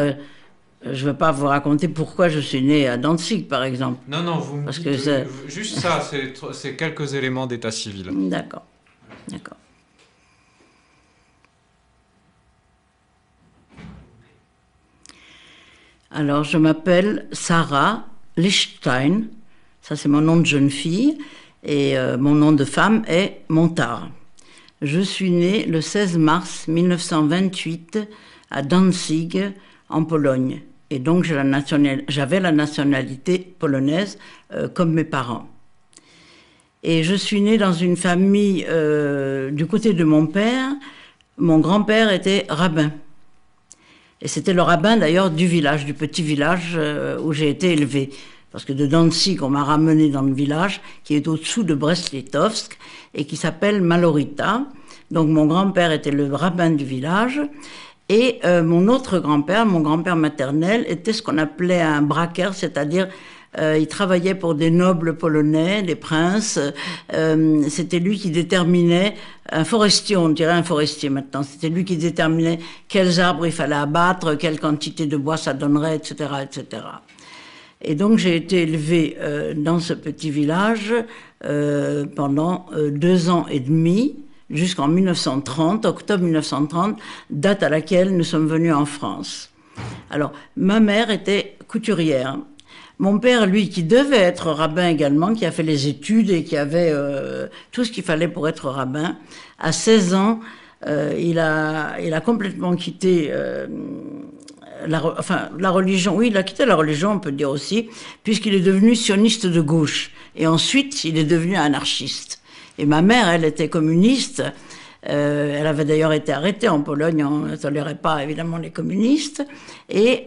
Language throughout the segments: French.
Je ne vais pas vous raconter pourquoi je suis née à Danzig, par exemple. Non, non, vous me Parce dites que c'est... juste ça, c'est quelques éléments d'état civil. D'accord, d'accord. Alors, je m'appelle Sarah Lichtstein, ça c'est mon nom de jeune fille, et mon nom de femme est Montard. Je suis née le 16 mars 1928 à Danzig, en Pologne. Et donc j'avais la nationalité polonaise comme mes parents. Et je suis née dans une famille du côté de mon père. Mon grand-père était rabbin. Et c'était le rabbin d'ailleurs du village, du petit village où j'ai été élevée. Parce que de Danzig, on m'a ramenée dans le village qui est au-dessous de Brest-Litovsk et qui s'appelle Malorita. Donc mon grand-père était le rabbin du village. Et mon autre grand-père, mon grand-père maternel, était ce qu'on appelait un braqueur, c'est-à-dire il travaillait pour des nobles polonais, des princes. C'était lui qui déterminait, un forestier, on dirait un forestier maintenant, c'était lui qui déterminait quels arbres il fallait abattre, quelle quantité de bois ça donnerait, etc., etc. Et donc j'ai été élevée dans ce petit village pendant 2 ans et demi, jusqu'en 1930, octobre 1930, date à laquelle nous sommes venus en France. Alors, ma mère était couturière. Mon père, lui, qui devait être rabbin également, qui a fait les études et qui avait tout ce qu'il fallait pour être rabbin, à 16 ans, il a complètement quitté la religion. Oui, il a quitté la religion, on peut dire aussi, puisqu'il est devenu sioniste de gauche. Et ensuite, il est devenu anarchiste. Et ma mère, elle était communiste. Elle avait d'ailleurs été arrêtée en Pologne. On ne tolérait pas, évidemment, les communistes. Et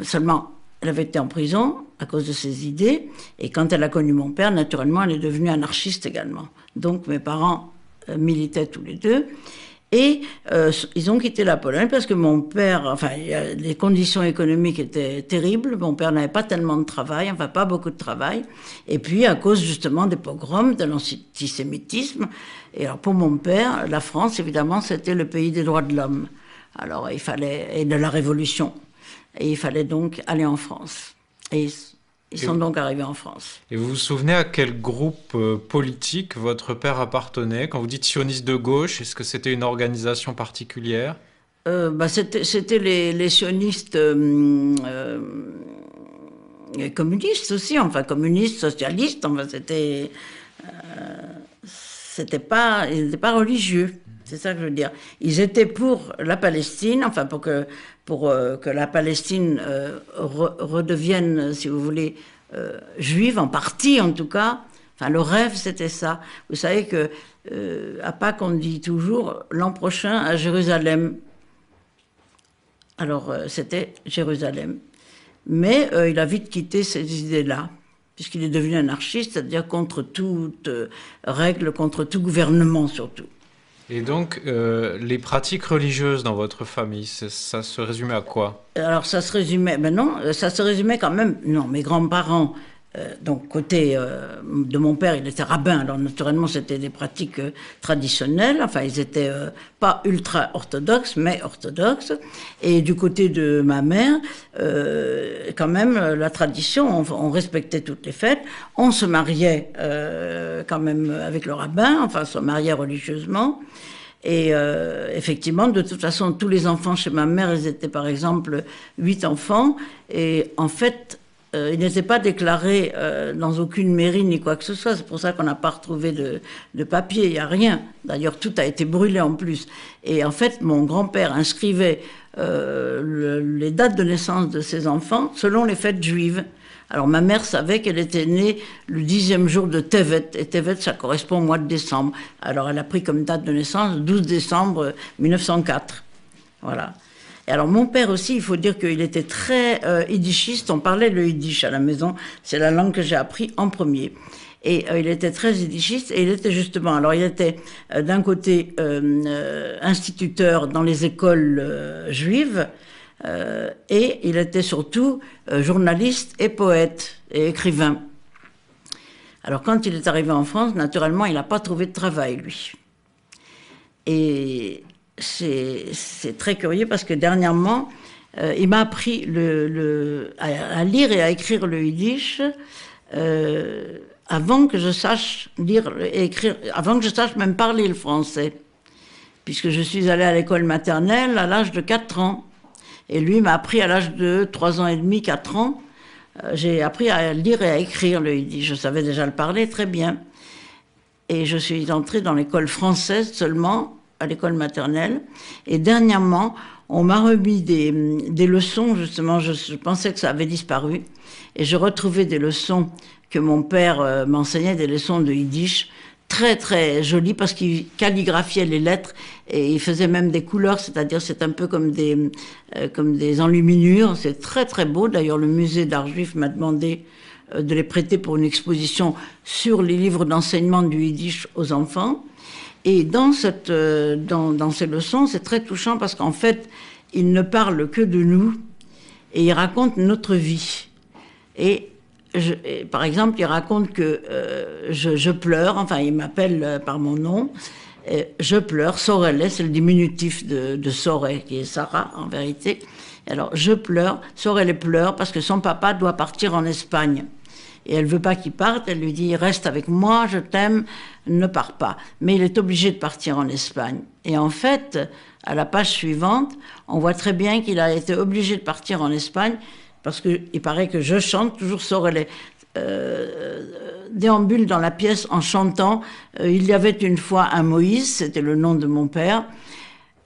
seulement, elle avait été en prison à cause de ses idées. Et quand elle a connu mon père, naturellement, elle est devenue anarchiste également. Donc, mes parents militaient tous les deux. Et ils ont quitté la Pologne parce que mon père, enfin, les conditions économiques étaient terribles. Mon père n'avait pas tellement de travail, enfin pas beaucoup de travail. Et puis à cause justement des pogroms, de l'antisémitisme. Et alors pour mon père, la France, évidemment, c'était le pays des droits de l'homme. Alors il fallait, et de la Révolution. Et il fallait donc aller en France. Et ils sont donc arrivés en France. Et vous vous souvenez à quel groupe politique votre père appartenait? Quand vous dites sioniste de gauche, est-ce que c'était une organisation particulière? C'était les sionistes communistes aussi, enfin communistes, socialistes, enfin c'était pas, ils n'étaient pas religieux. C'est ça que je veux dire. Ils étaient pour la Palestine, enfin pour que la Palestine redevienne, si vous voulez, juive, en partie en tout cas. Enfin, le rêve, c'était ça. Vous savez que à Pâques, on dit toujours l'an prochain à Jérusalem. Alors, c'était Jérusalem. Mais il a vite quitté ces idées-là, puisqu'il est devenu anarchiste, c'est-à-dire contre toute règle, contre tout gouvernement surtout. Et donc, les pratiques religieuses dans votre famille, ça se résumait à quoi? Alors, ça se résumait, ben non, ça se résumait quand même, non, mes grands-parents, donc côté de mon père, il était rabbin, alors naturellement, c'était des pratiques traditionnelles, enfin, ils étaient pas ultra-orthodoxes, mais orthodoxes, et du côté de ma mère, quand même, la tradition, on respectait toutes les fêtes, on se mariait quand même avec le rabbin, enfin, on se mariait religieusement. Et effectivement, de toute façon, tous les enfants chez ma mère, ils étaient par exemple 8 enfants. Et en fait, ils n'étaient pas déclarés dans aucune mairie ni quoi que ce soit. C'est pour ça qu'on n'a pas retrouvé de papier, il n'y a rien. D'ailleurs, tout a été brûlé en plus. Et en fait, mon grand-père inscrivait les dates de naissance de ses enfants selon les fêtes juives. Alors ma mère savait qu'elle était née le 10e jour de Tevet, et Tevet ça correspond au mois de décembre. Alors elle a pris comme date de naissance 12 décembre 1904. Voilà. Et alors mon père aussi, il faut dire qu'il était très yiddishiste, on parlait le yiddish à la maison, c'est la langue que j'ai appris en premier. Et il était très yiddishiste, et il était justement, alors il était d'un côté instituteur dans les écoles juives, et il était surtout journaliste et poète et écrivain. Alors quand il est arrivé en France, naturellement, il n'a pas trouvé de travail, lui. Et c'est très curieux parce que dernièrement, Il m'a appris à lire et à écrire le yiddish avant que je sache lire et écrire, avant que je sache même parler le français. Puisque je suis allée à l'école maternelle à l'âge de 4 ans. Et lui m'a appris à l'âge de 3 ans et demi, 4 ans. J'ai appris à lire et à écrire le yiddish. Je savais déjà le parler très bien. Et je suis entrée dans l'école française seulement, à l'école maternelle. Et dernièrement, on m'a remis des leçons, justement, je pensais que ça avait disparu. Et je retrouvais des leçons que mon père m'enseignait, des leçons de yiddish, très très jolies, parce qu'il calligraphiait les lettres et il faisait même des couleurs, c'est-à-dire c'est un peu comme des enluminures. C'est très très beau. D'ailleurs, le musée d'art juif m'a demandé de les prêter pour une exposition sur les livres d'enseignement du yiddish aux enfants. Et dans ces leçons, c'est très touchant parce qu'en fait, il ne parle que de nous et il raconte notre vie. Et par exemple, il raconte que je pleure, enfin, il m'appelle par mon nom, je pleure, Sorelle, c'est le diminutif de Sorel, qui est Sarah, en vérité. Alors, je pleure, Sorelle pleure parce que son papa doit partir en Espagne. Et elle veut pas qu'il parte, elle lui dit « Reste avec moi, je t'aime, ne pars pas ». Mais il est obligé de partir en Espagne. Et en fait, à la page suivante, on voit très bien qu'il a été obligé de partir en Espagne parce qu'il paraît que je chante, toujours Sorel déambule dans la pièce en chantant « Il y avait une fois un Moïse », c'était le nom de mon père,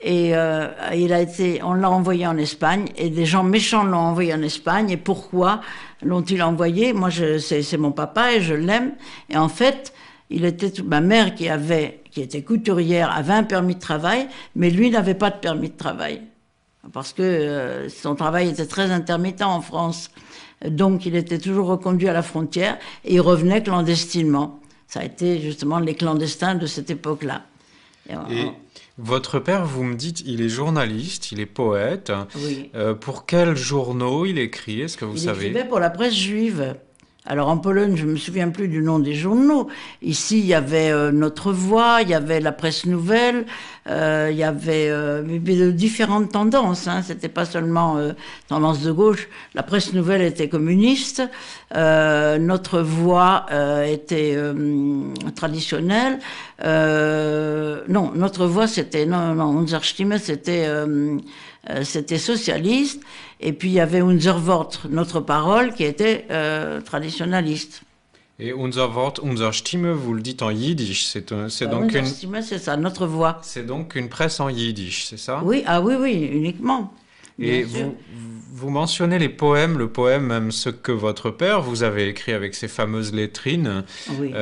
et on l'a envoyé en Espagne, et des gens méchants l'ont envoyé en Espagne. Et pourquoi l'ont-ils envoyé? Moi, c'est mon papa et je l'aime. Et en fait, ma mère qui était couturière avait un permis de travail, mais lui n'avait pas de permis de travail parce que son travail était très intermittent en France. Donc, il était toujours reconduit à la frontière et il revenait clandestinement. Ça a été justement les clandestins de cette époque-là. Et votre père, vous me dites, il est journaliste, il est poète. Oui. Pour quels journaux il écrit? Est-ce que vous savez? Il écrivait pour la presse juive. Alors en Pologne, je me souviens plus du nom des journaux. Ici, il y avait Notre Voix, il y avait la Presse Nouvelle, il y avait de différentes tendances. C'était pas seulement tendance de gauche. La Presse Nouvelle était communiste, Notre Voix était traditionnelle. Non, Notre Voix c'était Unser Stimme, c'était socialiste. Et puis il y avait Unser Wort, notre parole, qui était traditionnaliste. Et Unser Wort, Unser Stimme, vous le dites en yiddish, c'est donc Unser Stimme, c'est ça, notre voix. C'est donc une presse en yiddish, c'est ça? Oui, oui, uniquement. Et vous mentionnez les poèmes, le poème, même ce que votre père vous avez écrit avec ces fameuses lettrines. Oui.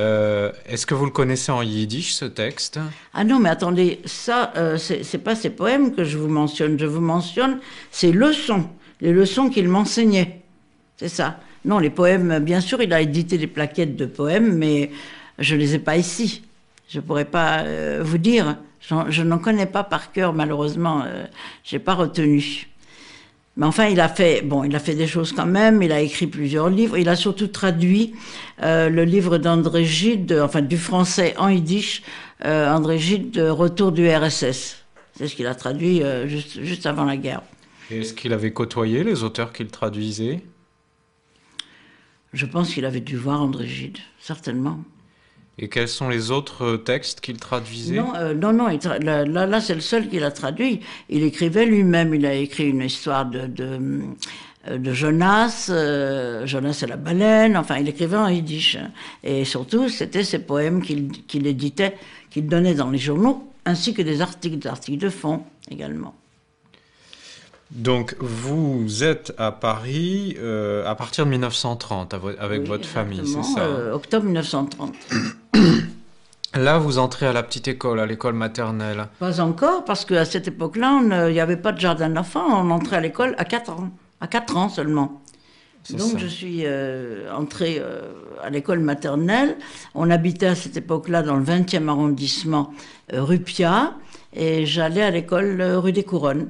Est-ce que vous le connaissez en yiddish, ce texte? Ah non, mais attendez, ça, c'est pas ces poèmes que je vous mentionne. Je vous mentionne ces leçons, les leçons qu'il m'enseignait. C'est ça. Non, les poèmes, bien sûr, il a édité des plaquettes de poèmes, mais je les ai pas ici. Je pourrais pas vous dire. Je n'en connais pas par cœur, malheureusement. J'ai pas retenu. Mais enfin, il a fait des choses quand même. Il a écrit plusieurs livres. Il a surtout traduit le livre d'André Gide, enfin du français en yiddish, André Gide, Retour du RSS. C'est ce qu'il a traduit juste avant la guerre. Et est-ce qu'il avait côtoyé les auteurs qu'il traduisait? Je pense qu'il avait dû voir André Gide, certainement. Et quels sont les autres textes qu'il traduisait? Non, là c'est le seul qu'il a traduit. Il écrivait lui-même. Il a écrit une histoire de Jonas, Jonas et la baleine. Enfin, il écrivait en yiddish. Et surtout, c'était ces poèmes qu'il éditait, qu'il donnait dans les journaux, ainsi que des articles de fond également. Donc, vous êtes à Paris à partir de 1930 avec votre famille, c'est ça? Octobre 1930. Là, vous entrez à la petite école, à l'école maternelle. Pas encore, parce qu'à cette époque-là, il n'y avait pas de jardin d'enfants. On entrait à l'école à 4 ans. À 4 ans seulement. Donc, je suis entrée à l'école maternelle. On habitait à cette époque-là dans le 20e arrondissement, rue Piat. Et j'allais à l'école rue des Couronnes.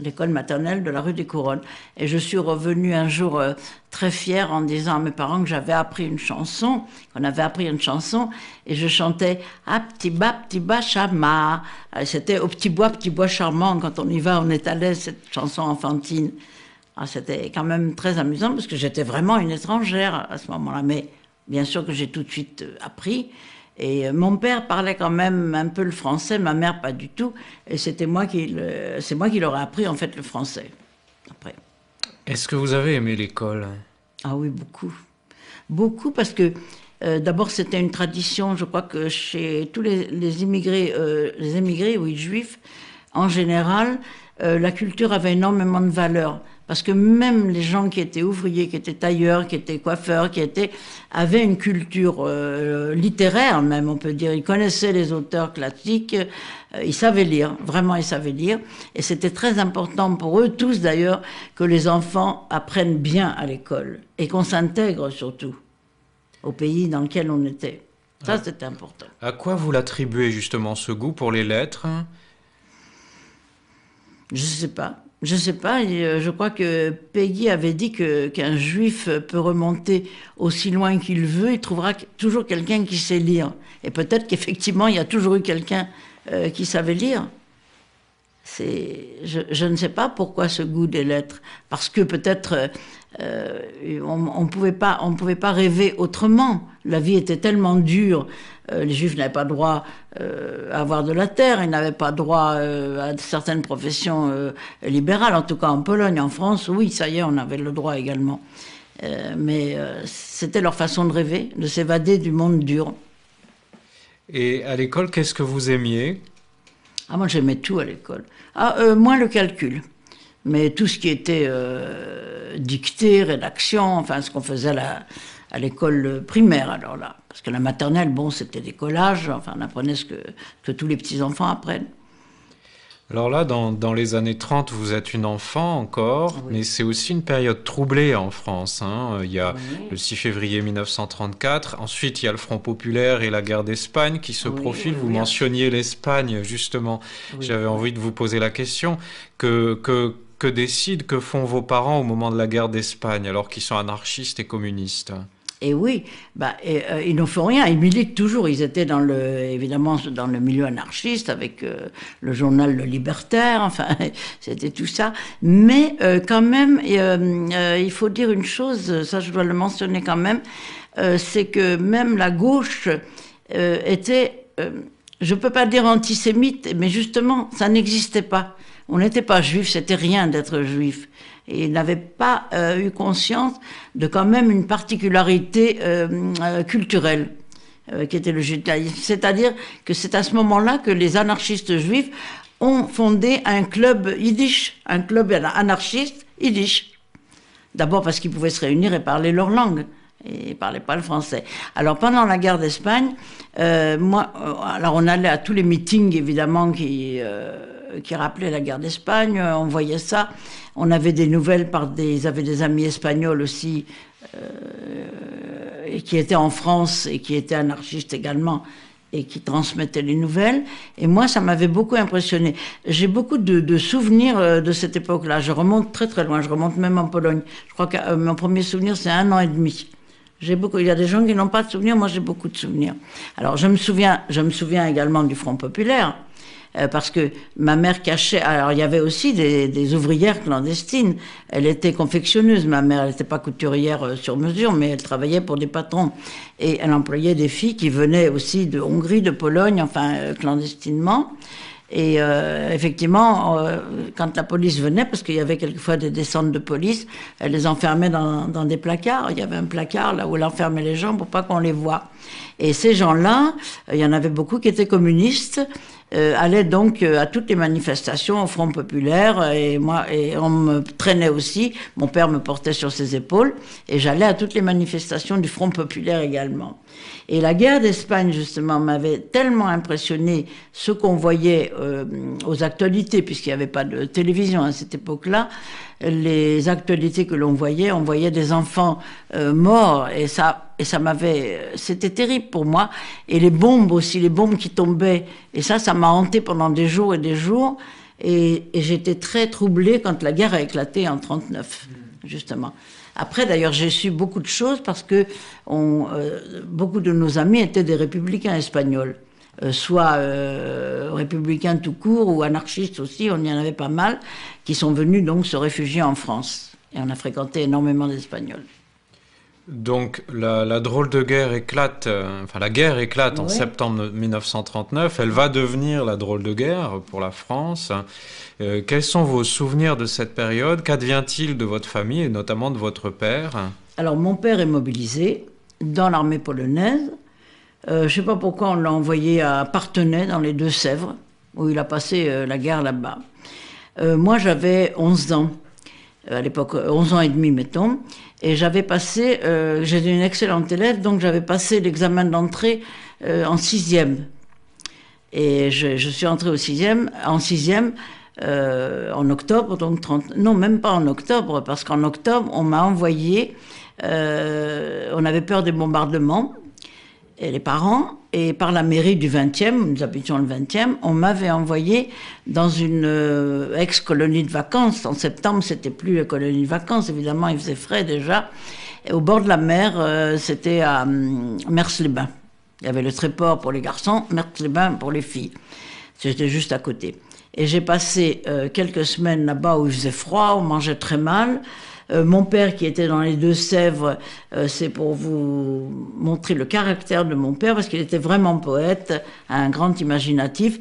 l'école maternelle de la rue des Couronnes. Et je suis revenue un jour très fière en disant à mes parents que j'avais appris une chanson, qu'on avait appris une chanson, et je chantais « Ah, petit bas, chama ». C'était « Au petit bois charmant ». Quand on y va, on est à l'aise, cette chanson enfantine. Ah, c'était quand même très amusant parce que j'étais vraiment une étrangère à ce moment-là. Mais bien sûr que j'ai tout de suite appris. Et mon père parlait quand même un peu le français, ma mère pas du tout. Et c'est moi qui leur ai appris en fait le français. Après. Est-ce que vous avez aimé l'école? Ah oui, beaucoup. Beaucoup parce que d'abord c'était une tradition, je crois que chez tous les immigrés, oui, juifs, en général, la culture avait énormément de valeur. Parce que même les gens qui étaient ouvriers, qui étaient tailleurs, qui étaient coiffeurs, avaient une culture littéraire même, on peut dire. Ils connaissaient les auteurs classiques, ils savaient lire, vraiment ils savaient lire. Et c'était très important pour eux tous d'ailleurs que les enfants apprennent bien à l'école et qu'on s'intègre surtout au pays dans lequel on était. Ça, c'était important. À quoi vous l'attribuez justement, ce goût pour les lettres? Je sais pas. Je sais pas, je crois que Peggy avait dit qu'un juif peut remonter aussi loin qu'il veut, il trouvera toujours quelqu'un qui sait lire. Et peut-être qu'effectivement, il y a toujours eu quelqu'un qui savait lire. Je ne sais pas pourquoi ce goût des lettres. Parce que peut-être on pouvait pas rêver autrement. La vie était tellement dure. Les Juifs n'avaient pas droit à avoir de la terre, ils n'avaient pas droit à certaines professions libérales, en tout cas en Pologne. En France, oui, ça y est, on avait le droit également. Mais c'était leur façon de rêver, de s'évader du monde dur. Et à l'école, qu'est-ce que vous aimiez? Ah, moi, j'aimais tout à l'école. Moins le calcul. Mais tout ce qui était dictée, rédaction, enfin, ce qu'on faisait à l'école primaire, alors là. Parce que la maternelle, bon, c'était des collages, enfin, on apprenait ce que tous les petits-enfants apprennent. Alors là, dans les années 30, vous êtes une enfant encore, oui. Mais c'est aussi une période troublée en France. Hein. Il y a le 6 février 1934, ensuite il y a le Front populaire et la guerre d'Espagne qui se profilent. Vous mentionniez l'Espagne, justement. Oui, j'avais envie de vous poser la question. Que font vos parents au moment de la guerre d'Espagne, alors qu'ils sont anarchistes et communistes? Et oui, ils ne font rien, ils militent toujours. Ils étaient évidemment dans le milieu anarchiste avec le journal Le Libertaire, enfin, c'était tout ça. Mais quand même, il faut dire une chose, ça je dois le mentionner quand même, c'est que même la gauche était, je ne peux pas dire antisémite, mais justement, ça n'existait pas. On n'était pas juif, c'était rien d'être juif. Et ils n'avaient pas eu conscience de quand même une particularité culturelle qui était le judaïsme. C'est-à-dire que c'est à ce moment-là que les anarchistes juifs ont fondé un club yiddish, un club anarchiste yiddish. D'abord parce qu'ils pouvaient se réunir et parler leur langue. Et ils ne parlaient pas le français. Alors pendant la guerre d'Espagne, alors on allait à tous les meetings évidemment qui rappelaient la guerre d'Espagne, on voyait ça. On avait des nouvelles ils avaient des amis espagnols aussi et qui étaient en France et qui étaient anarchistes également et qui transmettaient les nouvelles. Et moi, ça m'avait beaucoup impressionné. J'ai beaucoup de souvenirs de cette époque-là. Je remonte très très loin, je remonte même en Pologne. Je crois que mon premier souvenir, c'est 1 an et demi. Il y a des gens qui n'ont pas de souvenirs, moi j'ai beaucoup de souvenirs. Alors je me souviens également du Front populaire, parce que ma mère cachait. Alors il y avait aussi des ouvrières clandestines. Elle était confectionneuse, ma mère. Elle n'était pas couturière sur mesure, mais elle travaillait pour des patrons. Et elle employait des filles qui venaient aussi de Hongrie, de Pologne, enfin clandestinement. Et effectivement, quand la police venait, parce qu'il y avait quelquefois des descentes de police, elle les enfermait dans des placards. Il y avait un placard là où elle enfermait les gens pour pas qu'on les voie. Et ces gens-là, il y en avait beaucoup qui étaient communistes, allaient donc à toutes les manifestations au Front populaire, et on me traînait aussi. Mon père me portait sur ses épaules, et j'allais à toutes les manifestations du Front populaire également. Et la guerre d'Espagne, justement, m'avait tellement impressionné, ce qu'on voyait aux actualités, puisqu'il n'y avait pas de télévision à cette époque-là, les actualités que on voyait des enfants morts, et ça c'était terrible pour moi. Et les bombes aussi, les bombes qui tombaient, et ça m'a hanté pendant des jours et des jours. et j'étais très troublée quand la guerre a éclaté en 1939, justement. Après, d'ailleurs, j'ai su beaucoup de choses parce que beaucoup de nos amis étaient des républicains espagnols. Soit républicains tout court ou anarchistes aussi, on y en avait pas mal, qui sont venus donc se réfugier en France. Et on a fréquenté énormément d'Espagnols. Donc la drôle de guerre éclate, la guerre éclate en septembre 1939, elle va devenir la drôle de guerre pour la France. Quels sont vos souvenirs de cette période? Qu'advient-il de votre famille et notamment de votre père? Alors mon père est mobilisé dans l'armée polonaise. Je ne sais pas pourquoi on l'a envoyé à Parthenay dans les Deux-Sèvres, où il a passé la guerre là-bas. Moi j'avais 11 ans, à l'époque 11 ans et demi mettons, et j'avais passé, j'étais une excellente élève, donc j'avais passé l'examen d'entrée en 6e. Et je suis entrée en 6e en octobre, donc non même pas en octobre, parce qu'en octobre on m'a envoyé, on avait peur des bombardements, et les parents, et par la mairie du 20e, nous habitions le 20e, on m'avait envoyé dans une ex-colonie de vacances. En septembre, c'était plus la colonie de vacances, évidemment, il faisait frais déjà. Et au bord de la mer, c'était à Mers-les-Bains. Il y avait le Tréport pour les garçons, Mers-les-Bains pour les filles. C'était juste à côté. Et j'ai passé quelques semaines là-bas où il faisait froid, on mangeait très mal. Mon père qui était dans les Deux-Sèvres, c'est pour vous montrer le caractère de mon père, parce qu'il était vraiment poète, un grand imaginatif.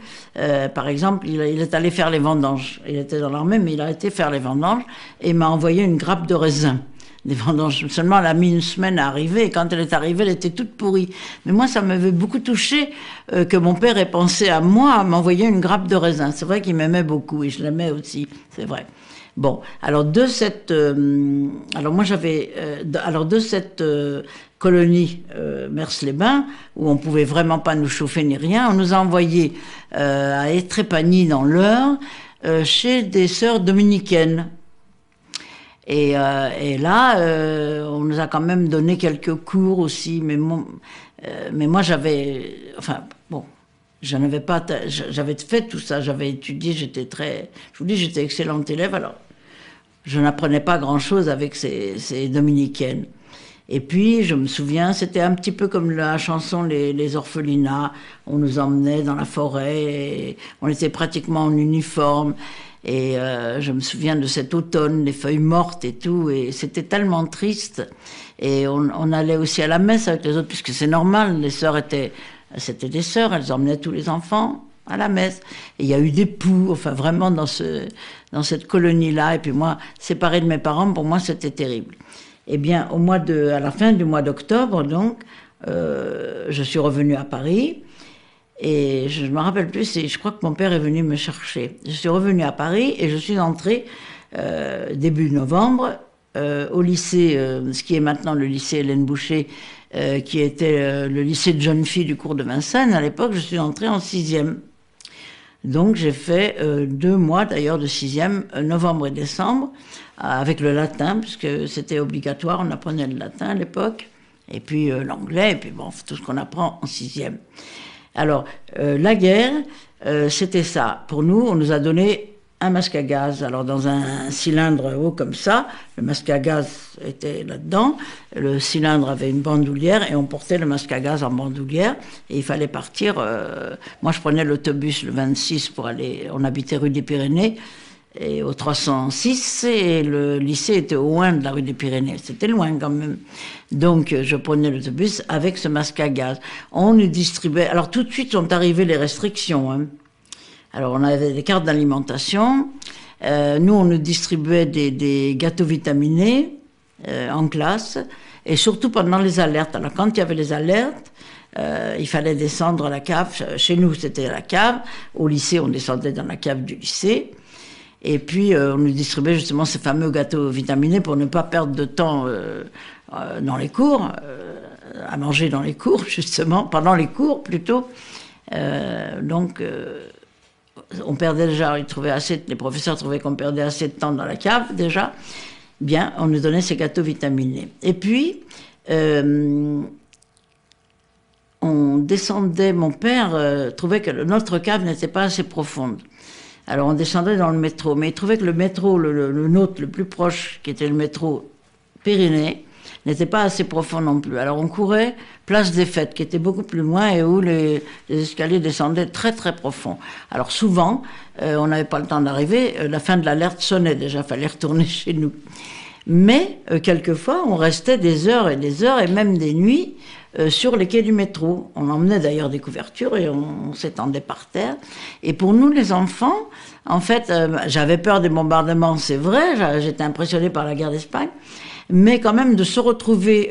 Par exemple, il est allé faire les vendanges. Il était dans l'armée, mais il a été faire les vendanges et m'a envoyé une grappe de raisin. Des vendanges. Seulement, elle a mis une semaine à arriver, et quand elle est arrivée, elle était toute pourrie. Mais moi, ça m'avait beaucoup touché que mon père ait pensé à moi, à m'envoyer une grappe de raisin. C'est vrai qu'il m'aimait beaucoup, et je l'aimais aussi, c'est vrai. Bon, alors de cette, colonie Mers-les-Bains, où on pouvait vraiment pas nous chauffer ni rien, on nous a envoyés à Étrépagny dans l'Eure, chez des sœurs dominicaines. Et là, on nous a quand même donné quelques cours aussi, mais moi j'avais, j'avais fait tout ça, j'avais étudié, je vous dis, j'étais excellente élève, alors je n'apprenais pas grand-chose avec ces dominicaines. Et puis, je me souviens, c'était un petit peu comme la chanson Les orphelinats. On nous emmenait dans la forêt, et on était pratiquement en uniforme. Et je me souviens de cet automne, les feuilles mortes et tout, et c'était tellement triste. Et on allait aussi à la messe avec les autres, puisque c'est normal, c'était des sœurs, elles emmenaient tous les enfants à la messe. Et il y a eu des poux, enfin vraiment dans cette colonie-là. Et puis moi, séparée de mes parents, pour moi, c'était terrible. Eh bien, à la fin du mois d'octobre, donc, je suis revenue à Paris. Et je ne me rappelle plus, je crois que mon père est venu me chercher. Je suis revenue à Paris et je suis entrée début novembre au lycée, ce qui est maintenant le lycée Hélène Boucher, qui était le lycée de jeunes filles du cours de Vincennes. À l'époque, je suis entrée en 6e. Donc j'ai fait 2 mois d'ailleurs de 6e, novembre et décembre, avec le latin, puisque c'était obligatoire, on apprenait le latin à l'époque, et puis l'anglais, et puis bon, tout ce qu'on apprend en 6e. Alors, la guerre, c'était ça. Pour nous, on nous a donné un masque à gaz. Alors, dans un cylindre haut comme ça, le masque à gaz était là-dedans. Le cylindre avait une bandoulière et on portait le masque à gaz en bandoulière. Et il fallait partir. Moi, je prenais l'autobus le 26 pour aller. On habitait rue des Pyrénées. Et au 306, et le lycée était au loin de la rue des Pyrénées. C'était loin quand même. Donc, je prenais l'autobus avec ce masque à gaz. On nous distribuait... Alors, tout de suite sont arrivées les restrictions. Hein. Alors, on avait des cartes d'alimentation. Nous, on nous distribuait des gâteaux vitaminés en classe. Et surtout pendant les alertes. Alors, quand il y avait les alertes, il fallait descendre à la cave. Chez nous, c'était à la cave. Au lycée, on descendait dans la cave du lycée. Et puis, on nous distribuait justement ces fameux gâteaux vitaminés pour ne pas perdre de temps dans les cours, à manger dans les cours, justement, pendant les cours plutôt. Donc, on perdait déjà, les professeurs trouvaient qu'on perdait assez de temps dans la cave déjà. Bien, on nous donnait ces gâteaux vitaminés. Et puis, on descendait, mon père trouvait que notre cave n'était pas assez profonde. Alors on descendait dans le métro, mais ils trouvaient que le métro, le nôtre, le plus proche, qui était le métro Pyrénées, n'était pas assez profond non plus. Alors on courait place des Fêtes, qui était beaucoup plus loin et où les escaliers descendaient très très profond. Alors souvent, on n'avait pas le temps d'arriver, la fin de l'alerte sonnait déjà, il fallait retourner chez nous. Mais quelquefois, on restait des heures et même des nuits sur les quais du métro. On emmenait d'ailleurs des couvertures et on s'étendait par terre. Et pour nous, les enfants, en fait, j'avais peur des bombardements, c'est vrai, j'étais impressionnée par la guerre d'Espagne, mais quand même de se retrouver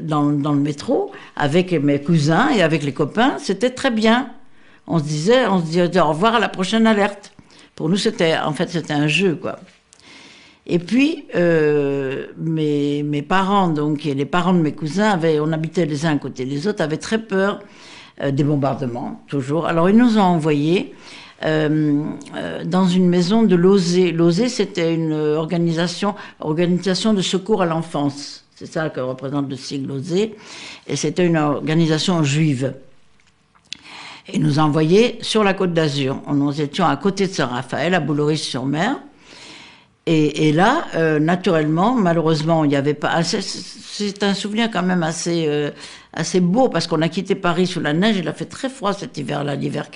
dans le métro avec mes cousins et avec les copains, c'était très bien. On se disait au revoir à la prochaine alerte. Pour nous, c'était un jeu, quoi. Et puis, mes parents, donc, et les parents de mes cousins, on habitait les uns à côté des autres, avaient très peur des bombardements, toujours. Alors, ils nous ont envoyés dans une maison de Lozé. Lozé, c'était une organisation de secours à l'enfance. C'est ça que représente le sigle Lozé. Et c'était une organisation juive. Et ils nous ont envoyés sur la Côte d'Azur. Nous étions à côté de Saint-Raphaël, à Bouloris-sur-Mer. Et là, naturellement, malheureusement, il n'y avait pas... C'est un souvenir quand même assez beau, parce qu'on a quitté Paris sous la neige. Il a fait très froid cet hiver-là, l'hiver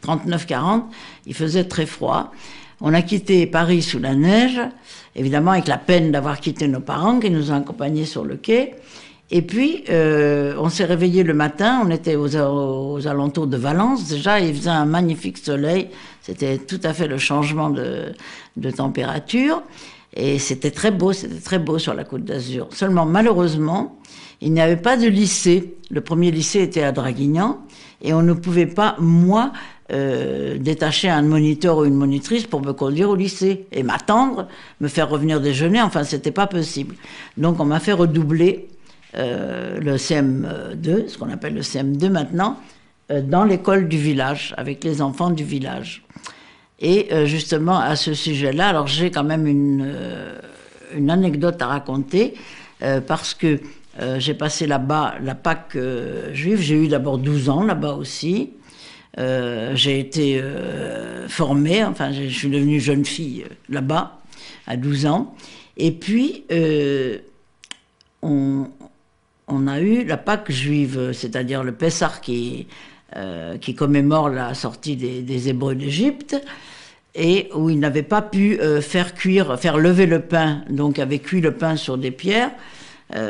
39-40. Il faisait très froid. On a quitté Paris sous la neige, évidemment avec la peine d'avoir quitté nos parents qui nous ont accompagnés sur le quai. Et puis, on s'est réveillé le matin, on était aux alentours de Valence déjà, il faisait un magnifique soleil, c'était tout à fait le changement de température, et c'était très beau sur la Côte d'Azur. Seulement, malheureusement, il n'y avait pas de lycée. Le premier lycée était à Draguignan, et on ne pouvait pas, moi, détacher un moniteur ou une monitrice pour me conduire au lycée, et m'attendre, me faire revenir déjeuner, enfin, c'était pas possible. Donc, on m'a fait redoubler le CM2, ce qu'on appelle le CM2 maintenant, dans l'école du village, avec les enfants du village. Et justement, à ce sujet-là, alors j'ai quand même une anecdote à raconter, parce que j'ai passé là-bas la Pâque juive, j'ai eu d'abord 12 ans là-bas aussi, j'ai été formée, enfin je suis devenue jeune fille là-bas, à 12 ans, et puis on a eu la Pâque juive, c'est-à-dire le Pessah qui commémore la sortie des Hébreux d'Égypte, et où ils n'avaient pas pu faire lever le pain, donc avaient cuit le pain sur des pierres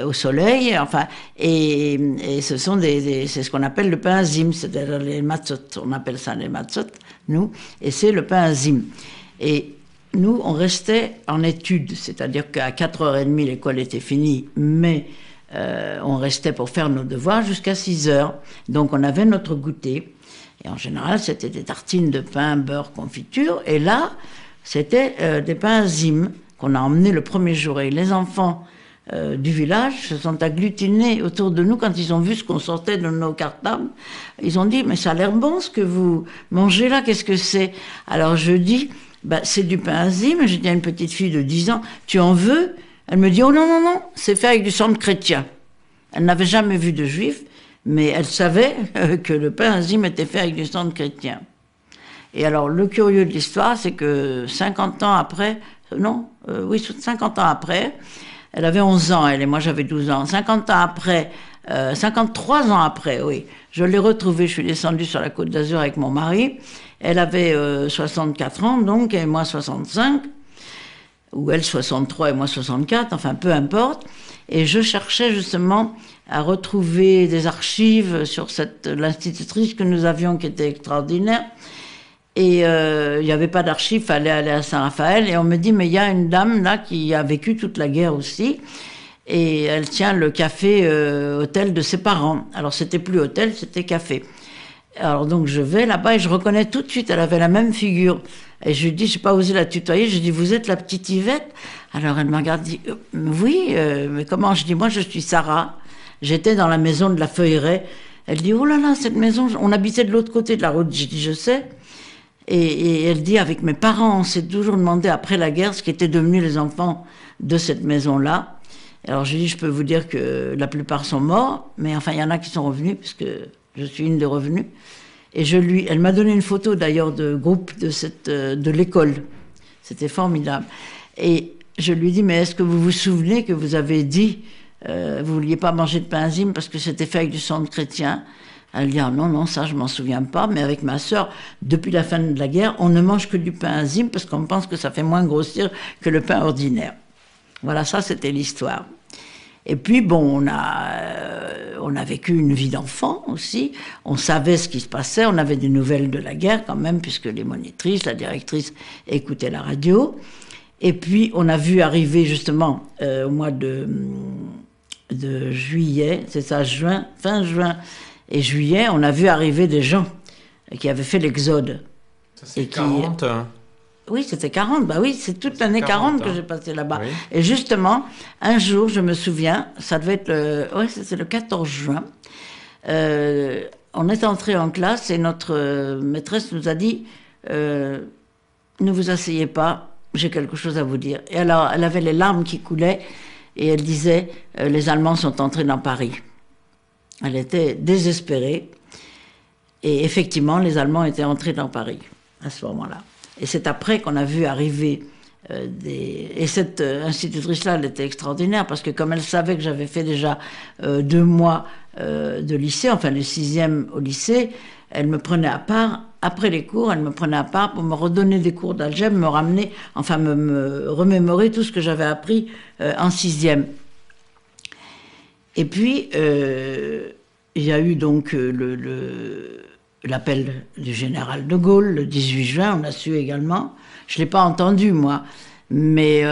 au soleil, enfin, et c'est ce qu'on appelle le pain azim, c'est-à-dire les matzot, on appelle ça les matzot, nous, et c'est le pain azim. Et nous, on restait en études, c'est-à-dire qu'à 4h30, l'école était finie, mais on restait pour faire nos devoirs jusqu'à 6h. Donc on avait notre goûter. Et en général, c'était des tartines de pain, beurre, confiture. Et là, c'était des pains azim qu'on a emmenés le premier jour. Et les enfants du village se sont agglutinés autour de nous quand ils ont vu ce qu'on sortait de nos cartables. Ils ont dit, mais ça a l'air bon ce que vous mangez là, qu'est-ce que c'est? Alors je dis, c'est du pain azim. J'ai dit à une petite fille de 10 ans, tu en veux? Elle me dit, oh non, non, non, c'est fait avec du sang de chrétien. Elle n'avait jamais vu de juif, mais elle savait que le pain azim était fait avec du sang de chrétien. Et alors, le curieux de l'histoire, c'est que 50 ans après, 50 ans après, elle avait 11 ans, elle, et moi j'avais 12 ans. 53 ans après, oui, je l'ai retrouvée, je suis descendue sur la Côte d'Azur avec mon mari. Elle avait 64 ans, donc, et moi 65. Ou elle 63 et moi 64, enfin peu importe. Et je cherchais justement à retrouver des archives sur l'institutrice que nous avions, qui était extraordinaire. Et il n'y avait pas d'archives, il fallait aller à Saint-Raphaël. Et on me dit, mais il y a une dame là qui a vécu toute la guerre aussi. Et elle tient le café hôtel de ses parents. Alors c'était plus hôtel, c'était café. Alors donc je vais là-bas et je reconnais tout de suite, elle avait la même figure. Et je lui dis, j'ai pas osé la tutoyer, je lui dis, vous êtes la petite Yvette? Alors elle m'a regardé, dit, oui, mais comment? Je dis, moi je suis Sarah, j'étais dans la maison de la Feuilleraie. Elle dit, oh là là, cette maison, on habitait de l'autre côté de la route. J'ai dit, je sais. Et elle dit, avec mes parents, on s'est toujours demandé après la guerre ce qu'étaient devenus les enfants de cette maison-là. Alors je lui dis, je peux vous dire que la plupart sont morts, mais enfin il y en a qui sont revenus, puisque je suis une des revenues. Et elle m'a donné une photo d'ailleurs de groupe de l'école. C'était formidable. Et je lui dis, mais est-ce que vous vous souvenez que vous avez dit, vous vouliez pas manger de pain enzyme parce que c'était fait avec du sang de chrétien? Elle dit, ah non, ça je m'en souviens pas, mais avec ma sœur, depuis la fin de la guerre, on ne mange que du pain enzyme parce qu'on pense que ça fait moins grossir que le pain ordinaire. Voilà, ça c'était l'histoire. Et puis bon, on a vécu une vie d'enfant aussi, on savait ce qui se passait, on avait des nouvelles de la guerre quand même, puisque les monitrices, la directrice écoutaient la radio. Et puis on a vu arriver justement au mois de juillet, c'est ça, fin juin et juillet, on a vu arriver des gens qui avaient fait l'exode. Ça c'est 40 Oui, c'était 40, bah oui, c'est toute l'année 40 que j'ai passé là-bas. Oui. Et justement, un jour, je me souviens, ça devait être c'était le 14 juin, on est entré en classe et notre maîtresse nous a dit ne vous asseyez pas, j'ai quelque chose à vous dire. Et alors, elle avait les larmes qui coulaient et elle disait les Allemands sont entrés dans Paris. Elle était désespérée et effectivement, les Allemands étaient entrés dans Paris à ce moment-là. Et c'est après qu'on a vu arriver Et cette institutrice-là, elle était extraordinaire parce que comme elle savait que j'avais fait déjà 2 mois de lycée, enfin le 6e au lycée, elle me prenait à part, après les cours, elle me prenait à part pour me redonner des cours d'algèbre, me ramener, enfin me remémorer tout ce que j'avais appris en 6e. Et puis, il y a eu donc l'appel du général de Gaulle, le 18 juin, on a su également. Je ne l'ai pas entendu, moi. Mais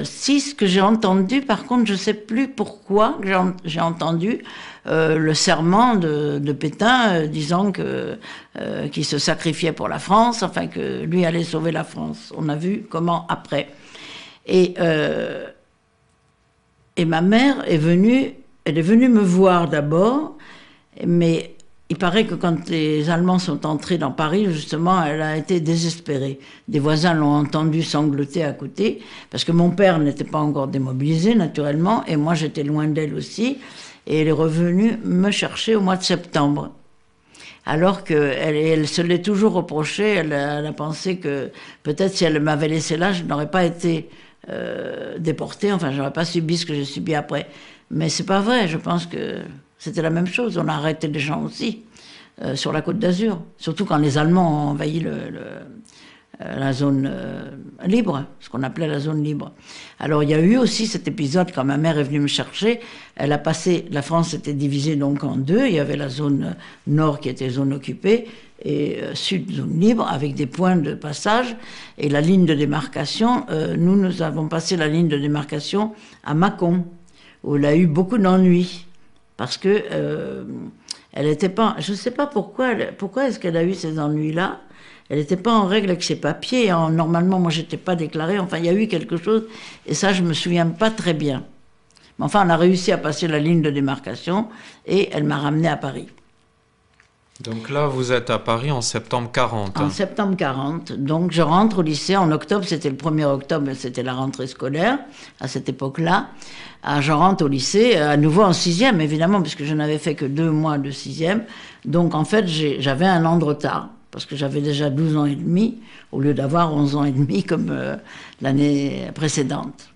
si, ce que j'ai entendu, par contre, je ne sais plus pourquoi j'ai entendu le serment de Pétain disant qu'il se sacrifiait pour la France, enfin que lui allait sauver la France. On a vu comment après. Et ma mère est venue me voir d'abord, mais il paraît que quand les Allemands sont entrés dans Paris, justement, elle a été désespérée. Des voisins l'ont entendue sangloter à côté, parce que mon père n'était pas encore démobilisé, naturellement, et moi j'étais loin d'elle aussi, et elle est revenue me chercher au mois de septembre. Alors qu'elle se l'est toujours reproché, elle a pensé que peut-être si elle m'avait laissé là, je n'aurais pas été déportée, enfin je n'aurais pas subi ce que j'ai subi après. Mais c'est pas vrai, je pense que c'était la même chose, on a arrêté les gens aussi, sur la Côte d'Azur, surtout quand les Allemands ont envahi la zone libre, ce qu'on appelait la zone libre. Alors il y a eu aussi cet épisode quand ma mère est venue me chercher, la France était divisée donc en 2, il y avait la zone nord qui était zone occupée, et sud, zone libre, avec des points de passage, et la ligne de démarcation, nous avons passé la ligne de démarcation à Mâcon, où elle a eu beaucoup d'ennuis. Parce que elle n'était pas, je ne sais pas pourquoi est-ce qu'elle a eu ces ennuis-là. Elle n'était pas en règle avec ses papiers. Normalement, moi, j'étais pas déclarée. Enfin, il y a eu quelque chose, et ça, je me souviens pas très bien. Mais enfin, on a réussi à passer la ligne de démarcation, et elle m'a ramenée à Paris. Donc là, vous êtes à Paris en septembre 40. En septembre 40. Donc, je rentre au lycée en octobre. C'était le 1er octobre, c'était la rentrée scolaire, à cette époque-là. Je rentre au lycée, à nouveau en 6e, évidemment, puisque je n'avais fait que 2 mois de 6e. Donc, en fait, j'avais un an de retard, parce que j'avais déjà 12 ans et demi, au lieu d'avoir 11 ans et demi comme l'année précédente.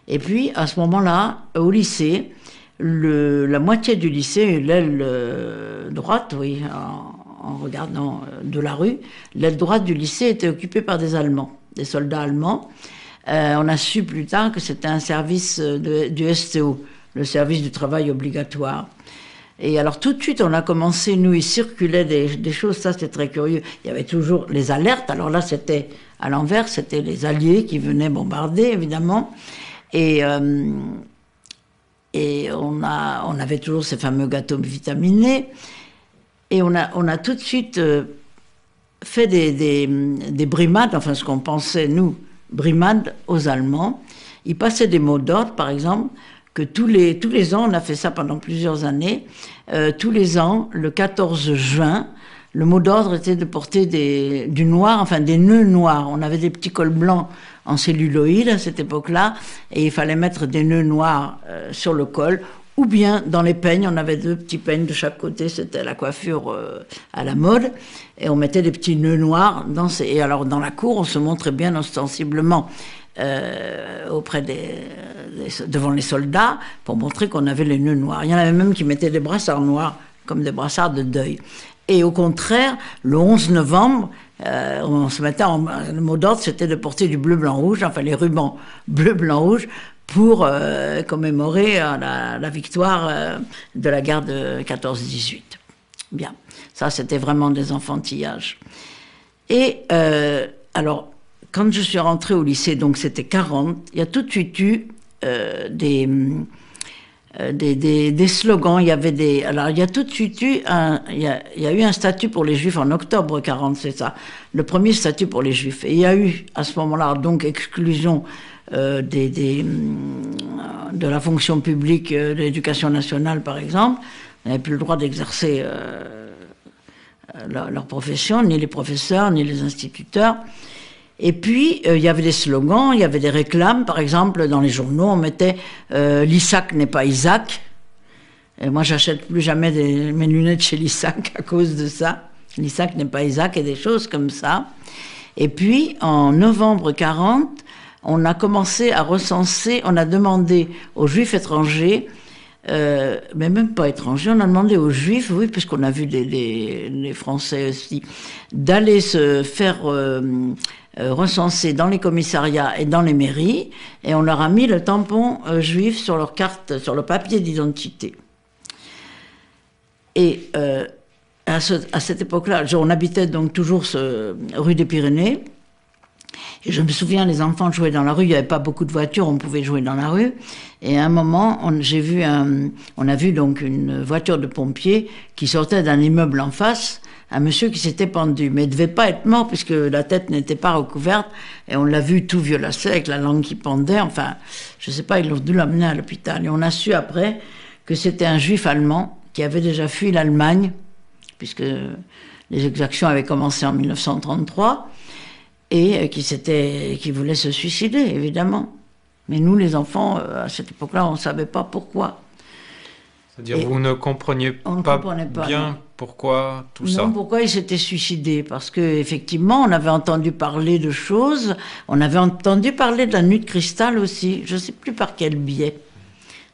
Et puis, à ce moment-là, au lycée, la moitié du lycée, l'aile droite, oui, en regardant de la rue, l'aile droite du lycée était occupée par des Allemands, des soldats allemands. On a su plus tard que c'était un service du STO, le service du travail obligatoire. Et alors tout de suite, on a commencé, nous, il circulait des choses, ça c'était très curieux. Il y avait toujours les alertes, alors là c'était à l'envers, c'était les Alliés qui venaient bombarder, évidemment. Et on avait toujours ces fameux gâteaux vitaminés. Et on a tout de suite fait des brimades, enfin ce qu'on pensait, nous, brimades aux Allemands. Ils passaient des mots d'ordre, par exemple, que tous les ans, on a fait ça pendant plusieurs années, tous les ans, le 14 juin, le mot d'ordre était de porter du noir, enfin des nœuds noirs. On avait des petits cols blancs en celluloïd à cette époque-là, et il fallait mettre des nœuds noirs sur le col, ou bien dans les peignes, on avait 2 petits peignes de chaque côté, c'était la coiffure à la mode, et on mettait des petits nœuds noirs et alors dans la cour, on se montrait bien ostensiblement devant les soldats pour montrer qu'on avait les nœuds noirs. Il y en avait même qui mettaient des brassards noirs, comme des brassards de deuil. Et au contraire, le 11 novembre, on se mettait le mot d'ordre, c'était de porter du bleu, blanc, rouge, enfin les rubans bleu, blanc, rouge, pour commémorer la victoire de la guerre de 14-18. Bien, ça c'était vraiment des enfantillages. Et alors, quand je suis rentrée au lycée, donc c'était 40, il y a tout de suite eu des slogans, il y avait alors il y a tout de suite eu il y a eu un statut pour les Juifs en octobre 40, c'est ça, le premier statut pour les Juifs. Et il y a eu à ce moment-là donc exclusion de la fonction publique de l'éducation nationale par exemple. Ils n'avaient plus le droit d'exercer leur profession, ni les professeurs, ni les instituteurs. Et puis, il y avait des slogans, il y avait des réclames. Par exemple, dans les journaux, on mettait « l'Isaac n'est pas Isaac ». Et moi, j'achète plus jamais mes lunettes chez l'Isaac à cause de ça. L'Isaac n'est pas Isaac et des choses comme ça. Et puis, en novembre 40, on a commencé à recenser, on a demandé aux Juifs étrangers, mais même pas étrangers, on a demandé aux Juifs, oui, puisqu'on a vu les Français aussi, d'aller se faire recenser dans les commissariats et dans les mairies, et on leur a mis le tampon juif sur leur carte, sur le papier d'identité. Et à cette époque-là, on habitait donc toujours rue des Pyrénées, et je me souviens, les enfants jouaient dans la rue, il n'y avait pas beaucoup de voitures, on pouvait jouer dans la rue, et à un moment, on a vu donc une voiture de pompiers qui sortait d'un immeuble en face, un monsieur qui s'était pendu, mais il ne devait pas être mort puisque la tête n'était pas recouverte, et on l'a vu tout violacé avec la langue qui pendait, enfin, je ne sais pas, ils ont dû l'amener à l'hôpital. Et on a su après que c'était un juif allemand qui avait déjà fui l'Allemagne, puisque les exactions avaient commencé en 1933, et qui voulait se suicider, évidemment. Mais nous, les enfants, à cette époque-là, on ne savait pas pourquoi. C'est-à-dire, vous ne compreniez pas bien pourquoi tout ça? Non, pourquoi il s'était suicidé? Parce qu'effectivement, on avait entendu parler de choses, on avait entendu parler de la nuit de cristal aussi, je ne sais plus par quel biais.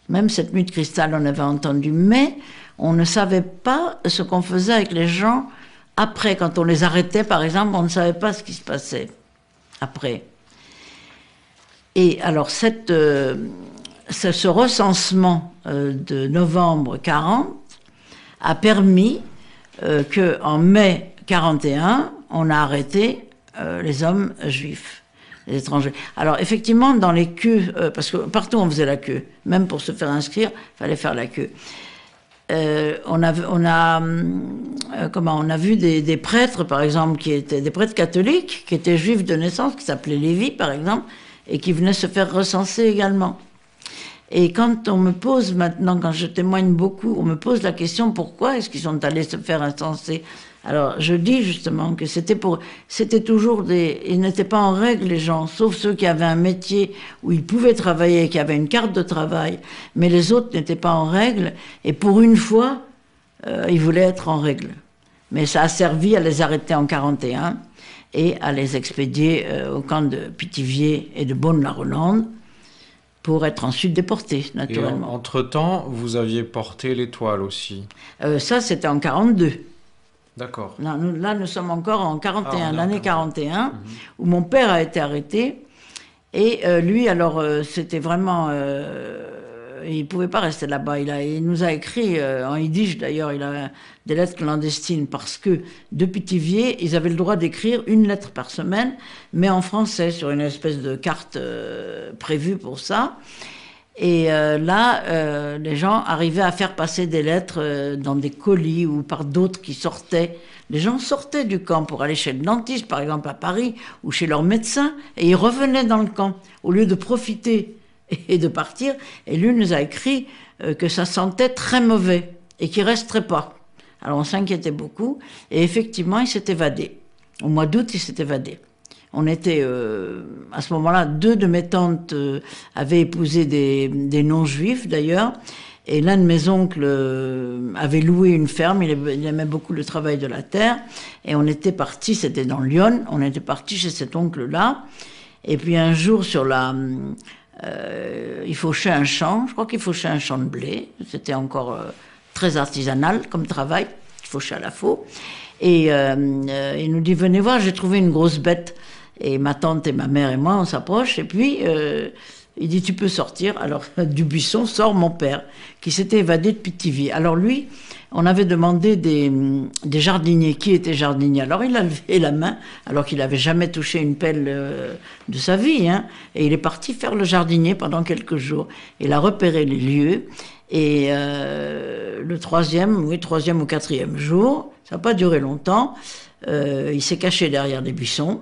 Même cette nuit de cristal, on avait entendu, mais on ne savait pas ce qu'on faisait avec les gens après. Quand on les arrêtait, par exemple, on ne savait pas ce qui se passait après. Et alors, ce recensement de novembre 40 a permis qu'en mai 41, on a arrêté les hommes juifs, les étrangers. Alors effectivement, dans les queues, parce que partout on faisait la queue, même pour se faire inscrire, il fallait faire la queue. On a vu des prêtres, par exemple, qui étaient des prêtres catholiques, qui étaient juifs de naissance, qui s'appelaient Lévi, par exemple, et qui venaient se faire recenser également. Et quand on me pose maintenant, quand je témoigne beaucoup, on me pose la question pourquoi est-ce qu'ils sont allés se faire recenser? Alors je dis justement que c'était toujours ils n'étaient pas en règle les gens, sauf ceux qui avaient un métier où ils pouvaient travailler, qui avaient une carte de travail, mais les autres n'étaient pas en règle, et pour une fois, ils voulaient être en règle. Mais ça a servi à les arrêter en 41 et à les expédier au camp de Pithiviers et de Beaune-la-Rolande, pour être ensuite déportés, naturellement. Et entre-temps, vous aviez porté l'étoile aussi. Ça, c'était en 42. D'accord. Là, nous sommes encore en 41, l'année 41, où mon père a été arrêté. Et lui, alors, c'était vraiment... il ne pouvait pas rester là-bas. Il nous a écrit, en yiddish d'ailleurs, il a des lettres clandestines, parce que de Pithiviers, ils avaient le droit d'écrire une lettre par semaine, mais en français, sur une espèce de carte prévue pour ça. Et là, les gens arrivaient à faire passer des lettres dans des colis ou par d'autres qui sortaient. Les gens sortaient du camp pour aller chez le dentiste, par exemple à Paris, ou chez leur médecin, et ils revenaient dans le camp, au lieu de profiter et de partir. Et lui nous a écrit que ça sentait très mauvais et qu'il ne resterait pas. Alors on s'inquiétait beaucoup, et effectivement, il s'est évadé. Au mois d'août, il s'est évadé. On était, à ce moment-là, 2 de mes tantes avaient épousé des non-juifs, d'ailleurs, Et l'un de mes oncles avait loué une ferme, il aimait beaucoup le travail de la terre, et on était partis, c'était dans Lyon, on était partis chez cet oncle-là, et puis un jour il fauchait un champ, je crois qu'il fauchait un champ de blé, c'était encore très artisanal comme travail, il fauchait à la faux, et il nous dit, venez voir, j'ai trouvé une grosse bête, et ma tante et ma mère et moi, on s'approche, et puis il dit, tu peux sortir. Alors du buisson sort mon père, qui s'était évadé de Pithiviers. Alors lui, on avait demandé des jardiniers, qui étaient jardiniers. Alors il a levé la main, alors qu'il n'avait jamais touché une pelle de sa vie, hein, et il est parti faire le jardinier pendant quelques jours. Il a repéré les lieux, et le troisième ou quatrième jour, ça n'a pas duré longtemps, il s'est caché derrière des buissons,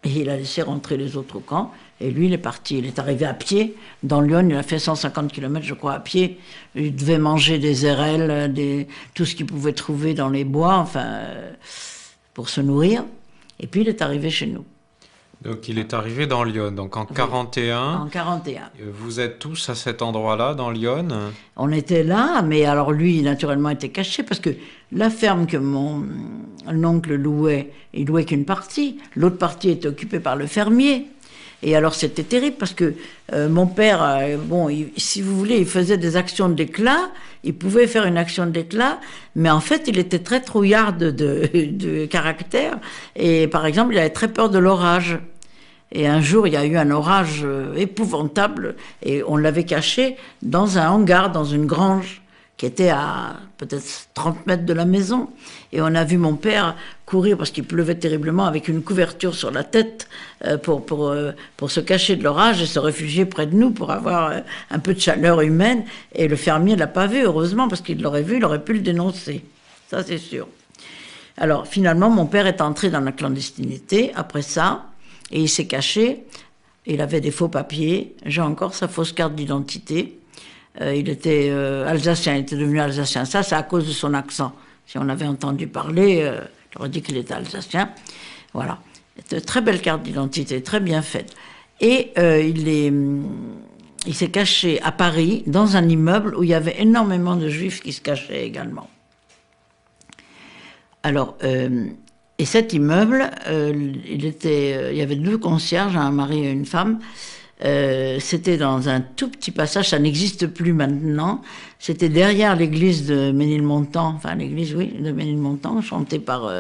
et il a laissé rentrer les autres au camp. Et lui, il est parti. Il est arrivé à pied. Dans Lyon, il a fait 150 km, je crois, à pied. Il devait manger des érelles, tout ce qu'il pouvait trouver dans les bois, enfin, pour se nourrir. Et puis, il est arrivé chez nous. Donc, il est arrivé dans Lyon. Donc, en 41. En 41. Vous êtes tous à cet endroit-là, dans Lyon? On était là, mais alors lui, naturellement, était caché parce que la ferme que mon oncle louait, il louait qu'une partie. L'autre partie était occupée par le fermier. Et alors, c'était terrible parce que mon père, si vous voulez, il faisait des actions d'éclat. Il pouvait faire une action d'éclat, mais en fait, il était très trouillard de caractère. Et par exemple, il avait très peur de l'orage. Et un jour, il y a eu un orage épouvantable et on l'avait caché dans un hangar, dans une grange qui était à peut-être 30 mètres de la maison. Et on a vu mon père courir parce qu'il pleuvait terriblement avec une couverture sur la tête pour se cacher de l'orage et se réfugier près de nous pour avoir un peu de chaleur humaine. Et le fermier ne l'a pas vu, heureusement, parce qu'il l'aurait vu, il aurait pu le dénoncer. Ça, c'est sûr. Alors, finalement, mon père est entré dans la clandestinité après ça. Et il s'est caché, il avait des faux papiers, j'ai encore sa fausse carte d'identité. Il était alsacien, il était devenu alsacien. Ça, c'est à cause de son accent. Si on avait entendu parler, j'aurais dit qu'il était alsacien. Voilà. C'était une très belle carte d'identité, très bien faite. Et il s'est caché à Paris, dans un immeuble où il y avait énormément de juifs qui se cachaient également. Alors... Et cet immeuble, il y avait 2 concierges, un mari et une femme. C'était dans un tout petit passage, ça n'existe plus maintenant. C'était derrière l'église de Ménilmontant, enfin l'église, oui, de Ménilmontant, chantée par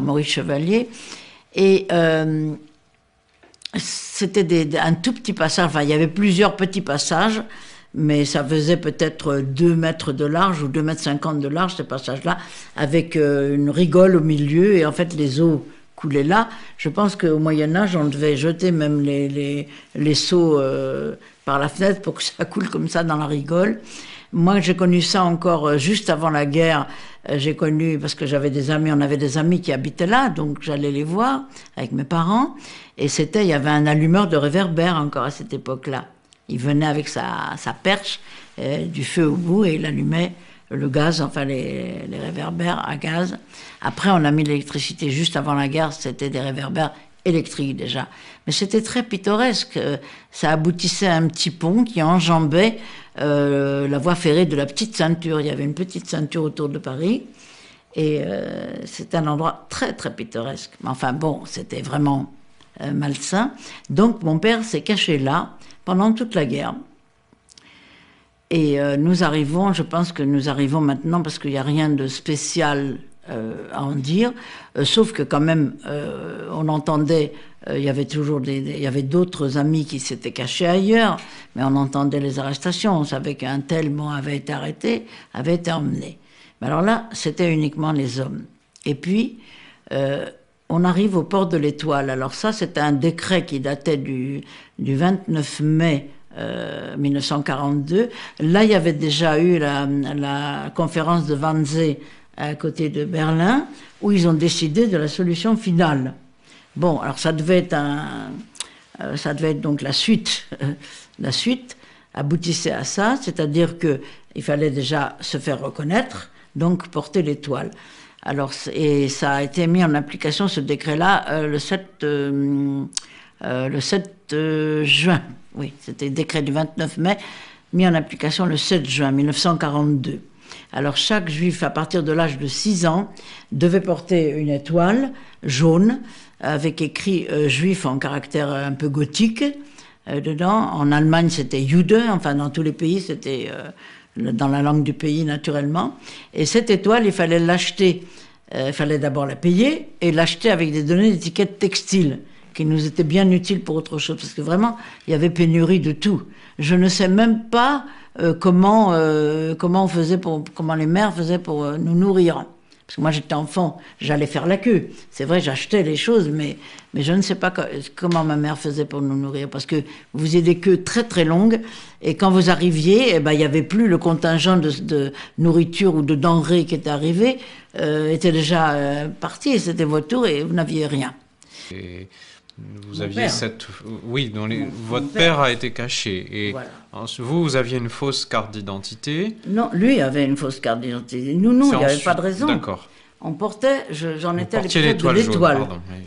Maurice Chevalier. Et c'était un tout petit passage, enfin il y avait plusieurs petits passages, mais ça faisait peut-être 2 mètres de large ou 2,50 mètres de large, ce passage-là, avec une rigole au milieu, et en fait les eaux coulaient là. Je pense qu'au Moyen-Âge, on devait jeter même les seaux par la fenêtre pour que ça coule comme ça dans la rigole. Moi, j'ai connu ça encore juste avant la guerre. J'ai connu, parce que on avait des amis qui habitaient là, donc j'allais les voir avec mes parents, et il y avait un allumeur de réverbère encore à cette époque-là. Il venait avec sa perche, du feu au bout, et il allumait le gaz, enfin les réverbères à gaz. Après, on a mis l'électricité. Juste avant la guerre, c'était des réverbères électriques déjà. Mais c'était très pittoresque. Ça aboutissait à un petit pont qui enjambait la voie ferrée de la Petite Ceinture. Il y avait une petite ceinture autour de Paris. Et c'était un endroit très, très pittoresque. Mais enfin bon, c'était vraiment malsain. Donc mon père s'est caché là pendant toute la guerre. Et je pense que nous arrivons maintenant, parce qu'il n'y a rien de spécial à en dire, sauf que quand même, on entendait, il y avait d'autres amis qui s'étaient cachés ailleurs, mais on entendait les arrestations, on savait qu'un tel avait été arrêté, avait été emmené. Mais alors là, c'était uniquement les hommes. Et puis, on arrive au port de l'Étoile. Alors ça, c'était un décret qui datait du 29 mai 1942. Là, il y avait déjà eu la conférence de Wannsee à côté de Berlin, où ils ont décidé de la solution finale. Bon, alors ça devait être donc la suite. La suite aboutissait à ça, c'est-à-dire qu'il fallait déjà se faire reconnaître, donc porter l'étoile. Alors, et ça a été mis en application, ce décret-là, le 7 juin. Oui, c'était le décret du 29 mai mis en application le 7 juin 1942. Alors chaque juif, à partir de l'âge de 6 ans, devait porter une étoile jaune avec écrit juif en caractère un peu gothique dedans. En Allemagne, c'était Jude, enfin dans tous les pays, c'était dans la langue du pays naturellement. Et cette étoile, il fallait l'acheter, il fallait d'abord la payer et l'acheter avec des données d'étiquette textile qui nous étaient bien utiles pour autre chose, parce que vraiment, il y avait pénurie de tout. Je ne sais même pas comment les mères faisaient pour nous nourrir. Parce que moi, j'étais enfant, j'allais faire la queue. C'est vrai, j'achetais les choses, mais je ne sais pas comment ma mère faisait pour nous nourrir. Parce que vous faisiez des queues très très longues, et quand vous arriviez, il n'y avait plus le contingent de nourriture ou de denrées qui était arrivé, était déjà parti, et c'était votre tour, et vous n'aviez rien. Et vous aviez cette... Oui, votre père a été caché. Et voilà. Vous aviez une fausse carte d'identité. Non, lui avait une fausse carte d'identité. Nous, non, il n'y avait pas de raison. D'accord. On portait, j'en étais à l'épisode de l'étoile.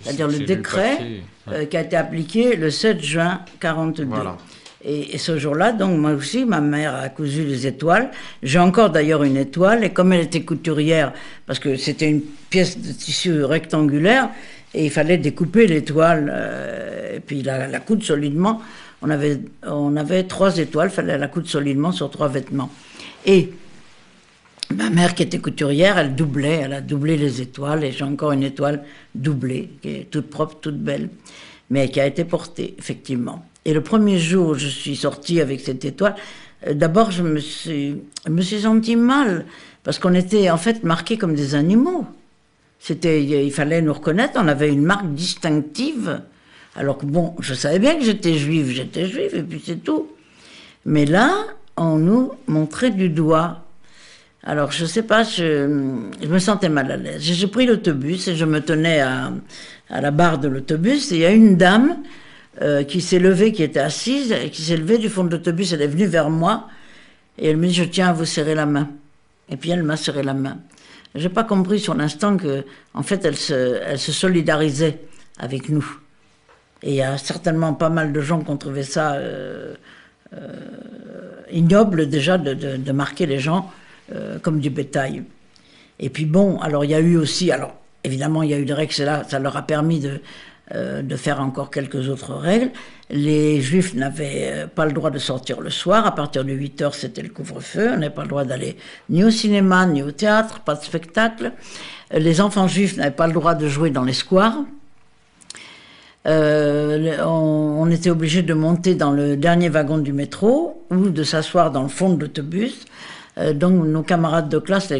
C'est-à-dire le décret qui a été appliqué le 7 juin 1942. Voilà. Et ce jour-là, donc moi aussi, ma mère a cousu les étoiles. J'ai encore d'ailleurs une étoile. Et comme elle était couturière, parce que c'était une pièce de tissu rectangulaire, et il fallait découper l'étoile, et puis la coudre solidement. On avait 3 étoiles, il fallait la coudre solidement sur 3 vêtements. Et ma mère, qui était couturière, elle a doublé les étoiles, et j'ai encore une étoile doublée, qui est toute propre, toute belle, mais qui a été portée, effectivement. Et le premier jour où je suis sortie avec cette étoile, d'abord je me suis sentie mal, parce qu'on était en fait marqués comme des animaux. Il fallait nous reconnaître, on avait une marque distinctive. Alors que bon, je savais bien que j'étais juive, et puis c'est tout. Mais là, on nous montrait du doigt. Alors je sais pas, je me sentais mal à l'aise. J'ai pris l'autobus et je me tenais à la barre de l'autobus, et il y a une dame qui s'est levée, qui était assise, et qui s'est levée du fond de l'autobus, elle est venue vers moi, et elle me dit « Je tiens à vous serrer la main ». Et puis elle m'a serré la main. J'ai pas compris sur l'instant que, en fait, elle se solidarisait avec nous. Et il y a certainement pas mal de gens qui ont trouvé ça ignoble déjà de marquer les gens comme du bétail. Et puis bon, alors il y a eu aussi, alors évidemment il y a eu des règles, ça leur a permis de faire encore quelques autres règles. Les Juifs n'avaient pas le droit de sortir le soir. À partir de 8h, c'était le couvre-feu. On n'avait pas le droit d'aller ni au cinéma, ni au théâtre, pas de spectacle. Les enfants juifs n'avaient pas le droit de jouer dans les squares. On était obligé de monter dans le dernier wagon du métro ou de s'asseoir dans le fond de l'autobus. Donc nos camarades de classe,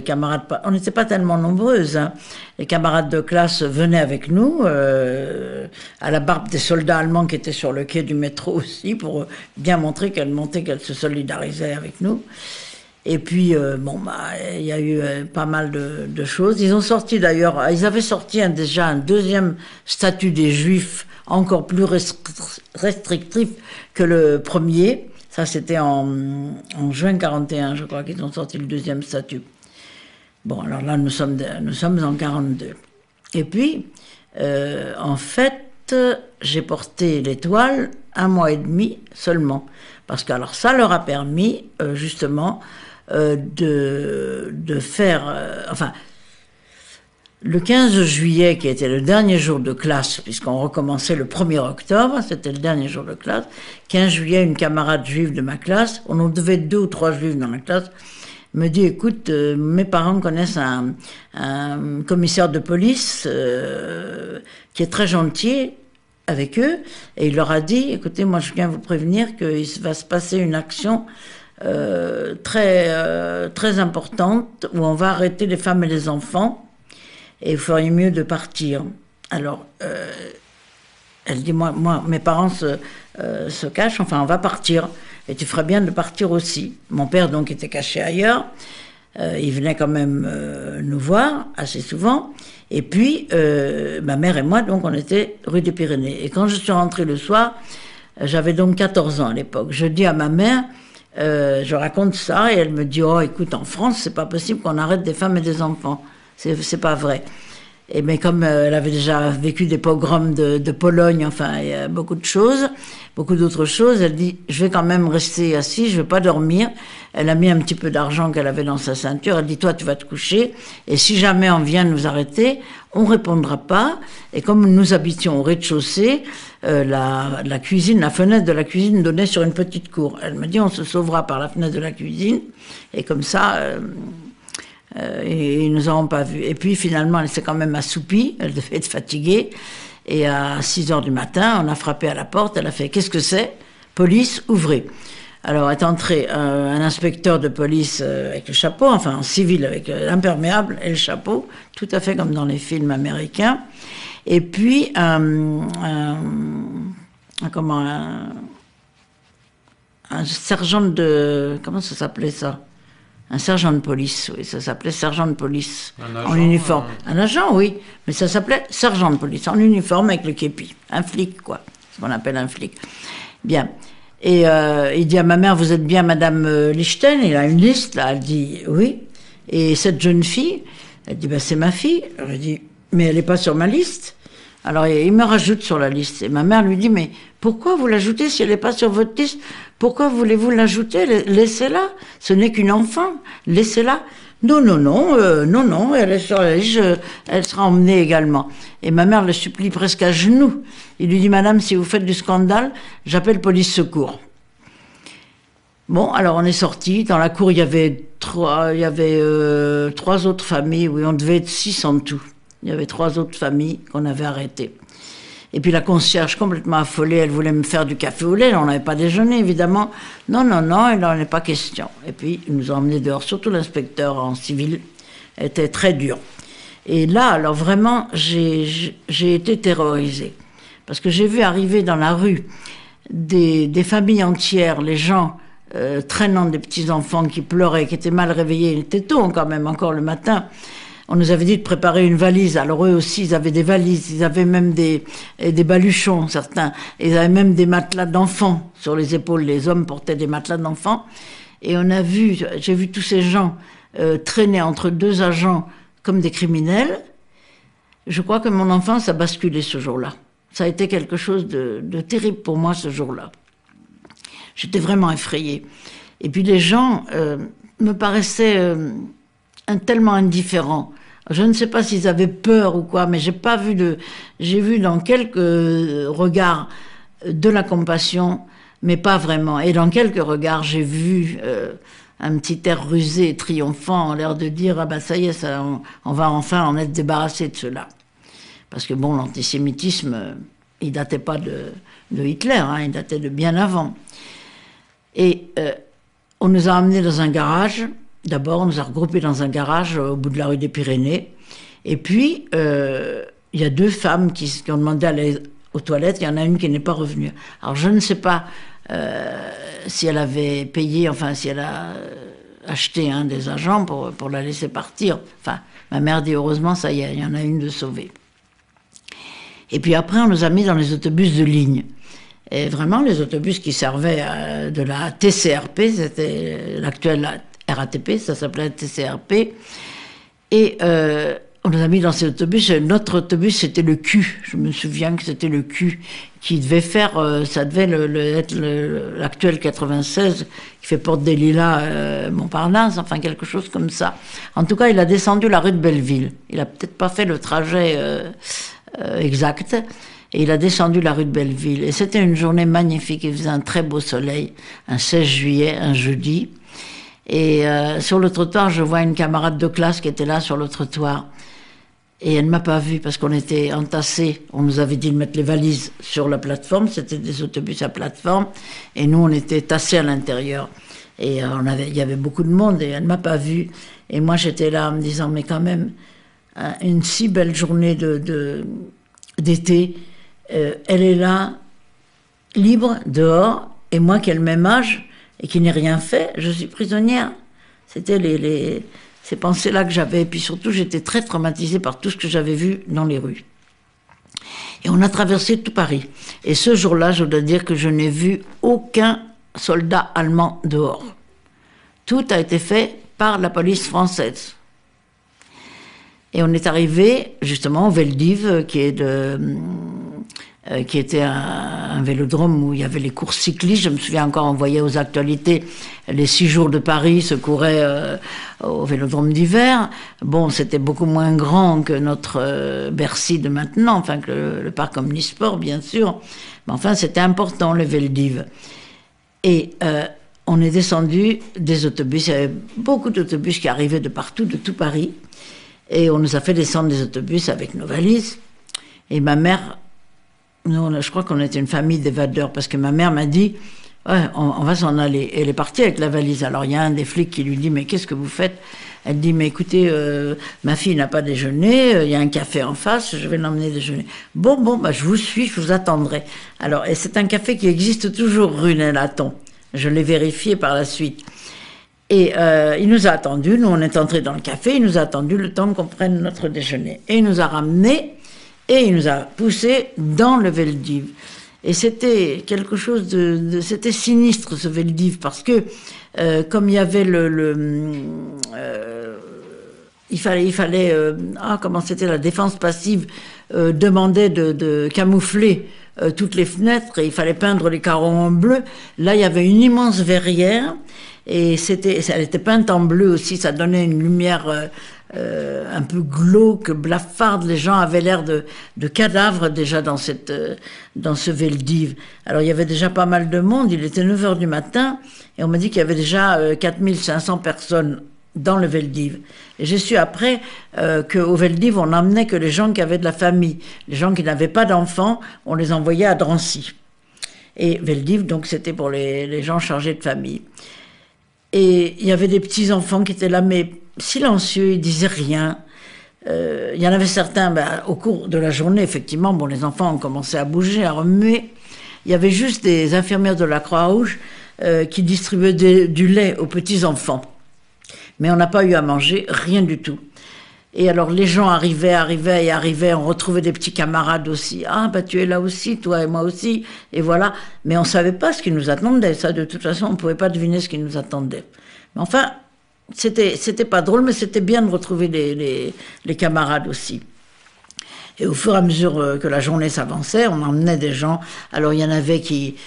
on n'était pas tellement nombreuses, hein. Les camarades de classe venaient avec nous, à la barbe des soldats allemands qui étaient sur le quai du métro aussi, pour bien montrer qu'elles se solidarisaient avec nous. Et puis, il y a eu pas mal de choses. Ils ont sorti d'ailleurs, ils avaient sorti déjà un deuxième statut des Juifs, encore plus restrictif que le premier. Ça, c'était en juin 1941, je crois, qu'ils ont sorti le deuxième statut. Bon, alors là, nous sommes en 1942. Et puis, en fait, j'ai porté l'étoile 1 mois et demi seulement. Parce que, alors, ça leur a permis, justement, de faire... le 15 juillet, qui était le dernier jour de classe, puisqu'on recommençait le 1er octobre, c'était le dernier jour de classe, 15 juillet, une camarade juive de ma classe, on en devait 2 ou 3 juifs dans la classe, me dit, écoute, mes parents connaissent un commissaire de police qui est très gentil avec eux, et il leur a dit, écoutez, moi je viens vous prévenir qu'il va se passer une action très importante, où on va arrêter les femmes et les enfants, et il ferait mieux de partir. Alors, elle dit, moi mes parents se cachent, enfin, on va partir. Et tu ferais bien de partir aussi. Mon père, donc, était caché ailleurs. Il venait quand même nous voir assez souvent. Et puis, ma mère et moi, donc, on était rue des Pyrénées. Et quand je suis rentrée le soir, j'avais donc 14 ans à l'époque. Je dis à ma mère, je raconte ça, et elle me dit, oh, écoute, en France, c'est pas possible qu'on arrête des femmes et des enfants. C'est pas vrai. Et mais comme elle avait déjà vécu des pogroms de Pologne, enfin, il y a beaucoup de choses, beaucoup d'autres choses, elle dit, je vais quand même rester assise, je vais pas dormir. Elle a mis un petit peu d'argent qu'elle avait dans sa ceinture. Elle dit, toi, tu vas te coucher. Et si jamais on vient nous arrêter, on répondra pas. Et comme nous habitions au rez-de-chaussée, la cuisine, la fenêtre de la cuisine donnait sur une petite cour. Elle me dit, on se sauvera par la fenêtre de la cuisine. Et comme ça, et ils nous auront pas vus. Et puis finalement, elle s'est quand même assoupie. Elle devait être fatiguée. Et à 6h du matin, on a frappé à la porte. Elle a fait, qu'est-ce que c'est? Police, ouvrez. Alors est entré un inspecteur de police avec le chapeau, enfin en civil avec l'imperméable et le chapeau, tout à fait comme dans les films américains. Et puis un sergent de... Comment ça s'appelait ça? Un sergent de police, oui, ça s'appelait sergent de police en uniforme. Un agent, oui, mais ça s'appelait sergent de police en uniforme avec le képi. Un flic, quoi, ce qu'on appelle un flic. Bien. Et il dit à ma mère, vous êtes bien Madame Lichten? Il a une liste, là. Elle dit, oui. Et cette jeune fille, elle dit, c'est ma fille. Alors, elle dit, mais elle n'est pas sur ma liste. Alors il me rajoute sur la liste. Et ma mère lui dit, mais pourquoi vous l'ajoutez si elle n'est pas sur votre liste? Pourquoi voulez-vous l'ajouter? Laissez-la. Ce n'est qu'une enfant. Laissez-la. Non, elle est sur la liste, elle sera emmenée également. Et ma mère le supplie presque à genoux. Il lui dit, madame, si vous faites du scandale, j'appelle police secours. Bon, alors on est sortis. Dans la cour, il y avait trois autres familles. Oui, on devait être 6 en tout. Il y avait 3 autres familles qu'on avait arrêtées. Et puis la concierge, complètement affolée, elle voulait me faire du café au lait. On n'avait pas déjeuné, évidemment. Non, il n'en est pas question. Et puis, ils nous ont emmenés dehors, surtout l'inspecteur en civil, était très dur. Et là, alors vraiment, j'ai été terrorisée. Parce que j'ai vu arriver dans la rue des familles entières, les gens traînant des petits-enfants qui pleuraient, qui étaient mal réveillés. Il était tôt quand même, encore le matin. On nous avait dit de préparer une valise. Alors eux aussi, ils avaient des valises. Ils avaient même des baluchons, certains. Ils avaient même des matelas d'enfants sur les épaules. Les hommes portaient des matelas d'enfants. Et j'ai vu tous ces gens traîner entre 2 agents comme des criminels. Je crois que mon enfance a basculé ce jour-là. Ça a été quelque chose de terrible pour moi ce jour-là. J'étais vraiment effrayée. Et puis les gens me paraissaient tellement indifférents. Je ne sais pas s'ils avaient peur ou quoi, mais j'ai vu dans quelques regards de la compassion, mais pas vraiment. Et dans quelques regards, j'ai vu un petit air rusé et triomphant, l'air de dire, ah ben ça y est, on va enfin en être débarrassé de cela. Parce que bon, l'antisémitisme, il datait pas de Hitler, hein, il datait de bien avant. Et on nous a emmenés dans un garage. D'abord, on nous a regroupés dans un garage au bout de la rue des Pyrénées. Et puis, il y a 2 femmes qui ont demandé à aller aux toilettes. Il y en a une qui n'est pas revenue. Alors, je ne sais pas si elle avait payé, enfin, si elle a acheté des agents pour la laisser partir. Enfin, ma mère dit, heureusement, ça y est, il y en a une de sauvée. Et puis après, on nous a mis dans les autobus de ligne. Et vraiment, les autobus qui servaient de la TCRP, c'était l'actuelle RATP, ça s'appelait TCRP. Et on nous a mis dans ces autobus. Notre autobus, c'était le Q. Je me souviens que c'était le Q qui devait faire, ça devait être l'actuel 96, qui fait Porte des Lilas, Montparnasse, enfin quelque chose comme ça. En tout cas, il a descendu la rue de Belleville. Il a peut-être pas fait le trajet exact. Et il a descendu la rue de Belleville. Et c'était une journée magnifique. Il faisait un très beau soleil, un 16 juillet, un jeudi. Et sur le trottoir, je vois une camarade de classe qui était là sur le trottoir. Et elle ne m'a pas vue parce qu'on était entassés. On nous avait dit de mettre les valises sur la plateforme. C'était des autobus à plateforme. Et nous, on était tassés à l'intérieur. Et il y avait beaucoup de monde et elle ne m'a pas vue. Et moi, j'étais là en me disant, mais quand même, une si belle journée d'été, elle est là, libre, dehors. Et moi, qui ai le même âge et qui n'ai rien fait, je suis prisonnière. C'était ces pensées-là que j'avais. Et puis surtout, j'étais très traumatisée par tout ce que j'avais vu dans les rues. Et on a traversé tout Paris. Et ce jour-là, je dois dire que je n'ai vu aucun soldat allemand dehors. Tout a été fait par la police française. Et on est arrivé justement au Veldiv, qui était un vélodrome où il y avait les courses cyclistes. Je me souviens encore, on voyait aux actualités les 6 jours de Paris se couraient au vélodrome d'hiver. Bon, c'était beaucoup moins grand que notre Bercy de maintenant, enfin que le parc Omnisport, bien sûr. Mais enfin, c'était important, le Veldiv. Et on est descendu des autobus. Il y avait beaucoup d'autobus qui arrivaient de partout, de tout Paris. Et on nous a fait descendre des autobus avec nos valises. Et ma mère... Nous, je crois qu'on était une famille d'évadeurs, parce que ma mère m'a dit « Ouais, on va s'en aller ». Et elle est partie avec la valise. Alors, il y a un des flics qui lui dit « Mais qu'est-ce que vous faites ?» Elle dit « Mais écoutez, ma fille n'a pas déjeuné, il y a un café en face, je vais l'emmener déjeuner. » Bon, bah, je vous suis, je vous attendrai. Alors, et c'est un café qui existe toujours, rue Nélaton. Je l'ai vérifié par la suite. Et il nous a attendus, nous on est entrés dans le café, il nous a attendus le temps qu'on prenne notre déjeuner. Et il nous a ramenés, et il nous a poussés dans le Veldiv. Et c'était quelque chose c'était sinistre, ce Veldiv, parce que comme il y avait il fallait comment c'était, la défense passive demandait de camoufler toutes les fenêtres, et il fallait peindre les carreaux en bleu. Là, il y avait une immense verrière, et elle était peinte en bleu aussi, ça donnait une lumière un peu glauque, blafarde. Les gens avaient l'air de cadavres déjà dans ce Veldiv. Alors il y avait déjà pas mal de monde, il était 9h du matin, et on m'a dit qu'il y avait déjà 4500 personnes dans le Veldiv. Et j'ai su après qu'au Veldiv, on n'emmenait que les gens qui avaient de la famille. Les gens qui n'avaient pas d'enfants, on les envoyait à Drancy. Et Veldiv, donc, c'était pour les gens chargés de famille. Et il y avait des petits-enfants qui étaient là, mais silencieux, ils disaient rien. Il y en avait certains, au cours de la journée, effectivement, bon, les enfants ont commencé à bouger, à remuer. Il y avait juste des infirmières de la Croix-Rouge qui distribuaient du lait aux petits-enfants. Mais on n'a pas eu à manger, rien du tout. Et alors les gens arrivaient, on retrouvait des petits camarades aussi. Ah, tu es là aussi, toi et moi aussi, et voilà. Mais on savait pas ce qui nous attendait, ça, de toute façon, on pouvait pas deviner ce qui nous attendait. Mais enfin, c'était pas drôle, mais c'était bien de retrouver les camarades aussi. Et au fur et à mesure que la journée s'avançait, on emmenait des gens. Alors il y en avait qui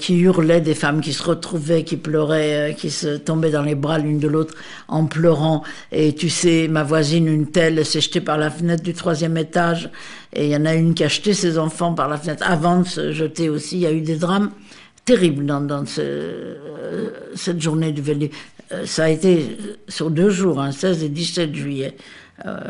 hurlaient, des femmes qui se retrouvaient, qui pleuraient, qui se tombaient dans les bras l'une de l'autre en pleurant. Et tu sais, ma voisine, une telle, s'est jetée par la fenêtre du 3e étage. Et il y en a une qui a jeté ses enfants par la fenêtre avant de se jeter aussi. Il y a eu des drames terribles dans cette journée du Veldiv. Ça a été sur 2 jours, 16 et 17 juillet.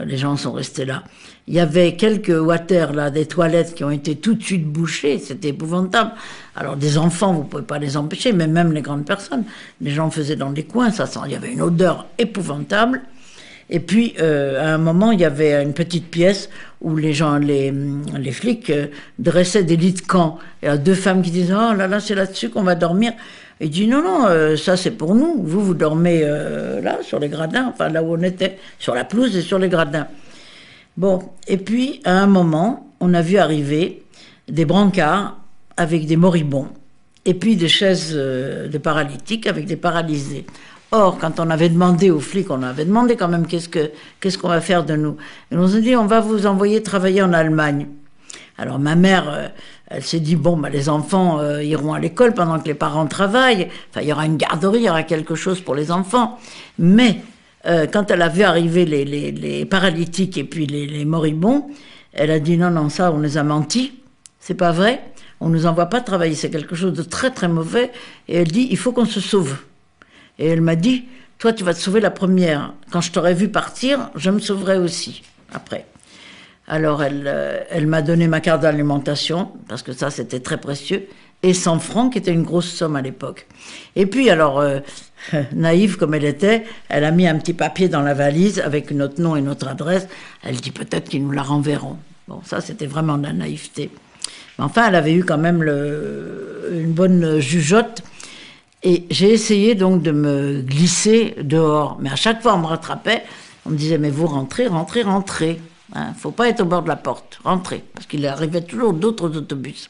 Les gens sont restés là. Il y avait quelques water, là, des toilettes qui ont été tout de suite bouchées, c'était épouvantable. Alors des enfants, vous pouvez pas les empêcher, mais même les grandes personnes, les gens faisaient dans des coins, il y avait une odeur épouvantable. Et puis, à un moment, il y avait une petite pièce où les flics dressaient des lits de camp. Il y a 2 femmes qui disaient « Oh là là, c'est là-dessus qu'on va dormir ». Il dit non, ça c'est pour nous. Vous dormez là, sur les gradins, enfin là où on était, sur la pelouse et sur les gradins. Bon, et puis à un moment, on a vu arriver des brancards avec des moribonds, et puis des chaises de paralytiques avec des paralysés. Or, quand on avait demandé aux flics, on avait demandé quand même qu'est-ce qu'on va faire de nous. Et on s'est dit, on va vous envoyer travailler en Allemagne. Alors ma mère, elle s'est dit, les enfants iront à l'école pendant que les parents travaillent. Enfin, il y aura une garderie, il y aura quelque chose pour les enfants. Mais quand elle a vu arriver les paralytiques et puis les moribonds, elle a dit, non, ça, on les a menti. C'est pas vrai. On nous envoie pas travailler. C'est quelque chose de très, très mauvais. Et elle dit, il faut qu'on se sauve. Et elle m'a dit, toi, tu vas te sauver la première. Quand je t'aurai vu partir, je me sauverai aussi, après. Alors, elle m'a donné ma carte d'alimentation, parce que ça, c'était très précieux, et 100 francs, qui était une grosse somme à l'époque. Et puis, alors, naïve comme elle était, elle a mis un petit papier dans la valise avec notre nom et notre adresse. Elle dit peut-être qu'ils nous la renverront. Bon, ça, c'était vraiment de la naïveté. Mais enfin, elle avait eu quand même une bonne jugeote. Et j'ai essayé donc de me glisser dehors. Mais à chaque fois, on me rattrapait. On me disait, mais vous rentrez. Hein, faut pas être au bord de la porte. Rentrez. Parce qu'il arrivait toujours d'autres autobus.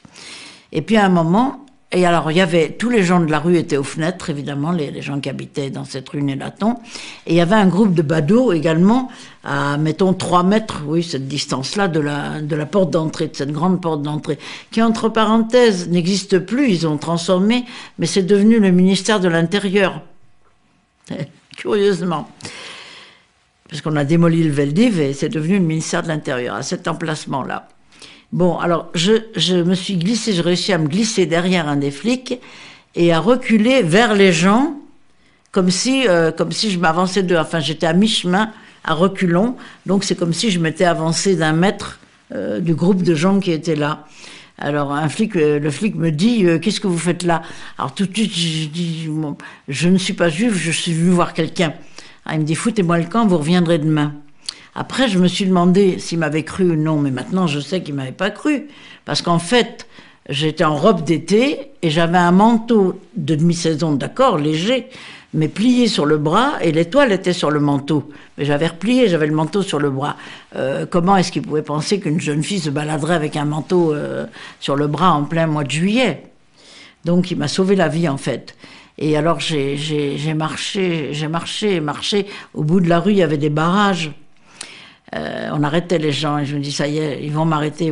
Et puis à un moment, Et alors, il y avait, tous les gens de la rue étaient aux fenêtres, évidemment, les gens qui habitaient dans cette rue Nélaton. Et il y avait un groupe de badauds également, à, mettons, 3 mètres, oui, cette distance-là, de la porte d'entrée, de cette grande porte d'entrée, qui, entre parenthèses, n'existe plus, ils ont transformé, mais c'est devenu le ministère de l'Intérieur. Curieusement. Parce qu'on a démoli le Veldiv et c'est devenu le ministère de l'Intérieur, à cet emplacement-là. Bon, alors, je me suis glissée, j'ai réussi à me glisser derrière un des flics et à reculer vers les gens, comme si je m'avançais d'eux. Enfin, j'étais à mi-chemin, à reculons, donc c'est comme si je m'étais avancée d'1 mètre du groupe de gens qui étaient là. Alors, le flic me dit, qu'est-ce que vous faites là? Alors, tout de suite, je dis, je ne suis pas juif, je suis venu voir quelqu'un. Alors, il me dit, foutez-moi le camp, vous reviendrez demain. Après, je me suis demandé s'il m'avait cru ou non, mais maintenant je sais qu'il m'avait pas cru. Parce qu'en fait, j'étais en robe d'été et j'avais un manteau de demi-saison, d'accord, léger, mais plié sur le bras et l'étoile était sur le manteau. Mais j'avais replié, j'avais le manteau sur le bras. Comment est-ce qu'il pouvait penser qu'une jeune fille se baladerait avec un manteau sur le bras en plein mois de juillet? Donc il m'a sauvé la vie en fait. Et alors j'ai marché. Au bout de la rue, il y avait des barrages. On arrêtait les gens et je me dis ça y est, ils vont m'arrêter.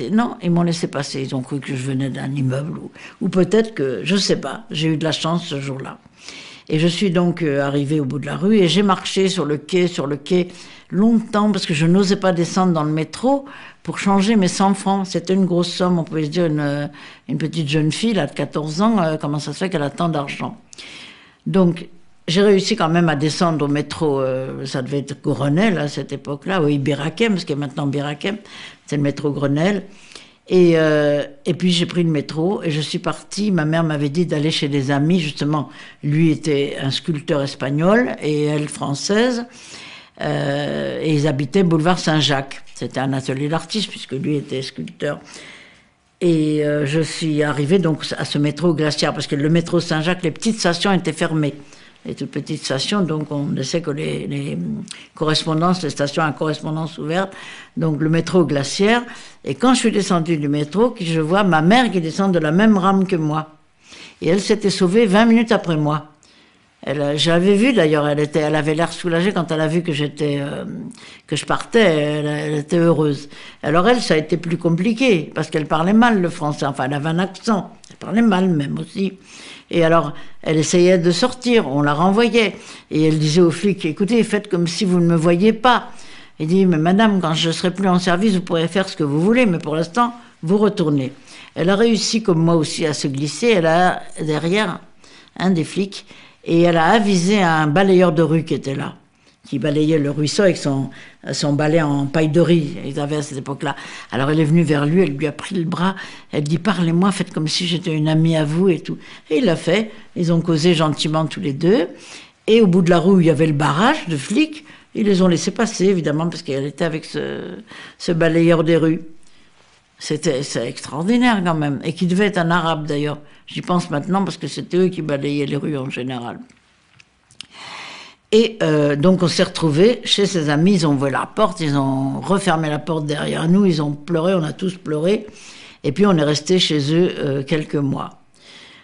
Non, ils m'ont laissé passer, ils ont cru que je venais d'un immeuble ou peut-être que, je sais pas, j'ai eu de la chance ce jour-là. Et je suis donc arrivée au bout de la rue et j'ai marché sur le quai longtemps parce que je n'osais pas descendre dans le métro pour changer mes 100 francs. C'était une grosse somme, on pouvait se dire une petite jeune fille là, de 14 ans, comment ça se fait qu'elle a tant d'argent? Donc, j'ai réussi quand même à descendre au métro, ça devait être Grenelle à cette époque-là, oui, Birakem, ce qui est maintenant Birakem, c'est le métro Grenelle. Et puis j'ai pris le métro et je suis partie, ma mère m'avait dit d'aller chez des amis, justement, lui était un sculpteur espagnol et elle française, et ils habitaient boulevard Saint-Jacques. C'était un atelier d'artiste puisque lui était sculpteur. Et je suis arrivée donc à ce métro glaciaire, parce que le métro Saint-Jacques, les petites stations étaient fermées. Les toutes petites stations, donc on ne sait que les correspondances, les stations à correspondance ouverte, donc le métro glaciaire. Et quand je suis descendue du métro, je vois ma mère qui descend de la même rame que moi. Et elle s'était sauvée 20 minutes après moi. J'avais vu d'ailleurs, elle avait l'air soulagée quand elle a vu que que je partais, elle était heureuse. Alors elle, ça a été plus compliqué, parce qu'elle parlait mal le français, enfin elle avait un accent, elle parlait mal même aussi. Et alors, elle essayait de sortir, on la renvoyait. Et elle disait aux flics, écoutez, faites comme si vous ne me voyiez pas. Il dit, mais madame, quand je ne serai plus en service, vous pourrez faire ce que vous voulez, mais pour l'instant, vous retournez. Elle a réussi, comme moi aussi, à se glisser. Elle a derrière un des flics, et elle a avisé un balayeur de rue qui était là, qui balayait le ruisseau avec son balai en paille de riz, ils avaient à cette époque-là. Alors elle est venue vers lui, elle lui a pris le bras, elle dit « Parlez-moi, faites comme si j'étais une amie à vous » et tout. Et il l'a fait, ils ont causé gentiment tous les deux, et au bout de la rue, il y avait le barrage de flics, ils les ont laissés passer, évidemment, parce qu'elle était avec ce balayeur des rues. C'est extraordinaire quand même, et qui devait être un arabe d'ailleurs. J'y pense maintenant parce que c'était eux qui balayaient les rues en général. Et donc on s'est retrouvés chez ses amis, ils ont ouvert la porte, ils ont refermé la porte derrière nous, ils ont pleuré, on a tous pleuré, et puis on est resté chez eux quelques mois.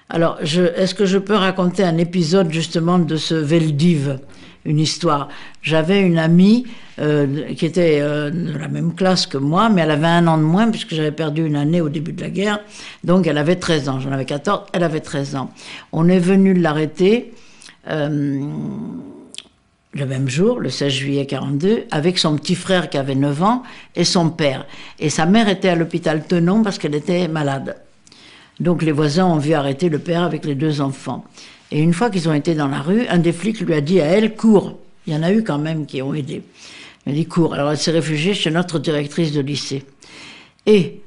Alors, est-ce que je peux raconter un épisode justement de ce Veldiv, une histoire? J'avais une amie qui était de la même classe que moi, mais elle avait 1 an de moins, puisque j'avais perdu une année au début de la guerre, donc elle avait 13 ans, j'en avais 14, elle avait 13 ans. On est venu l'arrêter le même jour, le 16 juillet 42, avec son petit frère qui avait 9 ans et son père. Et sa mère était à l'hôpital Tenon parce qu'elle était malade. Donc les voisins ont vu arrêter le père avec les 2 enfants. Et une fois qu'ils ont été dans la rue, un des flics lui a dit à elle, cours. Il y en a eu quand même qui ont aidé. Il a dit, cours. Alors elle s'est réfugiée chez notre directrice de lycée. Et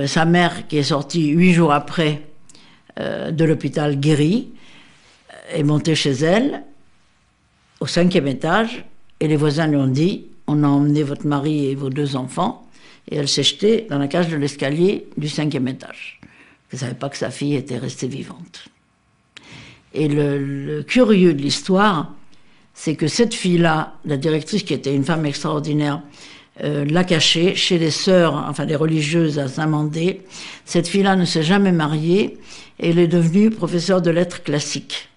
sa mère, qui est sortie 8 jours après de l'hôpital guérie, est montée chez elle, au 5e étage, et les voisins lui ont dit, on a emmené votre mari et vos 2 enfants, et elle s'est jetée dans la cage de l'escalier du 5e étage. Elle ne savait pas que sa fille était restée vivante. Et le curieux de l'histoire, c'est que cette fille-là, la directrice qui était une femme extraordinaire, l'a cachée chez les sœurs, enfin les religieuses à Saint-Mandé. Cette fille-là ne s'est jamais mariée et elle est devenue professeure de lettres classiques.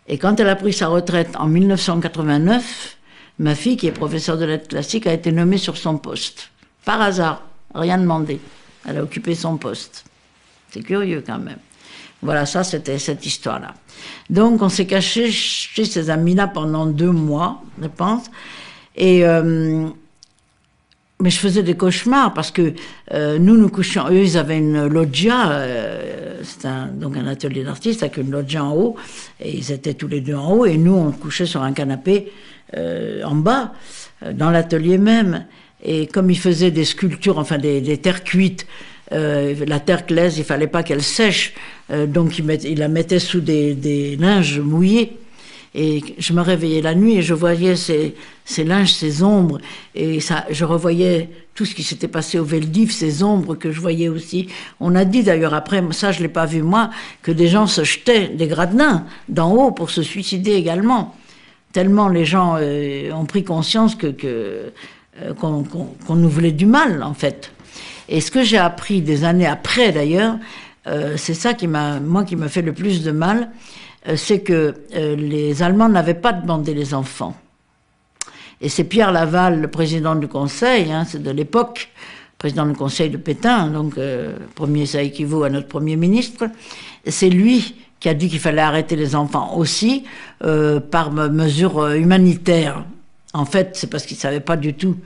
Et quand elle a pris sa retraite en 1989, ma fille, qui est professeure de lettres classiques, a été nommée sur son poste. Par hasard, rien demandé. Elle a occupé son poste. C'est curieux quand même. Voilà, ça c'était cette histoire-là. Donc on s'est caché chez ces amis-là pendant 2 mois, je pense. Et mais je faisais des cauchemars parce que nous couchions. Eux, ils avaient une loggia, c'était donc un atelier d'artistes avec une loggia en haut, et ils étaient tous les deux en haut, et nous on couchait sur un canapé en bas, dans l'atelier même. Et comme ils faisaient des sculptures, enfin des terres cuites, la terre glaise, il fallait pas qu'elle sèche, donc ils la mettaient sous des linges mouillés. Et je me réveillais la nuit et je voyais ces linges, ces ombres, et ça, je revoyais tout ce qui s'était passé au Veldiv, ces ombres que je voyais aussi. On a dit d'ailleurs après, ça je l'ai pas vu moi, que des gens se jetaient des gradins d'en haut pour se suicider également. Tellement les gens ont pris conscience qu'on nous voulait du mal en fait. Et ce que j'ai appris des années après d'ailleurs, c'est ça qui m'a fait le plus de mal. C'est que les Allemands n'avaient pas demandé les enfants. Et c'est Pierre Laval, le président du Conseil, c'est de l'époque, président du Conseil de Pétain, donc ça équivaut à notre Premier ministre, c'est lui qui a dit qu'il fallait arrêter les enfants aussi par mesure humanitaire. En fait, c'est parce qu'il ne savait pas du tout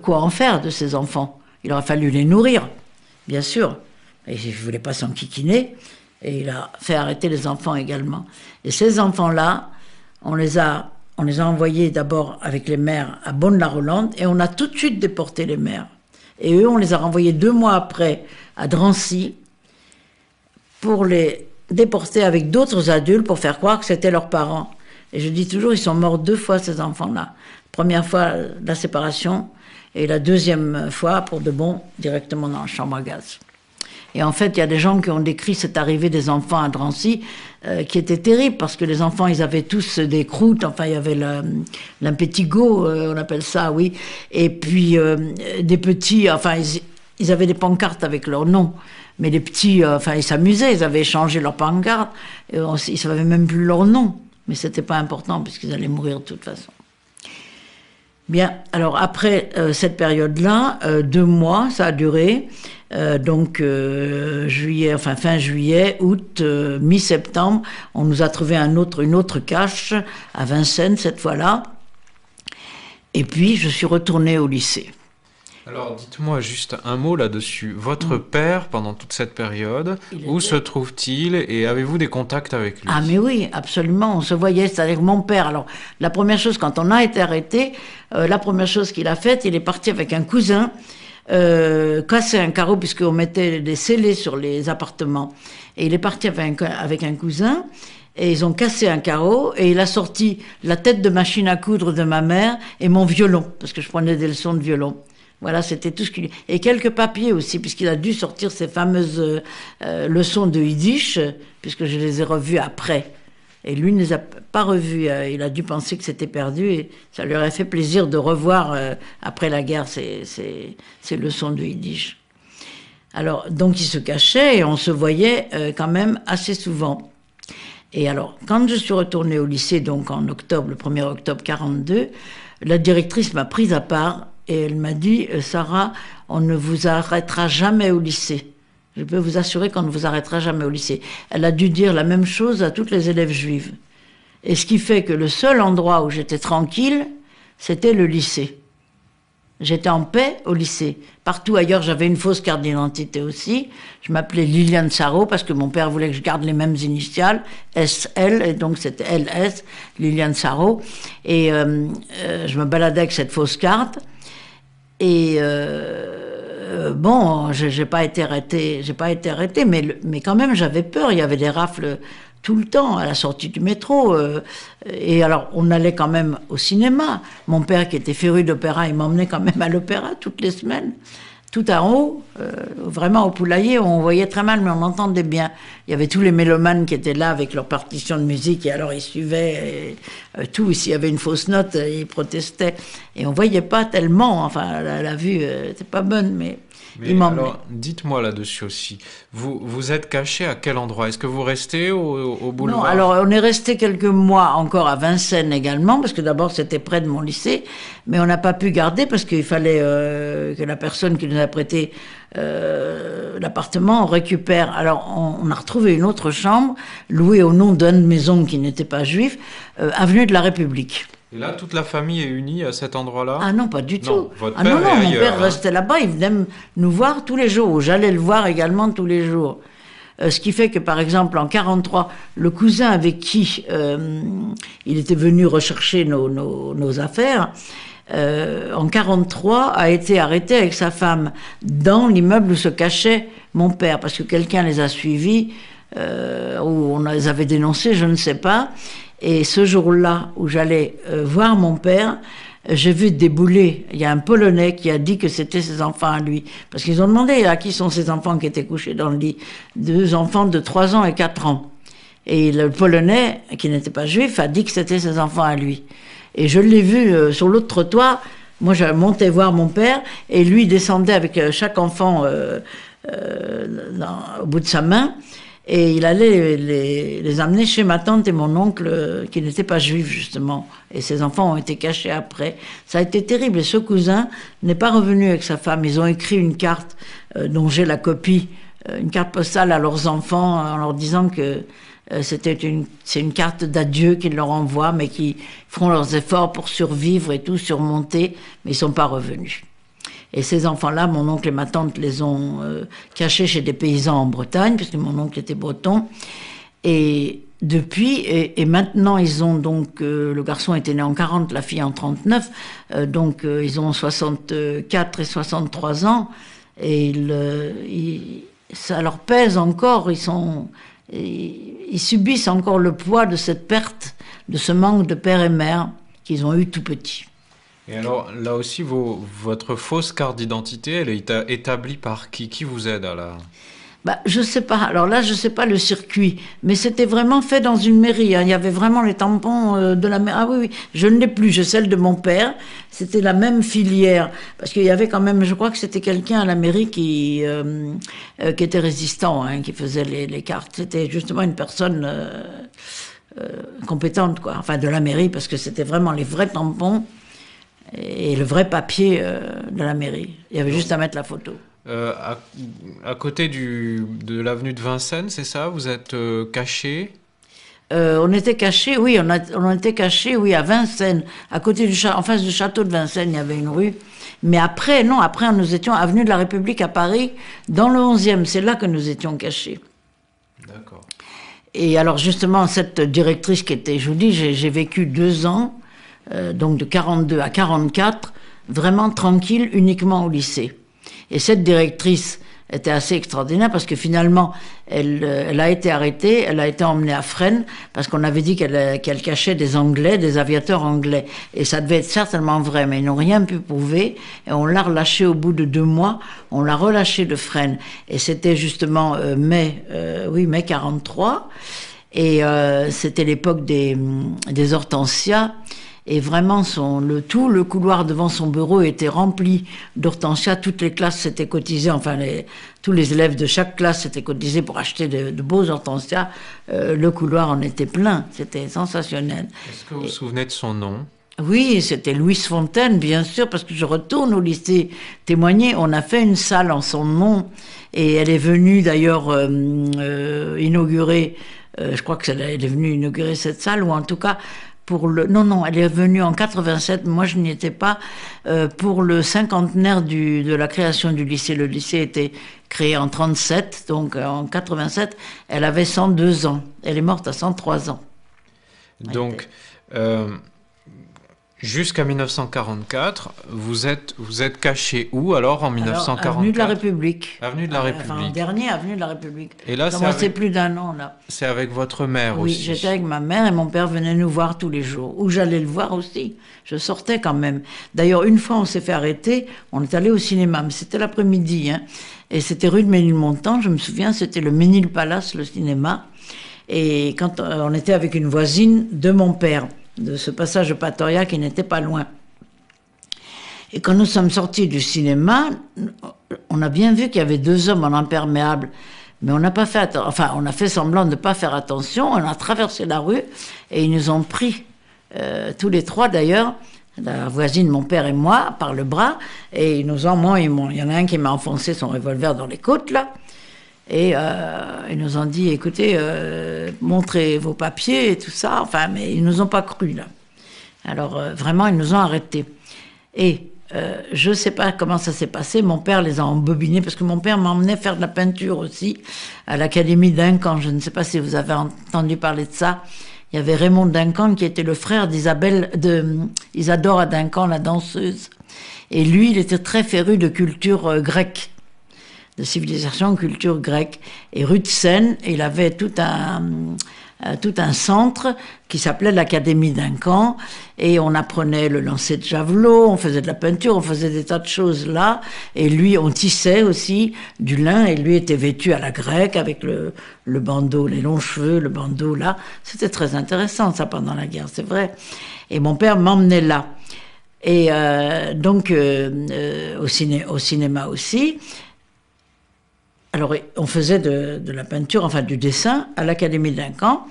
quoi en faire de ces enfants. Il aurait fallu les nourrir, bien sûr. Et il ne voulait pas s'enquiquiner. Et il a fait arrêter les enfants également. Et ces enfants-là, on les a envoyés d'abord avec les mères à Bonne-la-Rolande, et on a tout de suite déporté les mères. Et eux, on les a renvoyés 2 mois après à Drancy pour les déporter avec d'autres adultes pour faire croire que c'était leurs parents. Et je dis toujours, ils sont morts 2 fois, ces enfants-là. Première fois, la séparation, et la deuxième fois, pour de bon, directement dans la chambre à gaz. Et en fait, il y a des gens qui ont décrit cette arrivée des enfants à Drancy qui était terrible, parce que les enfants, ils avaient tous des croûtes, enfin, il y avait l'impétigo, on appelle ça, oui, et puis des petits, enfin, ils avaient des pancartes avec leur nom, mais les petits, enfin, ils s'amusaient, ils avaient échangé leurs pancartes, et ils ne savaient même plus leur nom, mais c'était pas important, puisqu'ils allaient mourir de toute façon. Bien, alors après cette période-là, 2 mois, ça a duré, donc juillet, enfin fin juillet, août, mi-septembre, on nous a trouvé une autre cache à Vincennes cette fois-là, et puis je suis retournée au lycée. Alors, dites-moi juste un mot là-dessus. Votre père, pendant toute cette période, où se trouve-t-il et avez-vous des contacts avec lui? Ah mais oui, absolument, on se voyait, c'est-à-dire mon père. Alors, la première chose, quand on a été arrêté, la première chose qu'il a faite, il est parti avec un cousin, casser un carreau, puisqu'on mettait des scellés sur les appartements. Et il est parti avec un cousin, et ils ont cassé un carreau, et il a sorti la tête de machine à coudre de ma mère et mon violon, parce que je prenais des leçons de violon. Voilà, c'était tout ce qu'il... Et quelques papiers aussi, puisqu'il a dû sortir ces fameuses leçons de yiddish, puisque je les ai revues après. Et lui ne les a pas revues. Il a dû penser que c'était perdu, et ça lui aurait fait plaisir de revoir, après la guerre, ces leçons de yiddish. Alors, donc il se cachait, et on se voyait quand même assez souvent. Et alors, quand je suis retournée au lycée, donc en octobre, le 1er octobre 1942, la directrice m'a prise à part, et elle m'a dit, Sarah, on ne vous arrêtera jamais au lycée. Je peux vous assurer qu'on ne vous arrêtera jamais au lycée. Elle a dû dire la même chose à toutes les élèves juives. Et ce qui fait que le seul endroit où j'étais tranquille, c'était le lycée. J'étais en paix au lycée. Partout ailleurs, j'avais une fausse carte d'identité aussi. Je m'appelais Liliane Sarraud parce que mon père voulait que je garde les mêmes initiales, SL, et donc c'était LS, Liliane Sarraud. Et je me baladais avec cette fausse carte. Et bon, j'ai pas été arrêtée, mais quand même j'avais peur. Il y avait des rafles tout le temps à la sortie du métro. Et alors on allait quand même au cinéma. Mon père qui était féru d'opéra, il m'emmenait quand même à l'opéra toutes les semaines. tout en haut, vraiment au poulailler, on voyait très mal, mais on entendait bien. Il y avait tous les mélomanes qui étaient là avec leur partition de musique, et alors ils suivaient tout. S'il y avait une fausse note, ils protestaient. Et on voyait pas tellement, enfin, la vue n'était pas bonne, mais ils m'emmenaient. Alors, dites-moi là-dessus aussi, vous êtes caché à quel endroit? Est-ce que vous restez au boulevard? Non, alors on est resté quelques mois encore à Vincennes également, parce que d'abord c'était près de mon lycée, mais on n'a pas pu garder parce qu'il fallait que la personne qui nous a prêté l'appartement récupère. Alors on a retrouvé une autre chambre, louée au nom d'un de mes oncles qui n'était pas juif, avenue de la République. Et là, toute la famille est unie à cet endroit-là? Ah non, pas du tout. Non, votre père est mon ailleurs, père restait là-bas, il venait nous voir tous les jours. J'allais le voir également tous les jours. Ce qui fait que, par exemple, en 43, le cousin avec qui il était venu rechercher nos affaires, en 43, a été arrêté avec sa femme dans l'immeuble où se cachait mon père, parce que quelqu'un les a suivis, ou on les avait dénoncés, je ne sais pas. Et ce jour-là où j'allais voir mon père, j'ai vu débouler, il y a un Polonais qui a dit que c'était ses enfants à lui. Parce qu'ils ont demandé à qui sont ces enfants qui étaient couchés dans le lit. 2 enfants de 3 ans et 4 ans. Et le Polonais, qui n'était pas juif, a dit que c'était ses enfants à lui. Et je l'ai vu sur l'autre trottoir. Moi, je montais voir mon père et lui descendait avec chaque enfant au bout de sa main. Et il allait les amener chez ma tante et mon oncle, qui n'était pas juif, justement. Et ses enfants ont été cachés après. Ça a été terrible. Et ce cousin n'est pas revenu avec sa femme. Ils ont écrit une carte dont j'ai la copie, une carte postale à leurs enfants, en leur disant que c'est une carte d'adieu qu'ils leur envoient, mais qui feront leurs efforts pour survivre et tout, surmonter, mais ils sont pas revenus. Et ces enfants-là, mon oncle et ma tante les ont cachés chez des paysans en Bretagne, puisque mon oncle était breton. Et depuis, et maintenant, ils ont donc, le garçon était né en 40, la fille en 39, donc ils ont 64 et 63 ans, et ça leur pèse encore, ils subissent encore le poids de cette perte, de ce manque de père et mère qu'ils ont eu tout petits. Et alors, là aussi, votre fausse carte d'identité, elle est établie par qui? Qui vous aide à la... Je sais pas. Alors là, je sais pas le circuit, mais c'était vraiment fait dans une mairie. Hein. Il y avait vraiment les tampons de la mairie. Ah oui, je ne l'ai plus. J'ai celle de mon père. C'était la même filière, parce qu'il y avait quand même. Je crois que c'était quelqu'un à la mairie qui était résistant, hein, qui faisait les cartes. C'était justement une personne compétente, quoi. Enfin, de la mairie, parce que c'était vraiment les vrais tampons. Et le vrai papier de la mairie. Il y avait juste à mettre la photo. À côté de l'avenue de Vincennes, c'est ça? Vous êtes caché? On était cachés, oui, on était cachés, oui, à Vincennes. À côté en face du château de Vincennes, il y avait une rue. Mais après, non, après, nous étions avenue de la République à Paris, dans le 11e. C'est là que nous étions cachés. D'accord. Et alors, justement, cette directrice qui était, je vous dis, j'ai vécu 2 ans, donc de 42 à 44, vraiment tranquille, uniquement au lycée. Et cette directrice était assez extraordinaire parce que finalement, elle a été arrêtée, elle a été emmenée à Fresnes parce qu'on avait dit qu'elle cachait des Anglais, des aviateurs anglais. Et ça devait être certainement vrai, mais ils n'ont rien pu prouver. Et on l'a relâchée au bout de 2 mois, on l'a relâchée de Fresnes. Et c'était justement mai 43. Et c'était l'époque des hortensias. Et vraiment, tout le couloir devant son bureau était rempli d'hortensias. Toutes les classes s'étaient cotisées, enfin, tous les élèves de chaque classe s'étaient cotisés pour acheter de beaux hortensias. Le couloir en était plein. C'était sensationnel. Est-ce que vous vous souvenez de son nom? Oui, c'était Louise Fontaine, bien sûr, parce que je retourne au lycée témoigner. On a fait une salle en son nom. Et elle est venue, d'ailleurs, inaugurer, je crois qu'elle est venue inaugurer cette salle, ou en tout cas... Non, elle est venue en 87, moi je n'y étais pas, pour le cinquantenaire de la création du lycée. Le lycée était créé en 37, donc en 87, elle avait 102 ans. Elle est morte à 103 ans. Donc, Jusqu'à 1944, vous êtes caché où alors en 1944? Avenue de la République. Avenue de la République. Enfin, dernier avenue de la République. Et là, c'est plus d'1 an là. C'est avec votre mère oui, aussi? Oui, j'étais avec ma mère et mon père venait nous voir tous les jours. Ou j'allais le voir aussi. Je sortais quand même. D'ailleurs, une fois, on s'est fait arrêter. On est allé au cinéma, mais c'était l'après-midi. Hein, et c'était rue de Ménilmontant. Je me souviens, c'était le Ménil Palace, le cinéma. Et quand on était avec une voisine de mon père, de ce passage de Patoria qui n'était pas loin. Et quand nous sommes sortis du cinéma, on a bien vu qu'il y avait 2 hommes en imperméable, mais on n'a pas fait enfin, on a fait semblant de ne pas faire attention, on a traversé la rue et ils nous ont pris, tous les 3 d'ailleurs, la voisine, mon père et moi, par le bras, et ils nous ont, il y en a un qui m'a enfoncé son revolver dans les côtes, là, et ils nous ont dit, écoutez, montrez vos papiers et tout ça, enfin, mais ils nous ont pas cru, là. Alors, vraiment, ils nous ont arrêtés. Et je sais pas comment ça s'est passé, mon père les a embobinés, parce que mon père m'emmenait faire de la peinture aussi, à l'Académie Duncan, je ne sais pas si vous avez entendu parler de ça. Il y avait Raymond Duncan, qui était le frère d'Isadora Duncan, la danseuse. Et lui, il était très féru de culture grecque, de civilisation, culture grecque. Et rue de Seine, il avait tout un centre qui s'appelait l'Académie Duncan, et on apprenait le lancer de javelot, on faisait de la peinture, on faisait des tas de choses là, et lui, on tissait aussi du lin, et lui était vêtu à la grecque avec le bandeau, les longs cheveux, le bandeau là. C'était très intéressant ça pendant la guerre, c'est vrai. Et mon père m'emmenait là. Et donc au cinéma aussi. Alors, on faisait de la peinture, enfin du dessin, à l'Académie de Duncan.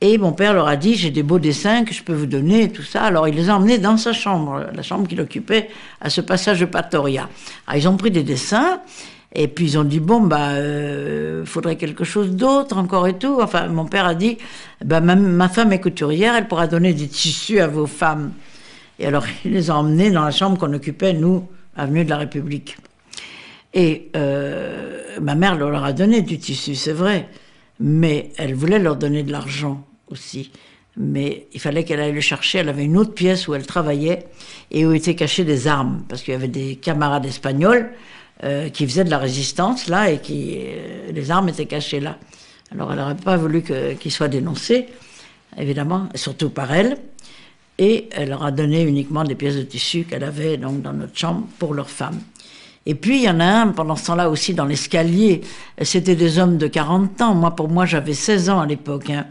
Et mon père leur a dit, j'ai des beaux dessins que je peux vous donner, et tout ça. Alors, il les a emmenés dans sa chambre, la chambre qu'il occupait à ce passage de Patoria. Alors, ils ont pris des dessins, et puis ils ont dit, bon, faudrait quelque chose d'autre encore et tout. Enfin, mon père a dit, ma femme est couturière, elle pourra donner des tissus à vos femmes. Et alors, il les a emmenés dans la chambre qu'on occupait, nous, avenue de la République. Et ma mère leur a donné du tissu, c'est vrai, mais elle voulait leur donner de l'argent aussi. Mais il fallait qu'elle aille le chercher. Elle avait une autre pièce où elle travaillait et où étaient cachées des armes, parce qu'il y avait des camarades espagnols qui faisaient de la résistance là, et les armes étaient cachées là. Alors elle n'aurait pas voulu qu'ils soient dénoncés, évidemment, surtout par elle. Et elle leur a donné uniquement des pièces de tissu qu'elle avait donc dans notre chambre pour leurs femmes. Et puis, il y en a un, pendant ce temps-là aussi, dans l'escalier. C'était des hommes de 40 ans. Pour moi, j'avais 16 ans à l'époque. Hein.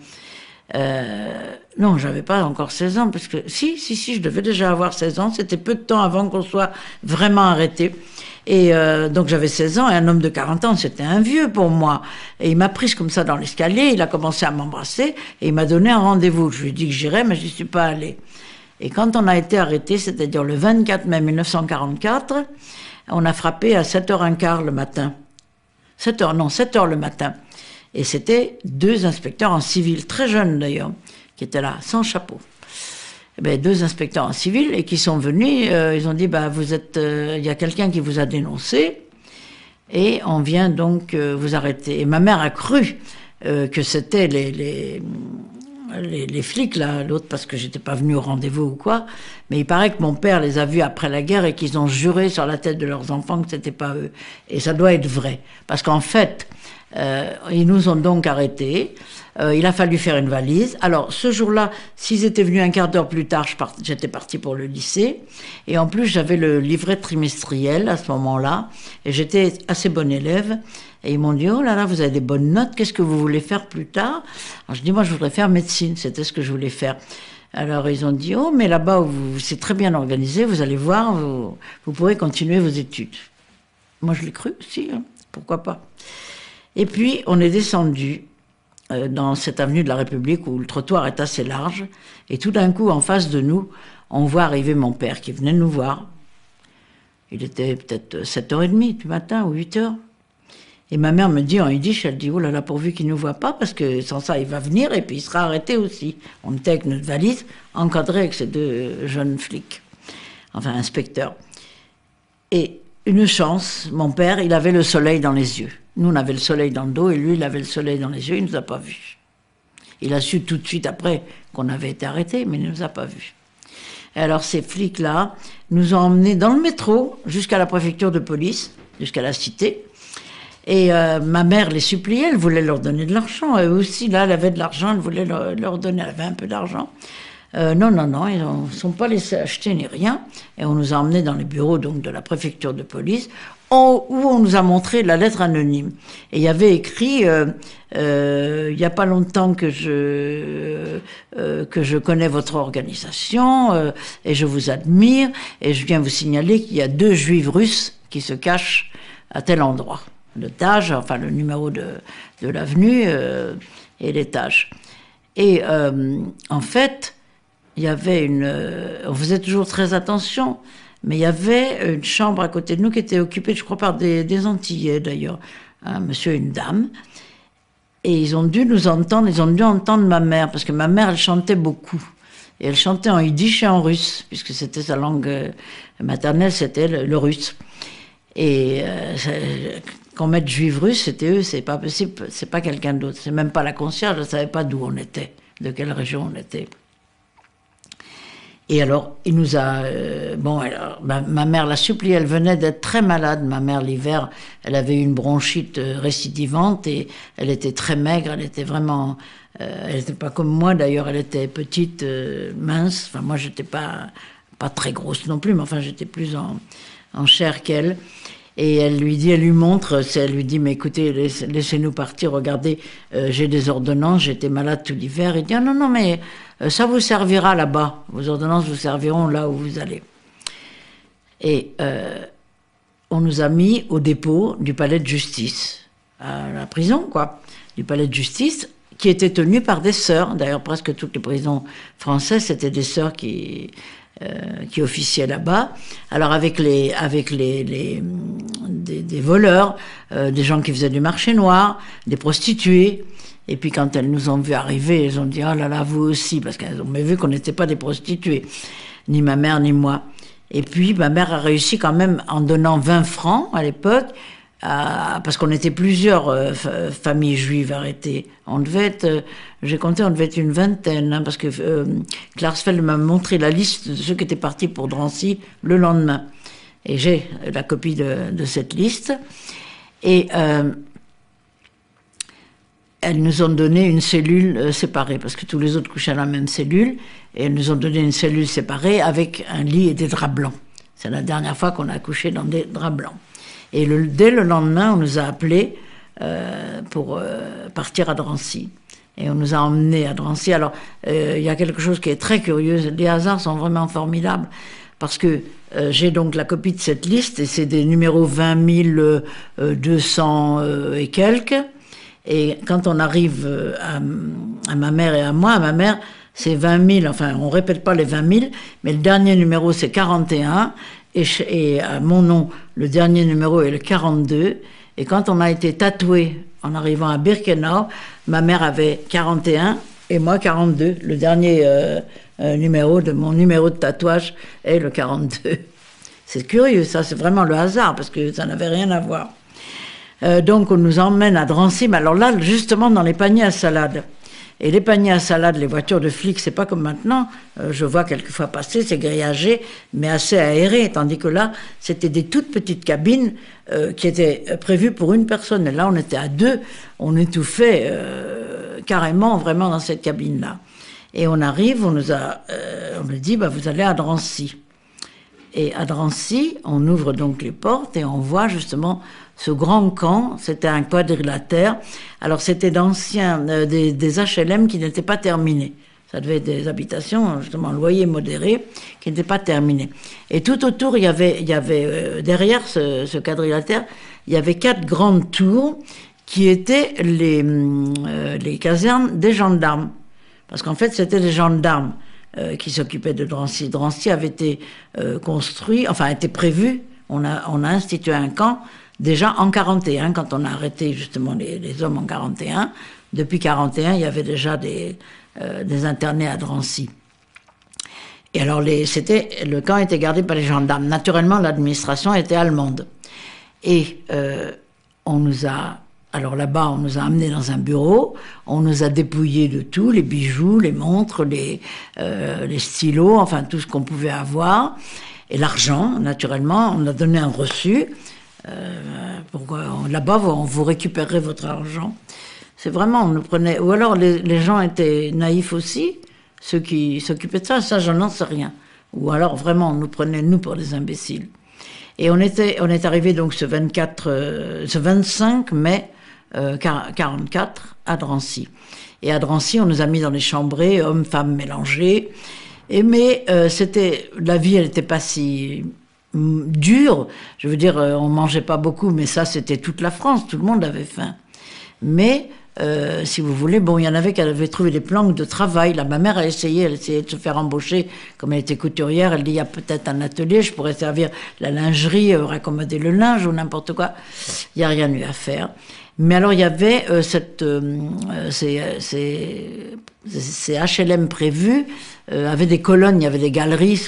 Non, j'avais pas encore 16 ans, parce que si, je devais déjà avoir 16 ans. C'était peu de temps avant qu'on soit vraiment arrêté. Et donc, j'avais 16 ans, et un homme de 40 ans, c'était un vieux pour moi. Et il m'a prise comme ça dans l'escalier, il a commencé à m'embrasser, et il m'a donné un rendez-vous. Je lui ai dit que j'irais, mais je n'y suis pas allée. Et quand on a été arrêté, c'est-à-dire le 24 mai 1944... on a frappé à 7h15 le matin. 7h le matin. Et c'était 2 inspecteurs en civil, très jeunes d'ailleurs, qui étaient là, sans chapeau. Et 2 inspecteurs en civil, et qui sont venus, ils ont dit, il y a quelqu'un qui vous a dénoncé, et on vient donc vous arrêter. Et ma mère a cru que c'était les flics, là, l'autre, parce que j'étais pas venue au rendez-vous ou quoi, mais il paraît que mon père les a vus après la guerre et qu'ils ont juré sur la tête de leurs enfants que c'était pas eux. Et ça doit être vrai. Parce qu'en fait, ils nous ont donc arrêtés. Il a fallu faire une valise. Alors, ce jour-là, s'ils étaient venus un quart d'heure plus tard, j'étais partie pour le lycée. Et en plus, j'avais le livret trimestriel à ce moment-là. Et j'étais assez bonne élève. Et ils m'ont dit, oh là là, vous avez des bonnes notes, qu'est-ce que vous voulez faire plus tard? Alors je dis, moi je voudrais faire médecine, c'était ce que je voulais faire. Alors ils ont dit, oh mais là-bas, c'est très bien organisé, vous allez voir, vous pourrez continuer vos études. Moi je l'ai cru aussi, hein, pourquoi pas. Et puis on est descendu dans cette avenue de la République où le trottoir est assez large, et tout d'un coup, en face de nous, on voit arriver mon père qui venait nous voir. Il était peut-être 7h30 du matin ou 8h. Et ma mère me dit en yiddish, elle dit, oh là là, pourvu qu'il ne nous voit pas, parce que sans ça, il va venir, et puis il sera arrêté aussi. On était avec notre valise, encadré avec ces 2 jeunes flics, enfin inspecteurs. Et une chance, mon père, il avait le soleil dans les yeux. Nous, on avait le soleil dans le dos, et lui, il avait le soleil dans les yeux, il ne nous a pas vus. Il a su tout de suite après qu'on avait été arrêtés, mais il ne nous a pas vus. Et alors ces flics-là nous ont emmenés dans le métro jusqu'à la préfecture de police, jusqu'à la cité. Et ma mère les suppliait, elle voulait leur donner de l'argent. Elle aussi, là, elle avait de l'argent, elle voulait leur donner, elle avait un peu d'argent. Non, ils ne sont pas laissés acheter ni rien. Et on nous a emmenés dans les bureaux donc, de la préfecture de police, où on nous a montré la lettre anonyme. Et il y avait écrit, il n'y a pas longtemps que je connais votre organisation et je vous admire. Et je viens vous signaler qu'il y a 2 juifs russes qui se cachent à tel endroit. L'étage, enfin le numéro de l'avenue et l'étage. Et en fait, il y avait on faisait toujours très attention, mais il y avait une chambre à côté de nous qui était occupée, je crois, par des Antillais d'ailleurs, un monsieur et une dame. Et ils ont dû nous entendre, ils ont dû entendre ma mère, parce que ma mère, elle chantait beaucoup. Et elle chantait en yiddish et en russe, puisque c'était sa langue maternelle, c'était le russe. Et qu'on mette juif russe, c'était eux, c'est pas possible, c'est pas quelqu'un d'autre. C'est même pas la concierge, je ne savais pas d'où on était, de quelle région on était. Et alors, il nous a... ma mère l'a supplié, elle venait d'être très malade. Ma mère, l'hiver, elle avait une bronchite récidivante et elle était très maigre, elle était vraiment... elle n'était pas comme moi, d'ailleurs, elle était petite, mince. Enfin, moi, j'étais pas très grosse non plus, mais enfin, j'étais plus en chair qu'elle. Et elle lui montre, elle lui dit, mais écoutez, laissez-nous partir, regardez, j'ai des ordonnances, j'étais malade tout l'hiver. Il dit, ah, non, mais ça vous servira là-bas, vos ordonnances vous serviront là où vous allez. Et on nous a mis au dépôt du palais de justice, à la prison, quoi, du palais de justice, qui était tenu par des sœurs. D'ailleurs, presque toutes les prisons françaises, c'était des sœurs qui officiaient là-bas. Alors avec des voleurs, des gens qui faisaient du marché noir, des prostituées. Et puis quand elles nous ont vu arriver, elles ont dit « Oh là là, vous aussi », parce qu'elles ont vu qu'on n'était pas des prostituées, ni ma mère ni moi. Et puis ma mère a réussi quand même, en donnant 20 francs à l'époque, parce qu'on était plusieurs familles juives arrêtées. On devait être, j'ai compté, on devait être une vingtaine, hein, parce que Klarsfeld m'a montré la liste de ceux qui étaient partis pour Drancy le lendemain. Et j'ai la copie de cette liste. Et elles nous ont donné une cellule séparée, parce que tous les autres couchaient dans la même cellule, et elles nous ont donné une cellule séparée avec un lit et des draps blancs. C'est la dernière fois qu'on a couché dans des draps blancs. Et dès le lendemain, on nous a appelés pour partir à Drancy. Et on nous a emmenés à Drancy. Alors, il y a quelque chose qui est très curieux. Les hasards sont vraiment formidables. Parce que j'ai donc la copie de cette liste, et c'est des numéros 20 200 et quelques. Et quand on arrive à ma mère et à moi, ma mère, c'est 20 000, enfin, on répète pas les 20 000, mais le dernier numéro, c'est 41. Et à mon nom, le dernier numéro est le 42. Et quand on a été tatoué en arrivant à Birkenau, ma mère avait 41 et moi 42. Le dernier numéro de mon numéro de tatouage est le 42. C'est curieux, ça, c'est vraiment le hasard, parce que ça n'avait rien à voir. Donc on nous emmène à Drancy, mais alors là, justement, dans les paniers à salade. Et les paniers à salade, les voitures de flics, c'est pas comme maintenant. Je vois quelquefois passer, c'est grillagé, mais assez aéré. Tandis que là, c'était des toutes petites cabines qui étaient prévues pour une personne. Et là, on était à 2. On étouffait carrément, vraiment, dans cette cabine-là. Et on arrive, on nous dit, vous allez à Drancy. Et à Drancy, on ouvre donc les portes et on voit justement ce grand camp. C'était un quadrilatère. Alors c'était d'anciens, des HLM qui n'étaient pas terminés. Ça devait être des habitations, justement, loyer modéré, qui n'étaient pas terminées. Et tout autour, il y avait derrière ce quadrilatère, il y avait 4 grandes tours qui étaient les casernes des gendarmes. Parce qu'en fait, c'était les gendarmes qui s'occupaient de Drancy. Drancy avait été construit, enfin, été prévu. On a institué un camp déjà en 41, quand on a arrêté justement les hommes en 41. Depuis 41, il y avait déjà des internés à Drancy. Et alors, le camp était gardé par les gendarmes. Naturellement, l'administration était allemande. Et on nous a alors là-bas, on nous a amenés dans un bureau, on nous a dépouillés de tout, les bijoux, les montres, les stylos, enfin tout ce qu'on pouvait avoir. Et l'argent, naturellement, on a donné un reçu. Là-bas, vous récupérerez votre argent. C'est vraiment, on nous prenait... Ou alors, les gens étaient naïfs aussi, ceux qui s'occupaient de ça, j'en sais rien. Ou alors, vraiment, on nous prenait, nous, pour des imbéciles. Et on est arrivé donc ce 25 mai 44 à Drancy. Et à Drancy, on nous a mis dans les chambrées, hommes, femmes mélangés. Mais la vie, elle n'était pas si dure. Je veux dire, on mangeait pas beaucoup, mais ça, c'était toute la France. Tout le monde avait faim. Mais, si vous voulez, bon, il y en avait qui avaient trouvé des plans de travail. Là, ma mère elle essayait de se faire embaucher. Comme elle était couturière, elle dit, il y a peut-être un atelier, je pourrais servir la lingerie, raccommoder le linge ou n'importe quoi. Il n'y a rien eu à faire. Mais alors, il y avait ces HLM prévus, avaient des colonnes, il y avait des galeries.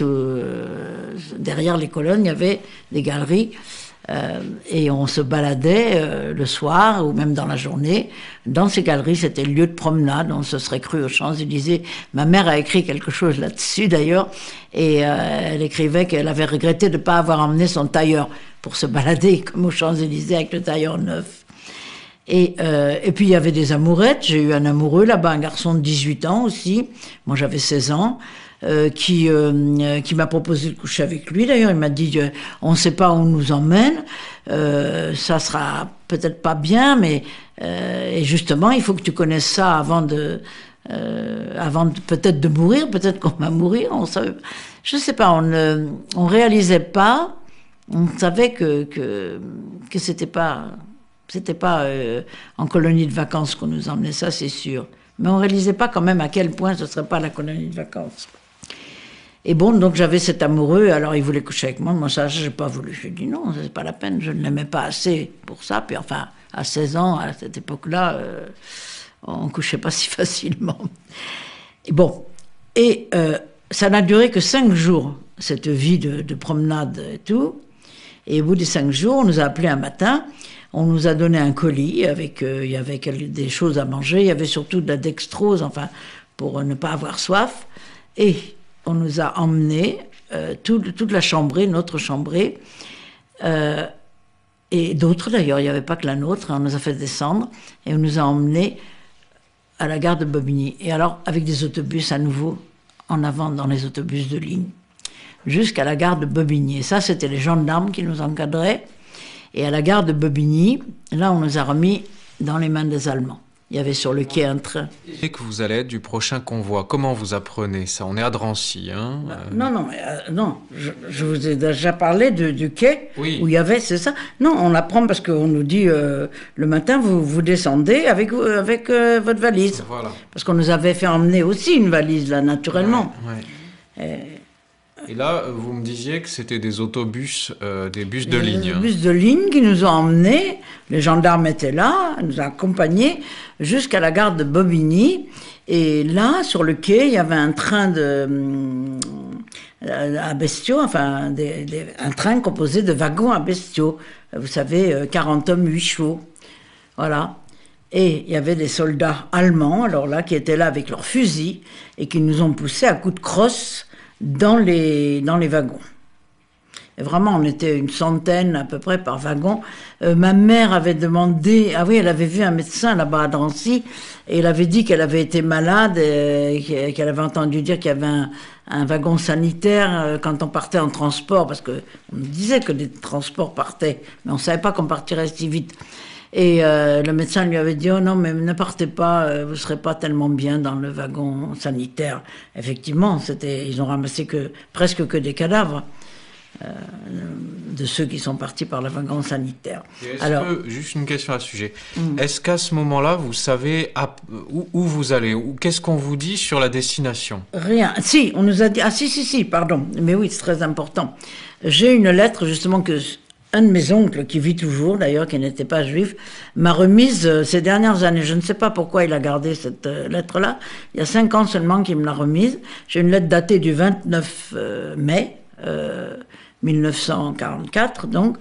Derrière les colonnes, il y avait des galeries. Et on se baladait le soir ou même dans la journée. Dans ces galeries, c'était le lieu de promenade. On se serait cru aux Champs-Élysées. Ma mère a écrit quelque chose là-dessus, d'ailleurs. Et elle écrivait qu'elle avait regretté de ne pas avoir emmené son tailleur pour se balader comme aux Champs-Élysées avec le tailleur neuf. Et puis il y avait des amourettes. J'ai eu un amoureux là-bas, un garçon de 18 ans aussi. Moi j'avais 16 ans. Qui m'a proposé de coucher avec lui. D'ailleurs, il m'a dit on ne sait pas où on nous emmène. Ça sera peut-être pas bien, mais et justement, il faut que tu connaisses ça avant peut-être de mourir. Peut-être qu'on va mourir. On savait, je sais pas. On réalisait pas. On savait que c'était pas en colonie de vacances qu'on nous emmenait, ça c'est sûr. Mais on réalisait pas quand même à quel point ce serait pas la colonie de vacances. Et bon, donc j'avais cet amoureux, alors il voulait coucher avec moi. Moi, ça, j'ai pas voulu. J'ai dit non, c'est pas la peine, je ne l'aimais pas assez pour ça. Puis enfin, à 16 ans, à cette époque-là, on couchait pas si facilement. Et bon, ça n'a duré que 5 jours, cette vie de promenade et tout. Et au bout des 5 jours, on nous a appelés un matin. On nous a donné un colis avec, il y avait des choses à manger. Il y avait surtout de la dextrose, enfin, pour ne pas avoir soif. Et on nous a emmenés, toute la chambrée, notre chambrée, et d'autres d'ailleurs, il n'y avait pas que la nôtre, on nous a fait descendre, et on nous a emmenés à la gare de Bobigny. Et alors, avec des autobus à nouveau, en avant dans les autobus de ligne, jusqu'à la gare de Bobigny. Et ça, c'était les gendarmes qui nous encadraient. Et à la gare de Bobigny, là, on nous a remis dans les mains des Allemands. Il y avait sur le quai un train. Et que vous allez être du prochain convoi. Comment vous apprenez ça? On est à Drancy, hein? Non, je vous ai déjà parlé du quai, oui, où il y avait, c'est ça. Non, on l'apprend parce qu'on nous dit le matin, vous descendez avec votre valise. Voilà. Parce qu'on nous avait fait emmener aussi une valise, là, naturellement. Ouais. Et là, vous me disiez que c'était des autobus, des bus de ligne. Des bus de ligne qui nous ont emmenés. Les gendarmes étaient là, nous ont accompagnés jusqu'à la gare de Bobigny. Et là, sur le quai, il y avait un train à bestiaux, enfin, un train composé de wagons à bestiaux. Vous savez, 40 hommes, 8 chevaux. Voilà. Et il y avait des soldats allemands, alors là, qui étaient là avec leurs fusils et qui nous ont poussés à coups de crosse dans les wagons. Et vraiment, on était une centaine à peu près par wagon. Ma mère avait demandé... Ah oui, elle avait vu un médecin là-bas à Drancy, et elle avait dit qu'elle avait été malade, et qu'elle avait entendu dire qu'il y avait un wagon sanitaire quand on partait en transport, parce qu'on disait que des transports partaient, mais on ne savait pas qu'on partirait si vite. Et le médecin lui avait dit « Oh non, mais ne partez pas, vous ne serez pas tellement bien dans le wagon sanitaire. » Effectivement, ils ont ramassé presque que des cadavres de ceux qui sont partis par le wagon sanitaire. Juste une question à ce sujet. Est-ce qu'à ce moment-là, vous savez où vous allez? Ou qu'est-ce qu'on vous dit sur la destination? Rien. Si, on nous a dit... Ah si, pardon. Mais oui, c'est très important. J'ai une lettre, justement, que... Un de mes oncles, qui vit toujours d'ailleurs, qui n'était pas juif, m'a remise ces dernières années. Je ne sais pas pourquoi il a gardé cette lettre-là. Il y a 5 ans seulement qu'il me l'a remise. J'ai une lettre datée du 29 mai 1944, donc,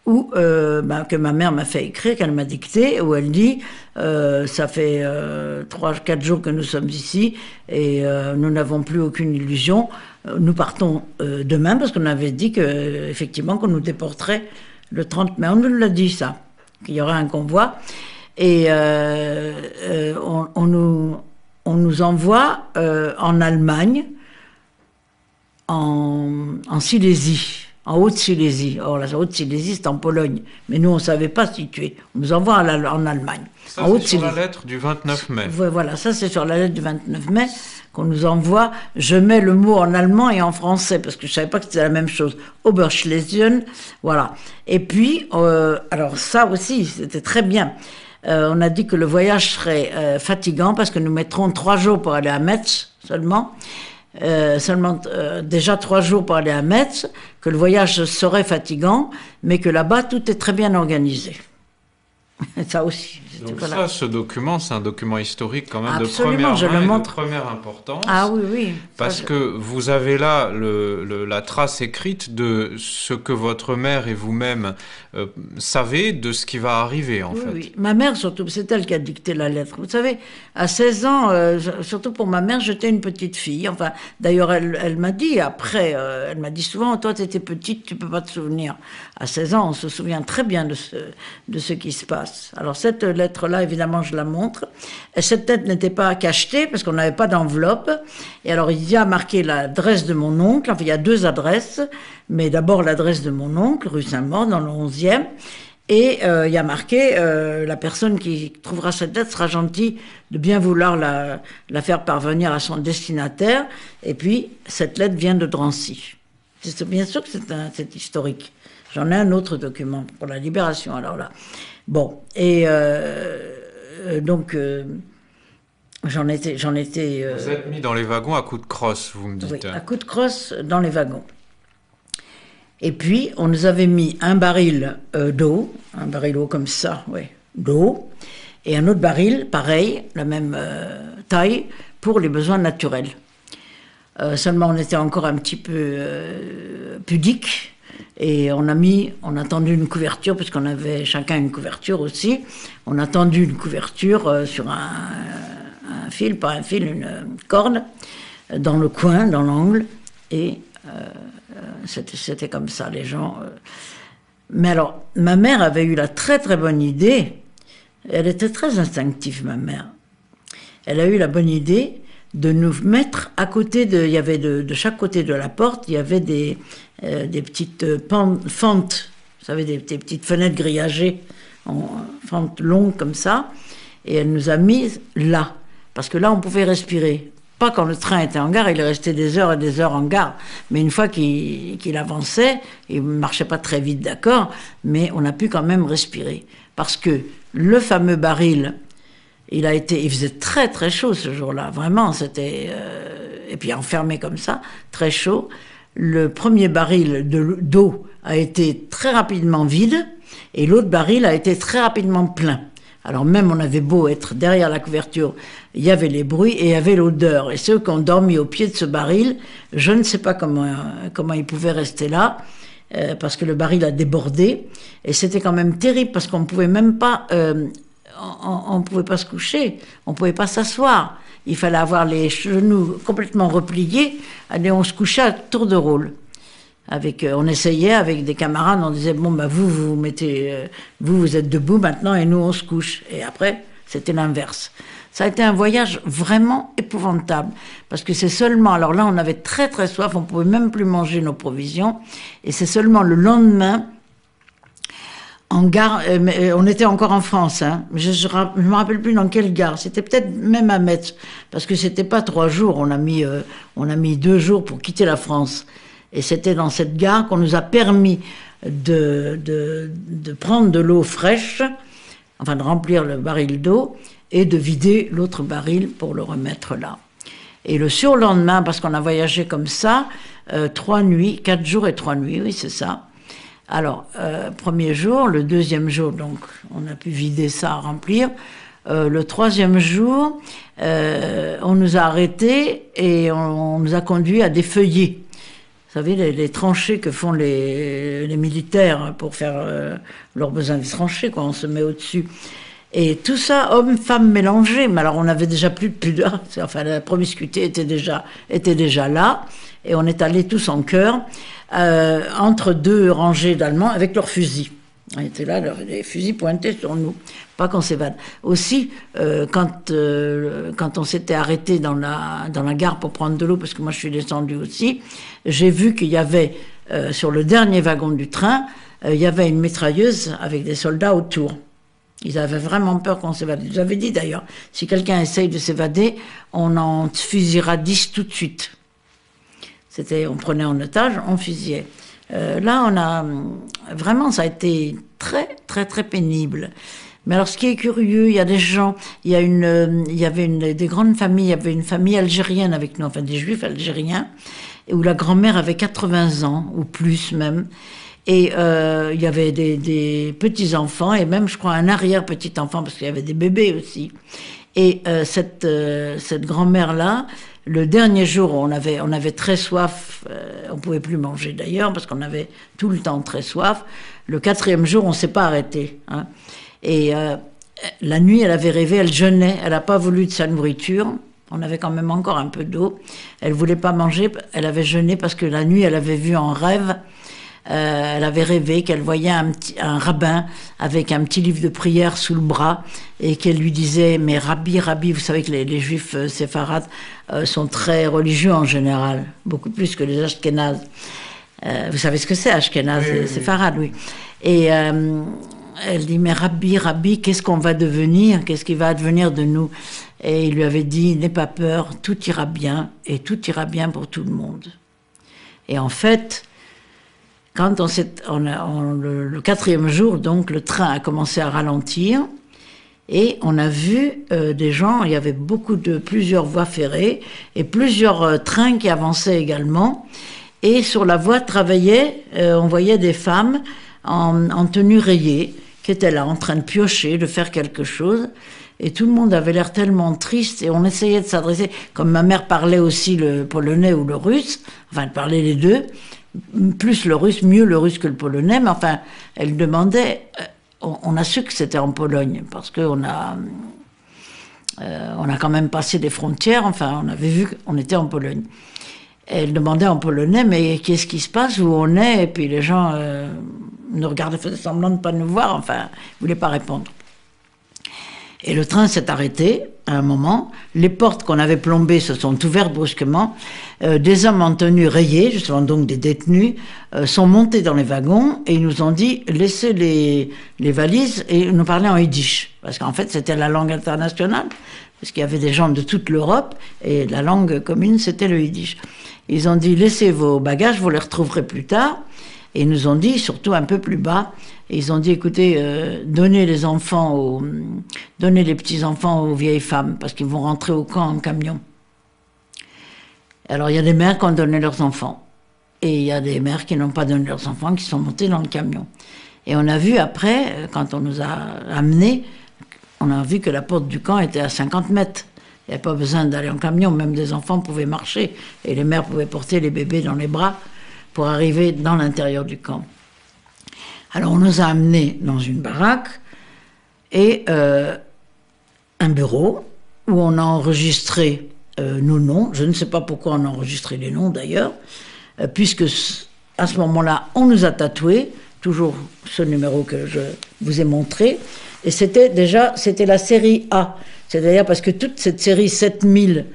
où, que ma mère m'a fait écrire, qu'elle m'a dicté, où elle dit ça fait 3-4 jours que nous sommes ici et nous n'avons plus aucune illusion. Nous partons demain parce qu'on avait dit effectivement qu'on nous déporterait le 30 mai. On nous l'a dit ça, qu'il y aurait un convoi. Et on nous envoie en Allemagne, en Silésie, en Haute-Silésie. Or, la Haute-Silésie, c'est en Pologne. Mais nous, on ne savait pas situer. On nous envoie en Allemagne. Ça, c'est sur la lettre du 29 mai. Voilà, ça, c'est sur la lettre du 29 mai qu'on nous envoie. Je mets le mot en allemand et en français, parce que je ne savais pas que c'était la même chose. Oberschlesien, voilà. Et puis, alors ça aussi, c'était très bien. On a dit que le voyage serait fatigant, parce que nous mettrons 3 jours pour aller à Metz seulement. Déjà 3 jours pour aller à Metz, que le voyage serait fatigant, mais que là-bas, tout est très bien organisé. Ça aussi. Donc ça, ce document, c'est un document historique quand même Absolument, de première importance. Ah oui, oui. Parce que vous avez là la trace écrite de ce que votre mère et vous-même savez de ce qui va arriver, en fait. Oui, ma mère, surtout, c'est elle qui a dicté la lettre. Vous savez, à 16 ans, surtout pour ma mère, j'étais une petite fille. Enfin, d'ailleurs, elle m'a dit après, elle m'a dit souvent, toi, tu étais petite, tu peux pas te souvenir. À 16 ans, on se souvient très bien de ce qui se passe. Alors, cette lettre-là, évidemment, je la montre. Et cette lettre n'était pas cachetée parce qu'on n'avait pas d'enveloppe. Et alors, il y a marqué l'adresse de mon oncle. Enfin, il y a 2 adresses. Mais d'abord, l'adresse de mon oncle, rue Saint-Maur, dans le 11e. Et il y a marqué, la personne qui trouvera cette lettre sera gentille de bien vouloir la faire parvenir à son destinataire. Et puis, cette lettre vient de Drancy. Bien sûr que c'est historique. J'en ai un autre document pour la Libération, alors là. Bon, et donc, j'en étais... Vous êtes mis dans les wagons à coups de crosse, vous me dites. Oui, à coups de crosse dans les wagons. Et puis, on nous avait mis un baril d'eau, un baril d'eau comme ça, oui, d'eau, et un autre baril, pareil, la même taille, pour les besoins naturels. Seulement, on était encore un petit peu pudique. Et on a tendu une couverture, puisqu'on avait chacun une couverture aussi. On a tendu une couverture sur un fil, pas un fil, une corde, dans le coin, dans l'angle. Et c'était comme ça, les gens. Mais alors, ma mère avait eu la très très bonne idée. Elle était très instinctive, ma mère. Elle a eu la bonne idée de nous mettre à côté il y avait de chaque côté de la porte, il y avait des petites fentes, vous savez, des petites fenêtres grillagées, en fentes longues comme ça, et elle nous a mises là, parce que là on pouvait respirer. Pas quand le train était en gare, il est resté des heures et des heures en gare, mais une fois qu'il avançait, il ne marchait pas très vite, d'accord, mais on a pu quand même respirer, parce que le fameux baril, il faisait très très chaud ce jour-là, vraiment, c'était... et puis enfermé comme ça, très chaud. Le premier baril d'eau a été très rapidement vide, et l'autre baril a été très rapidement plein. Alors même on avait beau être derrière la couverture, il y avait les bruits et il y avait l'odeur. Et ceux qui ont dormi au pied de ce baril, je ne sais pas comment ils pouvaient rester là, parce que le baril a débordé. Et c'était quand même terrible, parce qu'on ne pouvait même pas... on ne pouvait pas se coucher, on ne pouvait pas s'asseoir. Il fallait avoir les genoux complètement repliés, et on se couchait à tour de rôle. On essayait avec des camarades, on disait, bon, bah, vous êtes debout maintenant, et nous, on se couche. Et après, c'était l'inverse. Ça a été un voyage vraiment épouvantable, parce que c'est seulement, alors là, on avait très très soif, on ne pouvait même plus manger nos provisions, et c'est seulement le lendemain, en gare, on était encore en France, hein. Je me rappelle plus dans quelle gare. C'était peut-être même à Metz, parce que c'était pas 3 jours. On a mis 2 jours pour quitter la France. Et c'était dans cette gare qu'on nous a permis de prendre de l'eau fraîche, enfin de remplir le baril d'eau et de vider l'autre baril pour le remettre là. Et le surlendemain, parce qu'on a voyagé comme ça, 4 jours et 3 nuits, oui c'est ça. Alors, premier jour, le deuxième jour, donc on a pu vider ça, remplir. Le troisième jour, on nous a arrêtés et on nous a conduits à des feuillets. Vous savez, les tranchées que font les militaires pour faire leurs besoins des tranchées, quoi, on se met au-dessus. Et tout ça, hommes, femmes mélangés. Mais alors, on n'avait déjà plus de pudeur. Enfin, la promiscuité était déjà là. Et on est allés tous en chœur, entre deux rangées d'Allemands avec leurs fusils. On était là, les fusils pointés sur nous, pas qu'on s'évade. Aussi, quand on s'était arrêté dans la gare pour prendre de l'eau, parce que moi je suis descendue aussi, j'ai vu qu'il y avait, sur le dernier wagon du train, il y avait une mitrailleuse avec des soldats autour. Ils avaient vraiment peur qu'on s'évade. Ils avaient dit d'ailleurs, si quelqu'un essaye de s'évader, on en fusillera 10 tout de suite. On prenait en otage, on fusillait. Là, vraiment, ça a été très, très, très pénible. Mais alors, ce qui est curieux, il y a des gens, il y avait des grandes familles, il y avait une famille algérienne avec nous, enfin des juifs algériens, où la grand-mère avait 80 ans, ou plus même. Et il y avait des petits-enfants, et même, je crois, un arrière-petit-enfant, parce qu'il y avait des bébés aussi. Et cette grand-mère-là, le dernier jour, on avait très soif, on pouvait plus manger d'ailleurs, parce qu'on avait tout le temps très soif. Le 4e jour, on s'est pas arrêté. Hein. Et la nuit, elle avait rêvé, elle jeûnait, elle n'a pas voulu de sa nourriture. On avait quand même encore un peu d'eau. Elle voulait pas manger, elle avait jeûné parce que la nuit, elle avait vu en rêve, elle avait rêvé qu'elle voyait un rabbin avec un petit livre de prière sous le bras et qu'elle lui disait « Mais Rabbi, Rabbi », vous savez que les juifs séfarades sont très religieux en général, beaucoup plus que les Ashkénazes. Vous savez ce que c'est, Ashkénaz et séfarades, oui. Et elle dit « Mais Rabbi, Rabbi, qu'est-ce qu'on va devenir? Qu'est-ce qui va advenir de nous ?» Et il lui avait dit « N'aie pas peur, tout ira bien, et tout ira bien pour tout le monde. » Et en fait, quand le 4e jour, donc, le train a commencé à ralentir et on a vu des gens, il y avait plusieurs voies ferrées et plusieurs trains qui avançaient également. Et sur la voie travaillaient, on voyait des femmes en tenue rayée qui étaient là en train de piocher, de faire quelque chose. Et tout le monde avait l'air tellement triste et on essayait de s'adresser, comme ma mère parlait aussi le polonais ou le russe, enfin elle parlait les deux, plus le russe, mieux le russe que le polonais, mais enfin, elle demandait, on a su que c'était en Pologne, parce qu'on a quand même passé des frontières, enfin, on avait vu qu'on était en Pologne. Elle demandait en polonais, mais qu'est-ce qui se passe, où on est, et puis les gens nous regardaient, faisaient semblant de ne pas nous voir, enfin, ils ne voulaient pas répondre. Et le train s'est arrêté à un moment, les portes qu'on avait plombées se sont ouvertes brusquement, des hommes en tenue rayée, justement donc des détenus, sont montés dans les wagons et ils nous ont dit « laissez les valises » et nous parlaient en yiddish, parce qu'en fait c'était la langue internationale, parce qu'il y avait des gens de toute l'Europe et la langue commune c'était le yiddish. Ils ont dit « laissez vos bagages, vous les retrouverez plus tard ». Et ils nous ont dit, surtout un peu plus bas, ils ont dit, écoutez, donnez les petits-enfants aux vieilles femmes, parce qu'ils vont rentrer au camp en camion. Alors il y a des mères qui ont donné leurs enfants, et il y a des mères qui n'ont pas donné leurs enfants, qui sont montées dans le camion. Et on a vu après, quand on nous a amenés, on a vu que la porte du camp était à 50 mètres. Il n'y avait pas besoin d'aller en camion, même des enfants pouvaient marcher, et les mères pouvaient porter les bébés dans les bras, pour arriver dans l'intérieur du camp. Alors on nous a amenés dans une baraque et un bureau où on a enregistré nos noms. Je ne sais pas pourquoi on a enregistré les noms d'ailleurs, puisque à ce moment-là, on nous a tatoués, toujours ce numéro que je vous ai montré, et c'était la série A. C'est-à-dire parce que toute cette série 7000,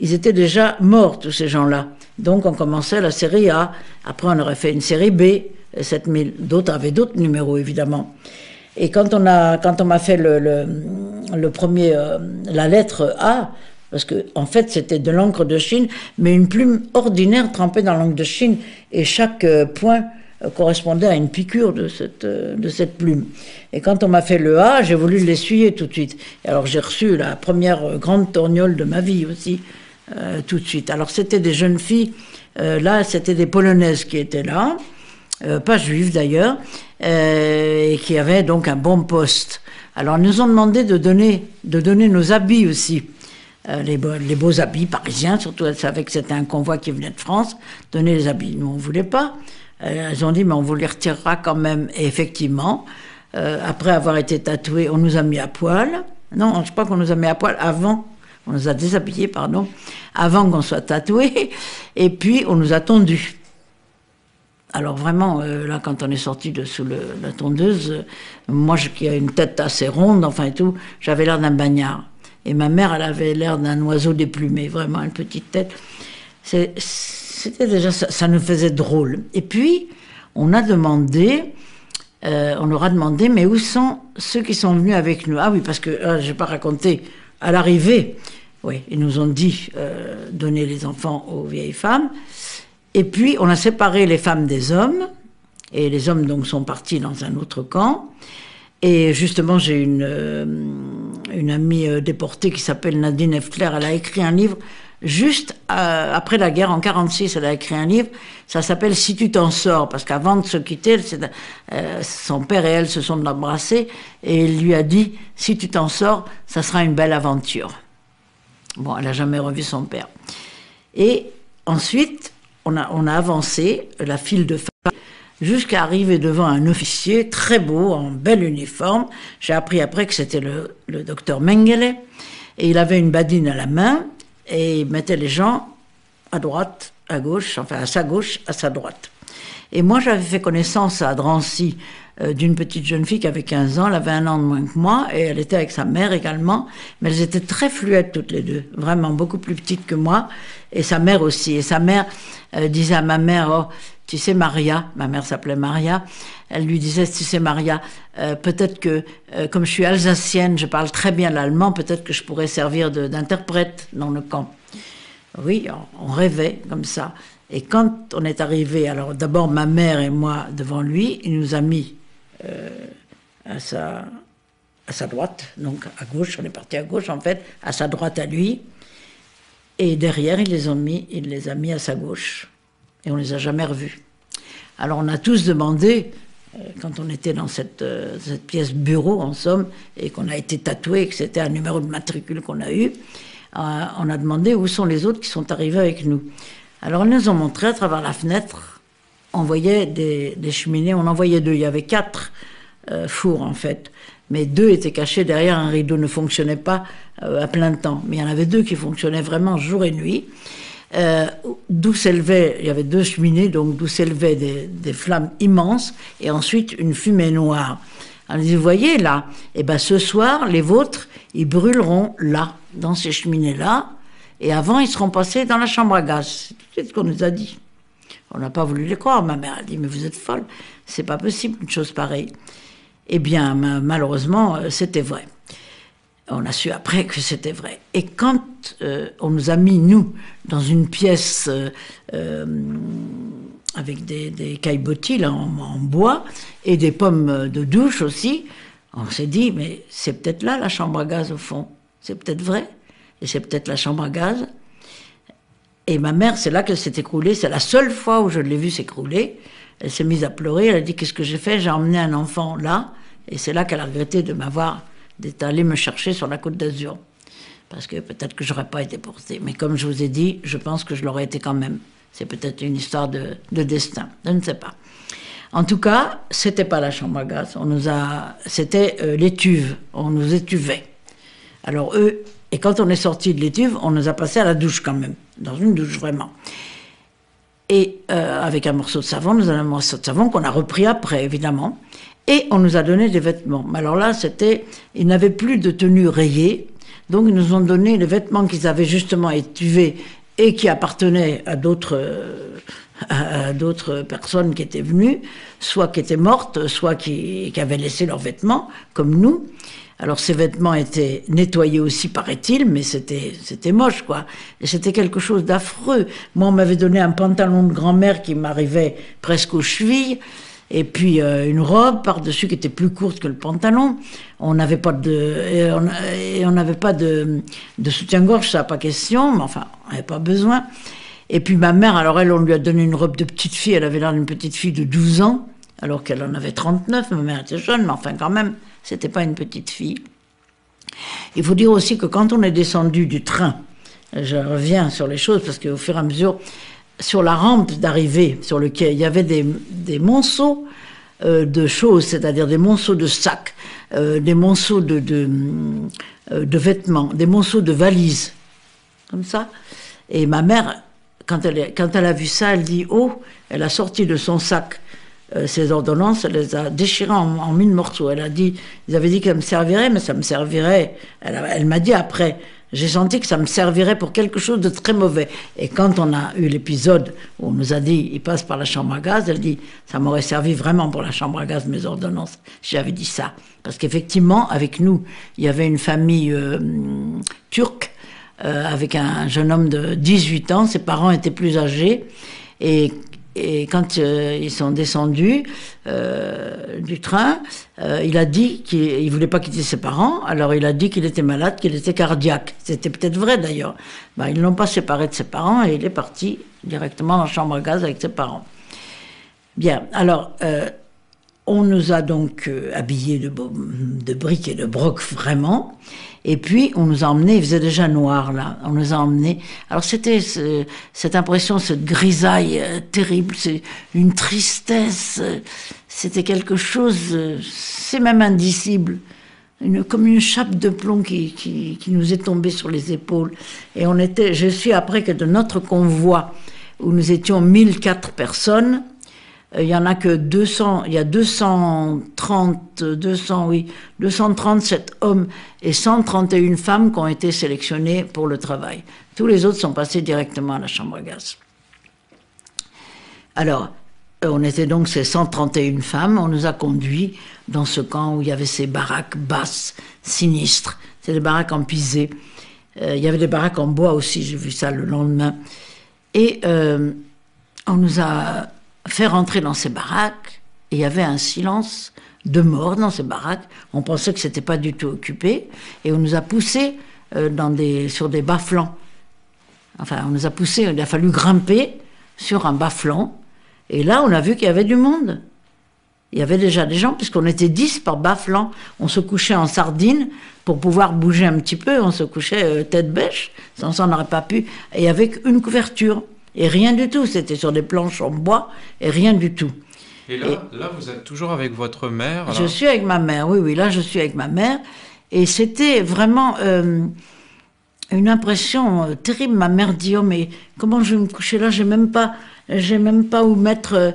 ils étaient déjà morts, tous ces gens-là. Donc on commençait la série A, après on aurait fait une série B, 7000. D'autres avaient d'autres numéros, évidemment. Et quand on m'a fait le premier, la lettre A, parce que en fait c'était de l'encre de Chine, mais une plume ordinaire trempée dans l'encre de Chine, et chaque point correspondait à une piqûre de cette plume. Et quand on m'a fait le A, j'ai voulu l'essuyer tout de suite. Et alors j'ai reçu la première grande torgnole de ma vie aussi, tout de suite. Alors c'était des jeunes filles, là c'était des Polonaises qui étaient là, pas juives d'ailleurs, et qui avaient donc un bon poste. Alors ils nous ont demandé de donner nos habits aussi. les beaux habits parisiens, surtout elles savaient que c'était un convoi qui venait de France, donner les habits. Nous, on ne voulait pas. Elles ont dit, mais on vous les retirera quand même. Et effectivement, après avoir été tatouées, on nous a mis à poil. Non, je crois qu'on nous a mis à poil avant, on nous a déshabillés, pardon, avant qu'on soit tatoués. Et puis, on nous a tondus. Alors vraiment, là, quand on est sorti de sous la tondeuse, moi, qui ai une tête assez ronde, enfin et tout, j'avais l'air d'un bagnard. Et ma mère, elle avait l'air d'un oiseau déplumé, vraiment, une petite tête. C'était déjà, ça nous faisait drôle. Et puis, on leur a demandé, mais où sont ceux qui sont venus avec nous? Ah oui, parce que, je n'ai pas raconté, à l'arrivée, oui, ils nous ont dit, donner les enfants aux vieilles femmes. Et puis, on a séparé les femmes des hommes, et les hommes, donc, sont partis dans un autre camp. Et justement, j'ai une amie déportée qui s'appelle Nadine Eftler. Elle a écrit un livre juste après la guerre, en 1946, elle a écrit un livre. Ça s'appelle « Si tu t'en sors », parce qu'avant de se quitter, son père et elle se sont embrassés, et il lui a dit « Si tu t'en sors, ça sera une belle aventure ». Bon, elle n'a jamais revu son père. Et ensuite, on a avancé la file de femmes jusqu'à arriver devant un officier très beau, en bel uniforme. J'ai appris après que c'était le docteur Mengele, et il avait une badine à la main, et il mettait les gens à droite, à gauche, enfin à sa gauche, à sa droite. Et moi, j'avais fait connaissance à Drancy d'une petite jeune fille qui avait 15 ans, elle avait 1 an de moins que moi, et elle était avec sa mère également, mais elles étaient très fluettes toutes les deux, vraiment beaucoup plus petites que moi, et sa mère aussi. Et sa mère disait à ma mère, oh, tu sais Maria, ma mère s'appelait Maria, elle lui disait, tu sais Maria, peut-être que, comme je suis alsacienne, je parle très bien l'allemand, peut-être que je pourrais servir d'interprète dans le camp. Oui, on rêvait comme ça. Et quand on est arrivé, alors d'abord ma mère et moi devant lui, il nous a mis à sa droite, donc à gauche, on est parti à gauche en fait, à sa droite à lui, et derrière il les a mis à sa gauche, et on les a jamais revus. Alors on a tous demandé, quand on était dans cette pièce bureau en somme, et qu'on a été tatoué, que c'était un numéro de matricule qu'on a eu, on a demandé où sont les autres qui sont arrivés avec nous. Alors ils nous ont montré à travers la fenêtre, on voyait des cheminées, on en voyait 2, il y avait 4 fours en fait, mais 2 étaient cachés derrière un rideau, ne fonctionnait pas à plein temps, mais il y en avait 2 qui fonctionnaient vraiment jour et nuit, d'où s'élevaient, il y avait 2 cheminées, donc d'où s'élevaient des flammes immenses, et ensuite une fumée noire. On dit, vous voyez là, et ben ce soir, les vôtres, ils brûleront là, dans ces cheminées-là, et avant, ils seront passés dans la chambre à gaz. C'est ce qu'on nous a dit. On n'a pas voulu les croire. Ma mère a dit, mais vous êtes folle, c'est pas possible une chose pareille. Eh bien, malheureusement, c'était vrai. On a su après que c'était vrai. Et quand on nous a mis, nous, dans une pièce avec des caillebotis là, en bois et des pommes de douche aussi, on s'est dit, mais c'est peut-être là la chambre à gaz au fond. C'est peut-être vrai. Et c'est peut-être la chambre à gaz. Et ma mère, c'est là qu'elle s'est écroulée. C'est la seule fois où je l'ai vue s'écrouler. Elle s'est mise à pleurer. Elle a dit, qu'est-ce que j'ai fait? J'ai emmené un enfant là. Et c'est là qu'elle a regretté d'être allée me chercher sur la Côte d'Azur. Parce que peut-être que j'aurais pas été portée. Mais comme je vous ai dit, je pense que je l'aurais été quand même. C'est peut-être une histoire de destin. Je ne sais pas. En tout cas, c'était pas la chambre à gaz. C'était l'étuve. On nous étuvait. Alors eux, et quand on est sorti de l'étuve, on nous a passé à la douche quand même. Dans une douche vraiment. Et avec un morceau de savon, nous avons un morceau de savon qu'on a repris après, évidemment. Et on nous a donné des vêtements. Mais alors là, ils n'avaient plus de tenue rayée. Donc ils nous ont donné les vêtements qu'ils avaient justement étuvés et qui appartenaient à d'autres personnes qui étaient venues, soit qui étaient mortes, soit qui avaient laissé leurs vêtements, comme nous. Alors ces vêtements étaient nettoyés aussi, paraît-il, mais c'était moche, quoi. Et c'était quelque chose d'affreux. Moi, on m'avait donné un pantalon de grand-mère qui m'arrivait presque aux chevilles, et puis une robe par-dessus qui était plus courte que le pantalon. On n'avait pas on n'avait pas de soutien-gorge, ça, pas question, mais enfin, on n'avait pas besoin. Et puis ma mère, alors elle, on lui a donné une robe de petite fille, elle avait l'air d'une petite fille de 12 ans, alors qu'elle en avait 39, ma mère était jeune, mais enfin quand même, c'était pas une petite fille. Il faut dire aussi que quand on est descendu du train, je reviens sur les choses parce qu'au fur et à mesure, sur la rampe d'arrivée, sur le quai, il y avait des monceaux de choses, c'est-à-dire des monceaux de sacs, des monceaux de vêtements, des monceaux de valises, comme ça. Et ma mère, quand elle a vu ça, elle dit « Oh !» Elle a sorti de son sac ces ordonnances, elle les a déchirées en 1000 morceaux. Elle a dit, ils avaient dit que ça me servirait, mais ça me servirait. Elle m'a dit après, j'ai senti que ça me servirait pour quelque chose de très mauvais. Et quand on a eu l'épisode où on nous a dit, il passe par la chambre à gaz, elle dit, ça m'aurait servi vraiment pour la chambre à gaz, mes ordonnances, si j'avais dit ça. Parce qu'effectivement, avec nous, il y avait une famille turque, avec un jeune homme de 18 ans, ses parents étaient plus âgés, et quand ils sont descendus du train, il a dit qu'il voulait pas quitter ses parents, alors il a dit qu'il était malade, qu'il était cardiaque. C'était peut-être vrai d'ailleurs. Ben, ils l'ont pas séparé de ses parents et il est parti directement dans la chambre à gaz avec ses parents. Bien, alors on nous a donc habillés de briques et de broc vraiment. Et puis, on nous a emmenés, il faisait déjà noir, là. On nous a emmenés. Alors, c'était cette impression, cette grisaille terrible, c'est une tristesse. C'était quelque chose, c'est même indicible. Comme une chape de plomb qui nous est tombée sur les épaules. Et je suis après que de notre convoi, où nous étions 1004 personnes, il y en a que 200, il y a 237 hommes et 131 femmes qui ont été sélectionnés pour le travail. Tous les autres sont passés directement à la chambre à gaz. Alors, on était donc ces 131 femmes, on nous a conduits dans ce camp où il y avait ces baraques basses, sinistres. C'est des baraques en pisé. Il y avait des baraques en bois aussi, j'ai vu ça le lendemain. Et on nous a fait rentrer dans ces baraques, et il y avait un silence de mort dans ces baraques. On pensait que c'était pas du tout occupé, et on nous a poussés sur des bas-flancs. Enfin, on nous a poussés, il a fallu grimper sur un bas-flanc, et là, on a vu qu'il y avait du monde. Il y avait déjà des gens, puisqu'on était 10 par bas-flanc. On se couchait en sardine pour pouvoir bouger un petit peu, on se couchait tête bêche, sans ça on n'aurait pas pu, et avec une couverture. Et rien du tout, c'était sur des planches en bois, et rien du tout. Et là, vous êtes toujours avec votre mère? Je suis avec ma mère, oui, là je suis avec ma mère. Et c'était vraiment une impression terrible. Ma mère dit, oh mais comment je vais me coucher là, j'ai même pas où mettre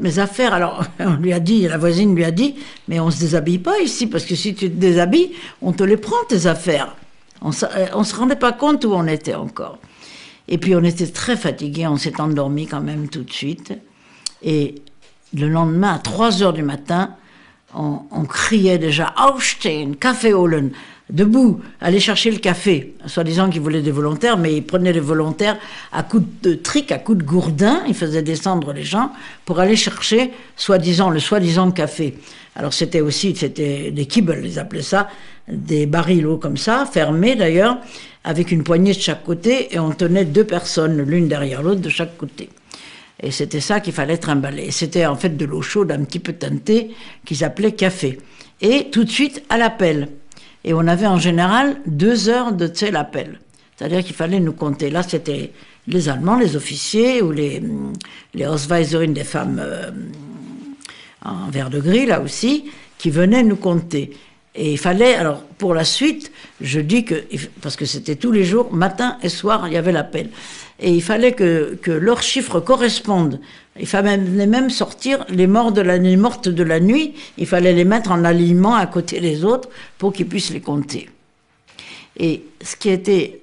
mes affaires. Alors on lui a dit, la voisine lui a dit, mais on se déshabille pas ici, parce que si tu te déshabilles, on te les prend tes affaires. On se rendait pas compte où on était encore. Et puis on était très fatigués, on s'est endormis quand même tout de suite. Et le lendemain, à 3h du matin, on criait déjà « Aufstehen, Kaffee holen !» Debout, aller chercher le café. Soi-disant qu'ils voulaient des volontaires, mais ils prenaient les volontaires à coups de trick, à coups de gourdin. Ils faisaient descendre les gens pour aller chercher le soi-disant café. Alors c'était des kibbel, ils appelaient ça, des barils comme ça, fermés d'ailleurs, avec une poignée de chaque côté, et on tenait 2 personnes, l'une derrière l'autre, de chaque côté. Et c'était ça qu'il fallait trimballer. Et c'était en fait de l'eau chaude un petit peu teintée, qu'ils appelaient café. Et tout de suite, à l'appel. Et on avait en général 2 heures de l'appel. C'est-à-dire qu'il fallait nous compter. Là, c'était les Allemands, les officiers, ou les Ausweiserin des femmes en vert de gris, là aussi, qui venaient nous compter. Et il fallait, alors pour la suite, je dis que, parce que c'était tous les jours, matin et soir, il y avait l'appel. Et il fallait que leurs chiffres correspondent. Il fallait même sortir les mortes de la nuit, il fallait les mettre en alignement à côté des autres pour qu'ils puissent les compter. Et ce qui était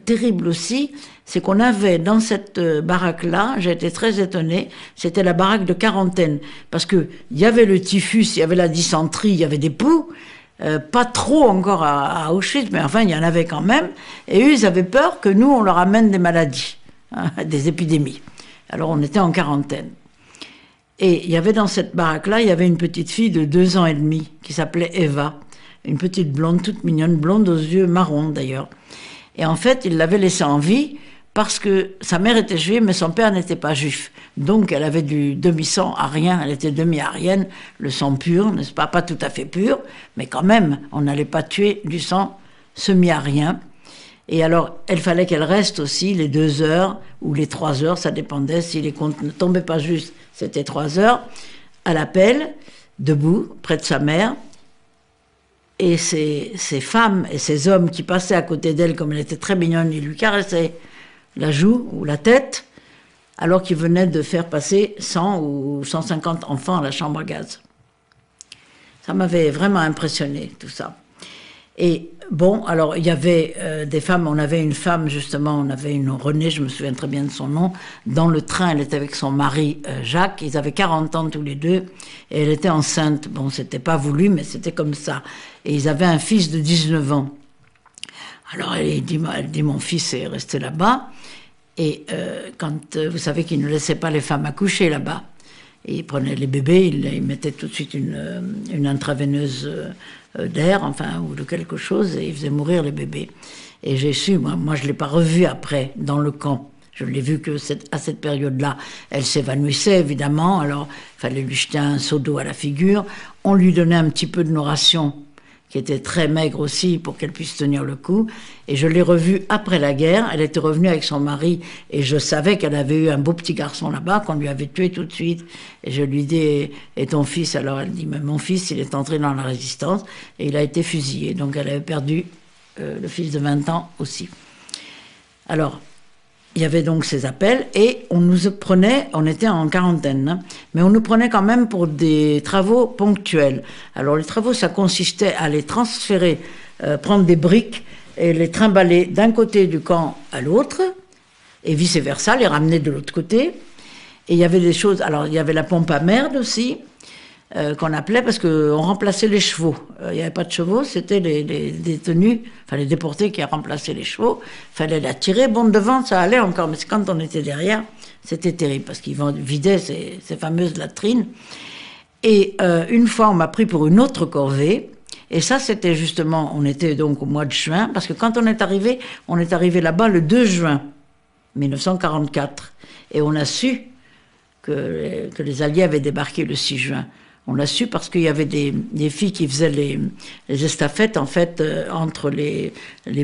terrible aussi, c'est qu'on avait dans cette baraque-là, j'ai été très étonnée, c'était la baraque de quarantaine, parce que il y avait le typhus, il y avait la dysenterie, il y avait des poux, pas trop encore à Auschwitz, mais enfin il y en avait quand même, et eux ils avaient peur que nous on leur amène des maladies, des épidémies. Alors on était en quarantaine. Et il y avait dans cette baraque-là, il y avait une petite fille de 2 ans et demi, qui s'appelait Eva, une petite blonde, toute mignonne, blonde aux yeux marrons d'ailleurs. Et en fait, ils l'avaient laissée en vie parce que sa mère était juive, mais son père n'était pas juif. Donc elle avait du demi-sang arien, elle était demi-arienne, le sang pur, n'est-ce pas? Pas tout à fait pur, mais quand même, on n'allait pas tuer du sang semi-arien. Et alors, il fallait qu'elle reste aussi les 2 heures ou les 3 heures, ça dépendait si les comptes ne tombaient pas juste, c'était 3 heures, à l'appel, debout, près de sa mère. Et ces femmes et ces hommes qui passaient à côté d'elle, comme elle était très mignonne, ils lui caressaient la joue ou la tête, alors qu'ils venaient de faire passer 100 ou 150 enfants à la chambre à gaz. Ça m'avait vraiment impressionné, tout ça. Et bon, alors il y avait des femmes, on avait une femme justement, on avait une Renée, je me souviens très bien de son nom, dans le train, elle était avec son mari Jacques, ils avaient 40 ans tous les deux, et elle était enceinte. Bon, c'était pas voulu, mais c'était comme ça. Et ils avaient un fils de 19 ans. Alors elle dit mon fils est resté là-bas, et vous savez qu'ils ne laissaient pas les femmes accoucher là-bas. Et ils prenaient les bébés, ils mettaient tout de suite une intraveineuse d'air, enfin, ou de quelque chose, et ils faisaient mourir les bébés. Et j'ai su, moi je ne l'ai pas revue après, dans le camp. Je l'ai vue à cette période-là. Elle s'évanouissait, évidemment, alors il fallait lui jeter un seau d'eau à la figure. On lui donnait un petit peu de nos rations, qui était très maigre aussi, pour qu'elle puisse tenir le coup. Et je l'ai revue après la guerre. Elle était revenue avec son mari, et je savais qu'elle avait eu un beau petit garçon là-bas, qu'on lui avait tué tout de suite. Et je lui dis, et ton fils? Alors elle dit, mais mon fils, il est entré dans la résistance, et il a été fusillé. Donc elle avait perdu le fils de 20 ans aussi. Alors, il y avait donc ces appels, et on nous prenait, on était en quarantaine, hein, mais on nous prenait quand même pour des travaux ponctuels. Alors les travaux, ça consistait à les transférer, prendre des briques et les trimballer d'un côté du camp à l'autre, et vice-versa, les ramener de l'autre côté. Et il y avait des choses, alors il y avait la pompe à merde aussi, qu'on appelait, parce qu'on remplaçait les chevaux. Il n'y avait pas de chevaux, c'était les détenus, enfin les déportés qui remplaçaient les chevaux. Il fallait la tirer. Bon, devant, ça allait encore, mais quand on était derrière, c'était terrible, parce qu'ils vidaient ces fameuses latrines. Et une fois, on m'a pris pour une autre corvée, et ça, c'était justement, on était donc au mois de juin, parce que quand on est arrivé là-bas le 2 juin 1944, et on a su que les Alliés avaient débarqué le 6 juin. On l'a su parce qu'il y avait des filles qui faisaient les estafettes, en fait, entre les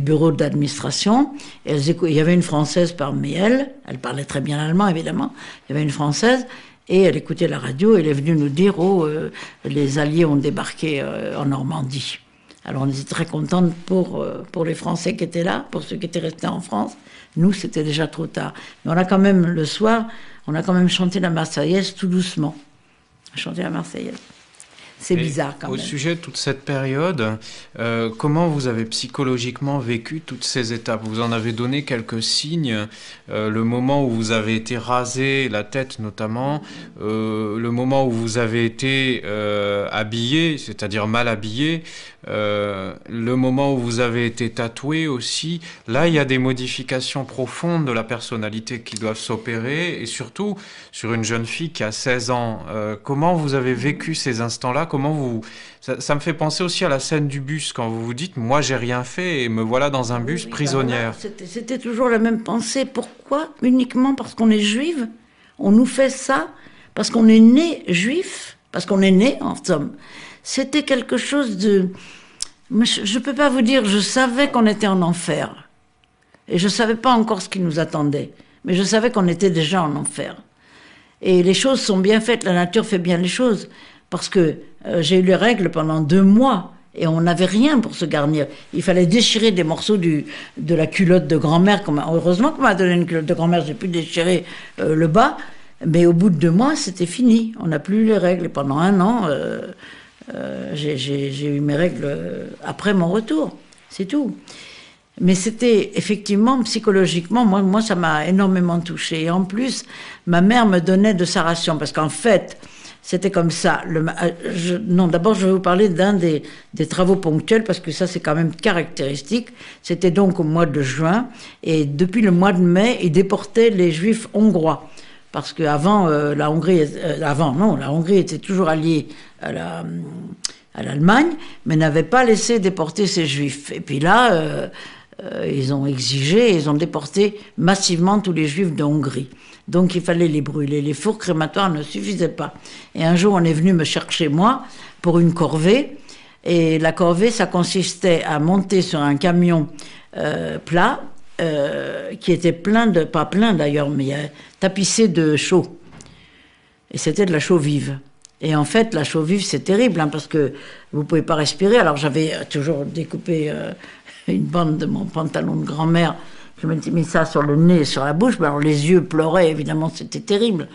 bureaux d'administration. Il y avait une Française parmi elles. Elle parlait très bien allemand, évidemment. Il y avait une Française. Et elle écoutait la radio. Elle est venue nous dire, les Alliés ont débarqué en Normandie. Alors on était très contentes pour les Français qui étaient là, pour ceux qui étaient restés en France. Nous, c'était déjà trop tard. Mais on a quand même, le soir, on a quand même chanté la Marseillaise tout doucement. Chanter la Marseillaise. C'est bizarre quand même. Au sujet de toute cette période, comment vous avez psychologiquement vécu toutes ces étapes? Vous en avez donné quelques signes. Le moment où vous avez été rasé, la tête notamment, le moment où vous avez été habillé, c'est-à-dire mal habillé, le moment où vous avez été tatoué aussi. Là, il y a des modifications profondes de la personnalité qui doivent s'opérer, et surtout sur une jeune fille qui a 16 ans. Comment vous avez vécu ces instants-là? Ça me fait penser aussi à la scène du bus, quand vous vous dites, moi j'ai rien fait et me voilà dans un bus prisonnière. C'était toujours la même pensée. Pourquoi? Uniquement parce qu'on est juive? On nous fait ça parce qu'on est né juif? Parce qu'on est né, en somme. C'était quelque chose de... Je ne peux pas vous dire, je savais qu'on était en enfer. Et je ne savais pas encore ce qui nous attendait. Mais je savais qu'on était déjà en enfer. Et les choses sont bien faites, la nature fait bien les choses. Parce que j'ai eu les règles pendant 2 mois et on n'avait rien pour se garnir. Il fallait déchirer des morceaux de la culotte de grand-mère. Heureusement qu'on m'a donné une culotte de grand-mère, j'ai pu déchirer le bas. Mais au bout de 2 mois, c'était fini. On n'a plus eu les règles. Et pendant 1 an, j'ai eu mes règles après mon retour. C'est tout. Mais c'était effectivement, psychologiquement, moi ça m'a énormément touchée. Et en plus, ma mère me donnait de sa ration. Parce qu'en fait... C'était comme ça. D'abord, je vais vous parler d'un des travaux ponctuels, parce que ça, c'est quand même caractéristique. C'était donc au mois de juin, et depuis le mois de mai, ils déportaient les Juifs hongrois. Parce qu'avant, la Hongrie était toujours alliée à l'Allemagne, mais n'avait pas laissé déporter ces Juifs. Et puis là, ils ont exigé, ils ont déporté massivement tous les juifs de Hongrie. Donc il fallait les brûler. Les fours crématoires ne suffisaient pas. Et un jour, on est venu me chercher, moi, pour une corvée. Et la corvée, ça consistait à monter sur un camion plat, qui était plein de, pas plein d'ailleurs, mais tapissé de chaux. Et c'était de la chaux vive. Et en fait, la chaux vive, c'est terrible, hein, parce que vous ne pouvez pas respirer. Alors j'avais toujours découpé une bande de mon pantalon de grand-mère. Je m'étais mis ça sur le nez et sur la bouche. Alors les yeux pleuraient, évidemment, c'était terrible.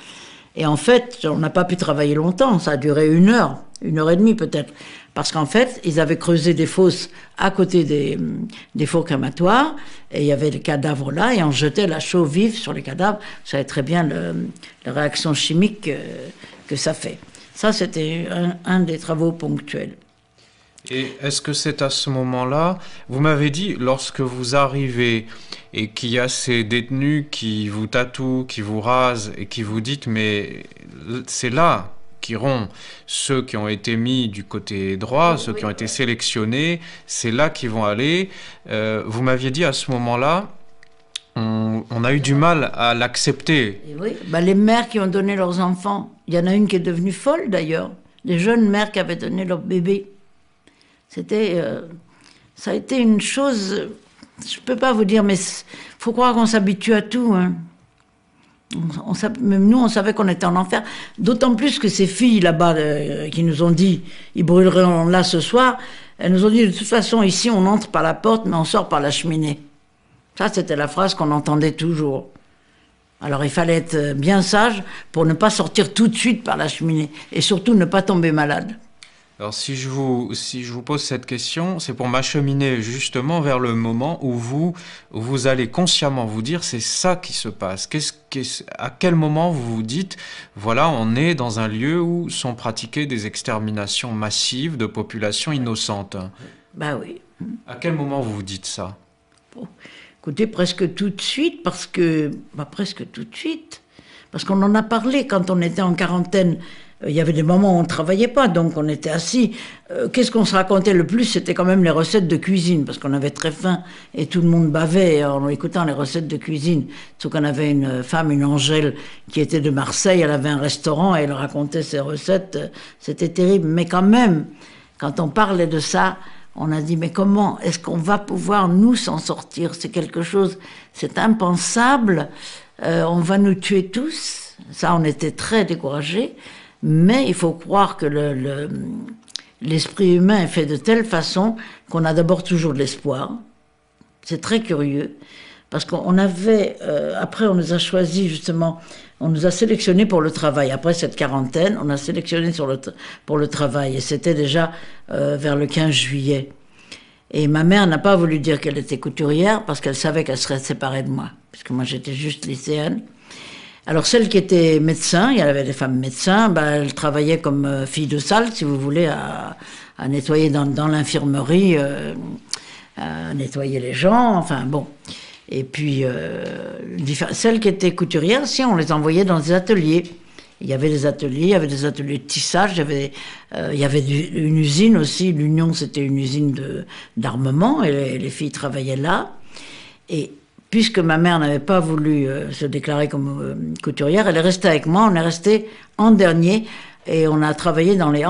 Et en fait, on n'a pas pu travailler longtemps. Ça a duré 1 heure et demie peut-être. Parce qu'en fait, ils avaient creusé des fosses à côté des fours crématoires. Et il y avait des cadavres là. Et on jetait la chaux vive sur les cadavres. Vous savez très bien la réaction chimique que ça fait. Ça, c'était un des travaux ponctuels. Et est-ce que c'est à ce moment-là, vous m'avez dit, lorsque vous arrivez et qu'il y a ces détenus qui vous tatouent, qui vous rasent et qui vous dites, mais c'est là qu'iront ceux qui ont été mis du côté droit, ceux qui ont été sélectionnés, c'est là qu'ils vont aller. Vous m'aviez dit à ce moment-là, on a eu du mal à l'accepter. Et oui, les mères qui ont donné leurs enfants, il y en a une qui est devenue folle d'ailleurs, les jeunes mères qui avaient donné leur bébé. Ça a été une chose, je ne peux pas vous dire, mais il faut croire qu'on s'habitue à tout. Hein. Même nous, on savait qu'on était en enfer. D'autant plus que ces filles là-bas qui nous ont dit, ils brûleront là ce soir, elles nous ont dit, de toute façon, ici, on entre par la porte, mais on sort par la cheminée. Ça, c'était la phrase qu'on entendait toujours. Alors, il fallait être bien sage pour ne pas sortir tout de suite par la cheminée. Et surtout, ne pas tomber malade. Alors, si je vous pose cette question, c'est pour m'acheminer justement vers le moment où vous allez consciemment vous dire, c'est ça qui se passe. À quel moment vous vous dites, voilà, on est dans un lieu où sont pratiquées des exterminations massives de populations innocentes. Oui. À quel moment vous vous dites ça? Écoutez, presque tout de suite, parce qu'on en a parlé quand on était en quarantaine. Il y avait des moments où on ne travaillait pas, donc on était assis. Qu'est-ce qu'on se racontait le plus? C'était quand même les recettes de cuisine, parce qu'on avait très faim et tout le monde bavait en écoutant les recettes de cuisine. Sauf qu'on avait une femme, une Angèle, qui était de Marseille, elle avait un restaurant et elle racontait ses recettes. C'était terrible, mais quand même, quand on parlait de ça, on a dit, mais comment est-ce qu'on va pouvoir nous s'en sortir? C'est quelque chose, c'est impensable, on va nous tuer tous. Ça, on était très découragés. Mais il faut croire que l'esprit humain est fait de telle façon qu'on a d'abord toujours de l'espoir. C'est très curieux. Parce qu'on avait, après on nous a choisis justement, on nous a sélectionnés pour le travail. Après cette quarantaine, on a sélectionné pour le travail. Et c'était déjà vers le 15 juillet. Et ma mère n'a pas voulu dire qu'elle était couturière parce qu'elle savait qu'elle serait séparée de moi. Puisque moi j'étais juste lycéenne. Alors celle qui était médecin, il y avait des femmes médecins, elle travaillait comme fille de salle, si vous voulez, à nettoyer dans l'infirmerie, à nettoyer les gens, enfin bon. Et puis celles qui étaient couturières, si on les envoyait dans des ateliers. Il y avait des ateliers de tissage, il y avait une usine aussi, l'Union c'était une usine d'armement, et les filles travaillaient là. Et puisque ma mère n'avait pas voulu se déclarer comme couturière, elle est restée avec moi, on est resté en dernier, et on a travaillé dans les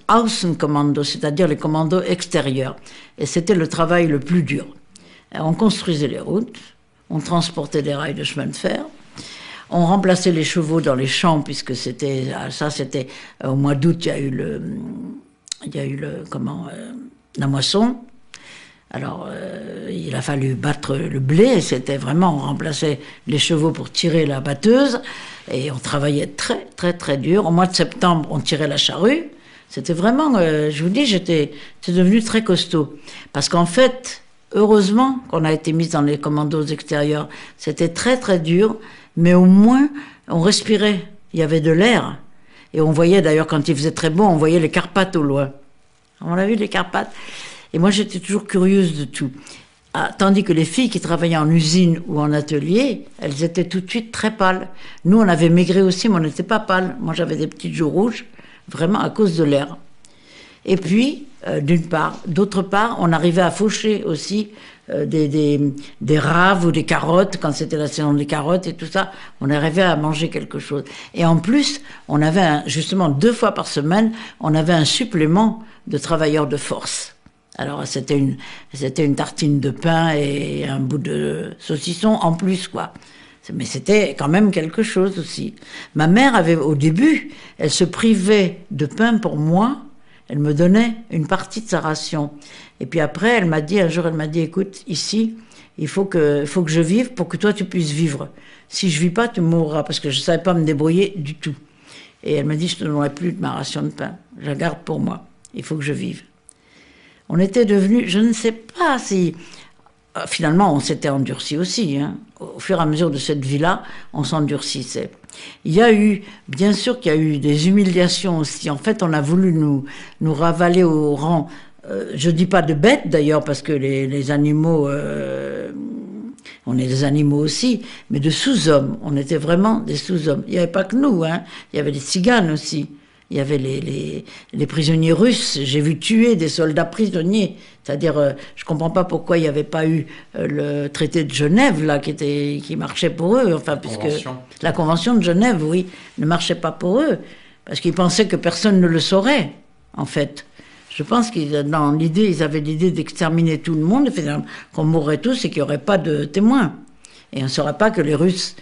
Außenkommando, c'est-à-dire les commandos extérieurs. Et c'était le travail le plus dur. On construisait les routes, on transportait des rails de chemin de fer, on remplaçait les chevaux dans les champs, puisque c'était au mois d'août, il y a eu la moisson. Alors, il a fallu battre le blé, c'était vraiment, on remplaçait les chevaux pour tirer la batteuse, et on travaillait très, très, très dur. Au mois de septembre, on tirait la charrue. C'était vraiment, je vous dis, c'est devenu très costaud. Parce qu'en fait, heureusement qu'on a été mis dans les commandos extérieurs. C'était très, très dur, mais au moins, on respirait. Il y avait de l'air. Et on voyait, d'ailleurs, quand il faisait très beau, on voyait les Carpates au loin. On a vu les Carpates. Et moi, j'étais toujours curieuse de tout. Tandis que les filles qui travaillaient en usine ou en atelier, elles étaient tout de suite très pâles. Nous, on avait maigré aussi, mais on n'était pas pâles. Moi, j'avais des petites joues rouges, vraiment à cause de l'air. Et puis, d'une part. D'autre part, on arrivait à faucher aussi des raves ou des carottes, quand c'était la saison des carottes et tout ça, on arrivait à manger quelque chose. Et en plus, on avait justement 2 fois par semaine, on avait un supplément de travailleurs de force. Alors c'était une tartine de pain et un bout de saucisson en plus, quoi. Mais c'était quand même quelque chose aussi. Ma mère avait, au début, elle se privait de pain pour moi. Elle me donnait une partie de sa ration. Et puis après, un jour, elle m'a dit, écoute, ici, il faut que je vive pour que toi, tu puisses vivre. Si je vis pas, tu mourras, parce que je savais pas me débrouiller du tout. Et elle m'a dit, je te donnerai plus de ma ration de pain. Je la garde pour moi. Il faut que je vive. On était devenus, je ne sais pas si... Finalement, on s'était endurci aussi. Hein. Au fur et à mesure de cette vie-là, on s'endurcissait. Il y a eu, bien sûr qu'il y a eu des humiliations aussi. En fait, on a voulu nous ravaler au rang, je dis pas de bêtes d'ailleurs, parce que les animaux, on est des animaux aussi, mais de sous-hommes. On était vraiment des sous-hommes. Il n'y avait pas que nous, hein. Il y avait des tziganes aussi. Il y avait les prisonniers russes. J'ai vu tuer des soldats prisonniers. C'est-à-dire, je comprends pas pourquoi il n'y avait pas eu le traité de Genève, là, qui marchait pour eux. Enfin, la convention de Genève, oui, ne marchait pas pour eux. Parce qu'ils pensaient que personne ne le saurait, en fait. Je pense qu'ils avaient l'idée d'exterminer tout le monde, et finalement, qu'on mourrait tous et qu'il n'y aurait pas de témoins. Et on ne saurait pas que les Russes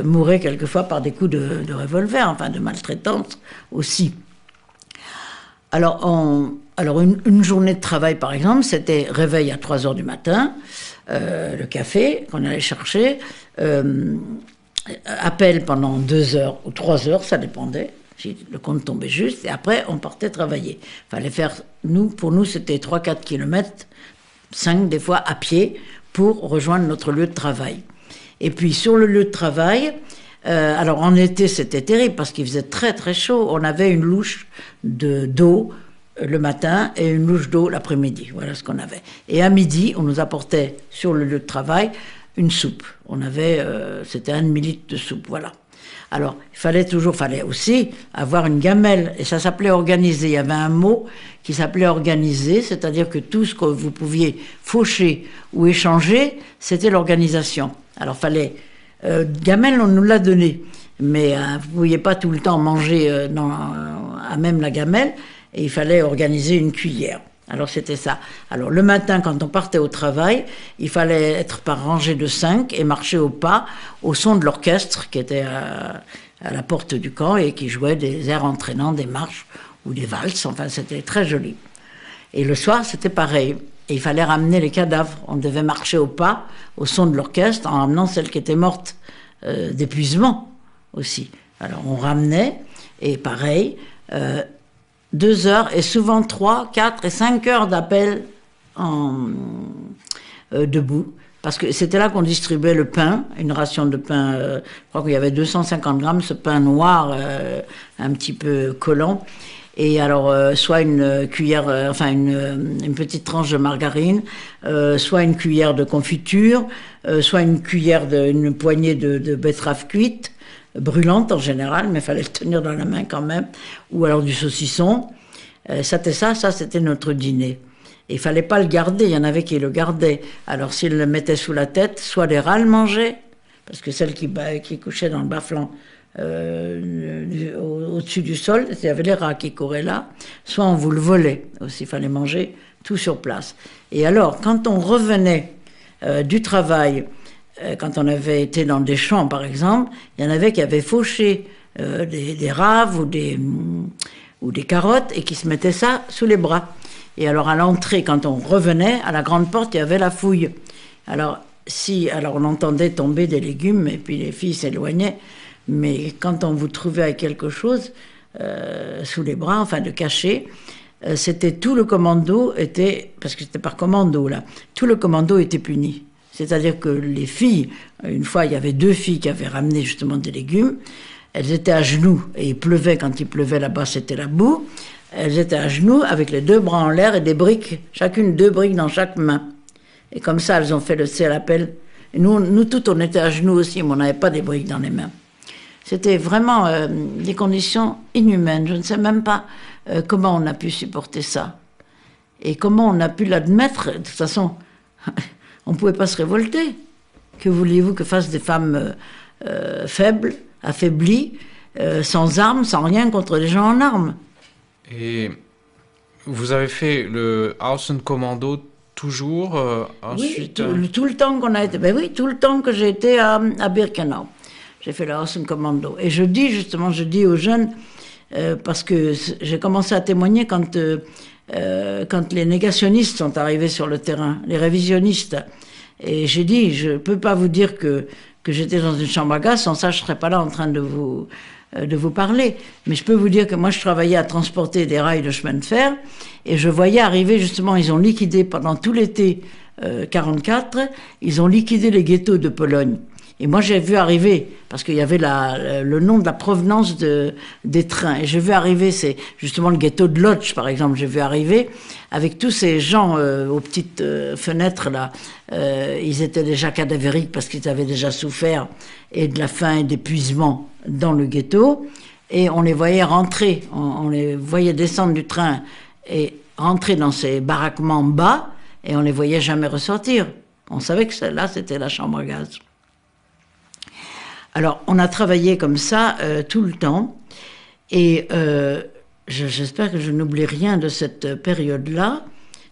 mouraient quelquefois par des coups de revolver, enfin de maltraitance aussi. Alors une journée de travail, par exemple, c'était réveil à 3 heures du matin, le café qu'on allait chercher, appel pendant 2 heures ou 3 heures, ça dépendait, si le compte tombait juste, et après on partait travailler. Fallait faire, pour nous c'était 3-4 kilomètres, 5 des fois à pied, pour rejoindre notre lieu de travail. Et puis sur le lieu de travail, alors en été c'était terrible parce qu'il faisait très très chaud. On avait une louche d'eau le matin et une louche d'eau l'après-midi. Voilà ce qu'on avait. Et à midi, on nous apportait sur le lieu de travail une soupe. C'était 1 demi-litre de soupe, voilà. Alors il fallait aussi avoir une gamelle et ça s'appelait organiser. Il y avait un mot qui s'appelait organiser, c'est-à-dire que tout ce que vous pouviez faucher ou échanger, c'était l'organisation. Alors fallait gamelle, on nous l'a donné, mais vous pouviez pas tout le temps manger à même la gamelle, et il fallait organiser une cuillère. Alors c'était ça. Alors le matin, quand on partait au travail, il fallait être par rangée de 5 et marcher au pas, au son de l'orchestre qui était à la porte du camp et qui jouait des airs entraînants, des marches ou des valses. Enfin, c'était très joli. Et le soir, c'était pareil. Et il fallait ramener les cadavres. On devait marcher au pas, au son de l'orchestre, en ramenant celles qui étaient mortes d'épuisement aussi. Alors on ramenait, et pareil, 2 heures, et souvent 3, 4 et 5 heures d'appel debout. Parce que c'était là qu'on distribuait le pain, une ration de pain, je crois qu'il y avait 250 grammes, ce pain noir, un petit peu collant. Et alors, soit une cuillère, une petite tranche de margarine, soit une cuillère de confiture, soit une poignée de betterave cuite, brûlante en général, mais il fallait le tenir dans la main quand même, ou alors du saucisson. Ça c'était notre dîner. Et il fallait pas le garder, il y en avait qui le gardaient. Alors s'ils le mettaient sous la tête, soit les rats le mangeaient, parce que celle qui couchait dans le bas-flanc, au-dessus du sol, il y avait les rats qui couraient là, soit on vous le volait aussi, il fallait manger tout sur place. Et alors, quand on revenait du travail, quand on avait été dans des champs par exemple, il y en avait qui avaient fauché des raves ou des carottes et qui se mettaient ça sous les bras. Et alors à l'entrée, quand on revenait, à la grande porte, il y avait la fouille. Alors on entendait tomber des légumes et puis les filles s'éloignaient. Mais quand on vous trouvait avec quelque chose sous les bras, enfin de caché, c'était tout le commando parce que c'était par commando là, tout le commando était puni. C'est-à-dire que les filles, une fois il y avait 2 filles qui avaient ramené justement des légumes, elles étaient à genoux, et il pleuvait, quand il pleuvait là-bas c'était la boue, elles étaient à genoux avec les 2 bras en l'air et des briques, chacune 2 briques dans chaque main. Et comme ça elles ont fait le C à l'appel. Et nous toutes on était à genoux aussi, mais on n'avait pas des briques dans les mains. C'était vraiment des conditions inhumaines. Je ne sais même pas comment on a pu supporter ça. Et comment on a pu l'admettre. De toute façon, on ne pouvait pas se révolter. Que vouliez-vous que fassent des femmes faibles, affaiblies, sans armes, sans rien contre les gens en armes? Et vous avez fait le Außenkommando toujours ensuite? Oui, tout le temps qu'on a été... Ben oui, tout le temps que j'ai été à Birkenau. J'ai fait le Außenkommando. Et je dis aux jeunes, parce que j'ai commencé à témoigner quand les négationnistes sont arrivés sur le terrain, les révisionnistes. Et j'ai dit, je ne peux pas vous dire que j'étais dans une chambre à gaz, sans ça je ne serais pas là en train de vous parler. Mais je peux vous dire que moi je travaillais à transporter des rails de chemin de fer, et je voyais arriver justement, ils ont liquidé pendant tout l'été 44, ils ont liquidé les ghettos de Pologne. Et moi, j'ai vu arriver, parce qu'il y avait le nom de la provenance des trains. Et j'ai vu arriver, c'est justement le ghetto de Lodz, par exemple. J'ai vu arriver avec tous ces gens aux petites fenêtres, là. Ils étaient déjà cadavériques parce qu'ils avaient déjà souffert et de la faim et d'épuisement dans le ghetto. Et on les voyait rentrer, on les voyait descendre du train et rentrer dans ces baraquements bas, et on les voyait jamais ressortir. On savait que celle-là, c'était la chambre à gaz. Alors, on a travaillé comme ça tout le temps, et j'espère que je n'oublie rien de cette période-là.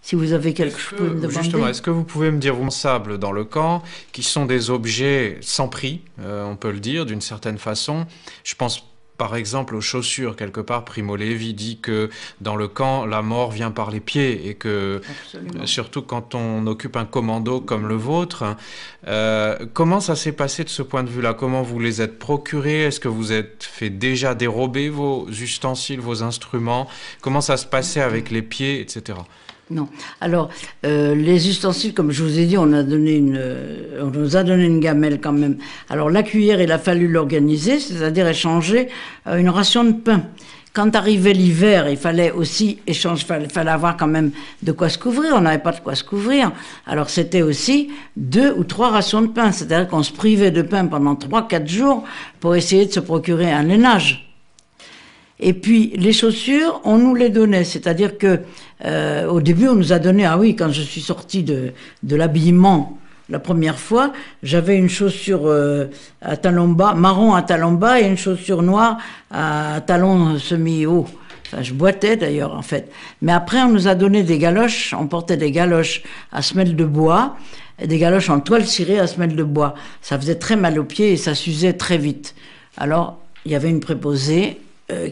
Si vous avez quelque chose, vous pouvez me demander. Justement, est-ce que vous pouvez me dire, vous, sables dans le camp, qui sont des objets sans prix, on peut le dire, d'une certaine façon. Je pense par exemple aux chaussures, quelque part. Primo Levi dit que dans le camp, la mort vient par les pieds, et que surtout quand on occupe un commando comme le vôtre, comment ça s'est passé de ce point de vue-là? Comment vous les êtes procurés? Est-ce que vous êtes fait déjà dérober vos ustensiles, vos instruments? Comment ça se passait avec les pieds, etc.? Non. Alors, les ustensiles, comme je vous ai dit, on nous a donné une gamelle quand même. Alors, la cuillère, il a fallu l'organiser, c'est-à-dire échanger une ration de pain. Quand arrivait l'hiver, il fallait aussi échanger, fallait avoir quand même de quoi se couvrir. On n'avait pas de quoi se couvrir. Alors, c'était aussi 2 ou 3 rations de pain. C'est-à-dire qu'on se privait de pain pendant 3-4 jours pour essayer de se procurer un lainage. Et puis, les chaussures, on nous les donnait. C'est-à-dire que, au début, on nous a donné, ah oui, quand je suis sortie de l'habillement la première fois, j'avais une chaussure à talons bas, marron à talons bas, et une chaussure noire à talons semi-hauts. Enfin, je boitais d'ailleurs, en fait. Mais après, on nous a donné des galoches. On portait des galoches à semelle de bois, et des galoches en toile cirée à semelle de bois. Ça faisait très mal aux pieds et ça s'usait très vite. Alors, il y avait une préposée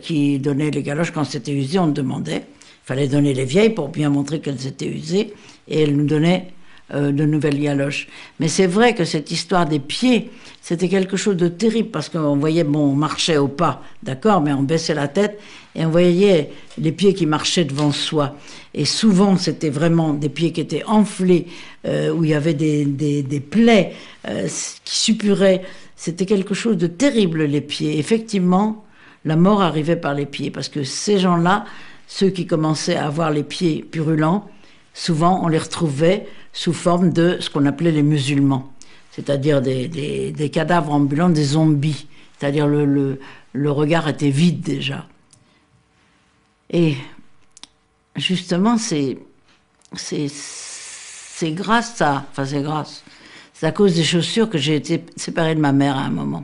qui donnait les galoches quand c'était usé, on demandait. Il fallait donner les vieilles pour bien montrer qu'elles étaient usées, et elle nous donnait de nouvelles galoches. Mais c'est vrai que cette histoire des pieds, c'était quelque chose de terrible, parce qu'on voyait, bon, on marchait au pas, d'accord, mais on baissait la tête, et on voyait les pieds qui marchaient devant soi. Et souvent, c'était vraiment des pieds qui étaient enflés, où il y avait des plaies qui suppuraient. C'était quelque chose de terrible, les pieds. Effectivement, la mort arrivait par les pieds, parce que ces gens-là, ceux qui commençaient à avoir les pieds purulents, souvent on les retrouvait sous forme de ce qu'on appelait les musulmans, c'est-à-dire des cadavres ambulants, des zombies, c'est-à-dire le regard était vide déjà. Et justement, c'est grâce à, enfin c'est à cause des chaussures que j'ai été séparée de ma mère à un moment.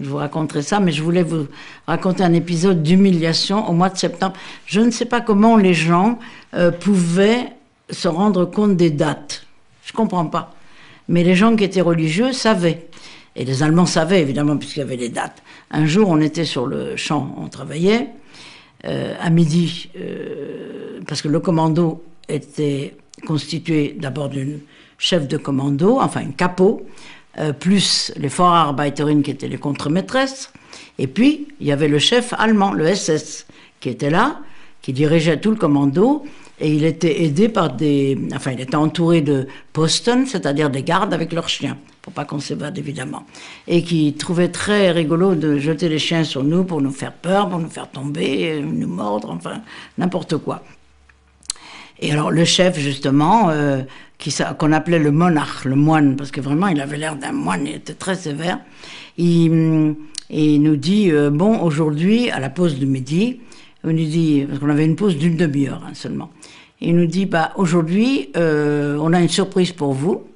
Je vous raconterai ça, mais je voulais vous raconter un épisode d'humiliation au mois de septembre. Je ne sais pas comment les gens pouvaient se rendre compte des dates. Je ne comprends pas. Mais les gens qui étaient religieux savaient. Et les Allemands savaient, évidemment, puisqu'il y avait les dates. Un jour, on était sur le champ, on travaillait, à midi, parce que le commando était constitué d'abord d'une chef de commando, enfin une capot, plus les Vorarbeiterin qui étaient les contremaîtresses, et puis il y avait le chef allemand, le SS, qui était là, qui dirigeait tout le commando, et il était aidé par il était entouré de Posten, c'est-à-dire des gardes avec leurs chiens, pour pas qu'on s'évade évidemment, et qui trouvait très rigolo de jeter les chiens sur nous pour nous faire peur, pour nous faire tomber, nous mordre, enfin n'importe quoi. Et alors le chef justement, qu'on appelait le monarque, le moine, parce que vraiment il avait l'air d'un moine, il était très sévère, il nous dit, bon, aujourd'hui, à la pause de midi, il nous dit, parce qu'on avait une pause d'une demi-heure seulement, il nous dit, bah, aujourd'hui, on a une surprise pour vous,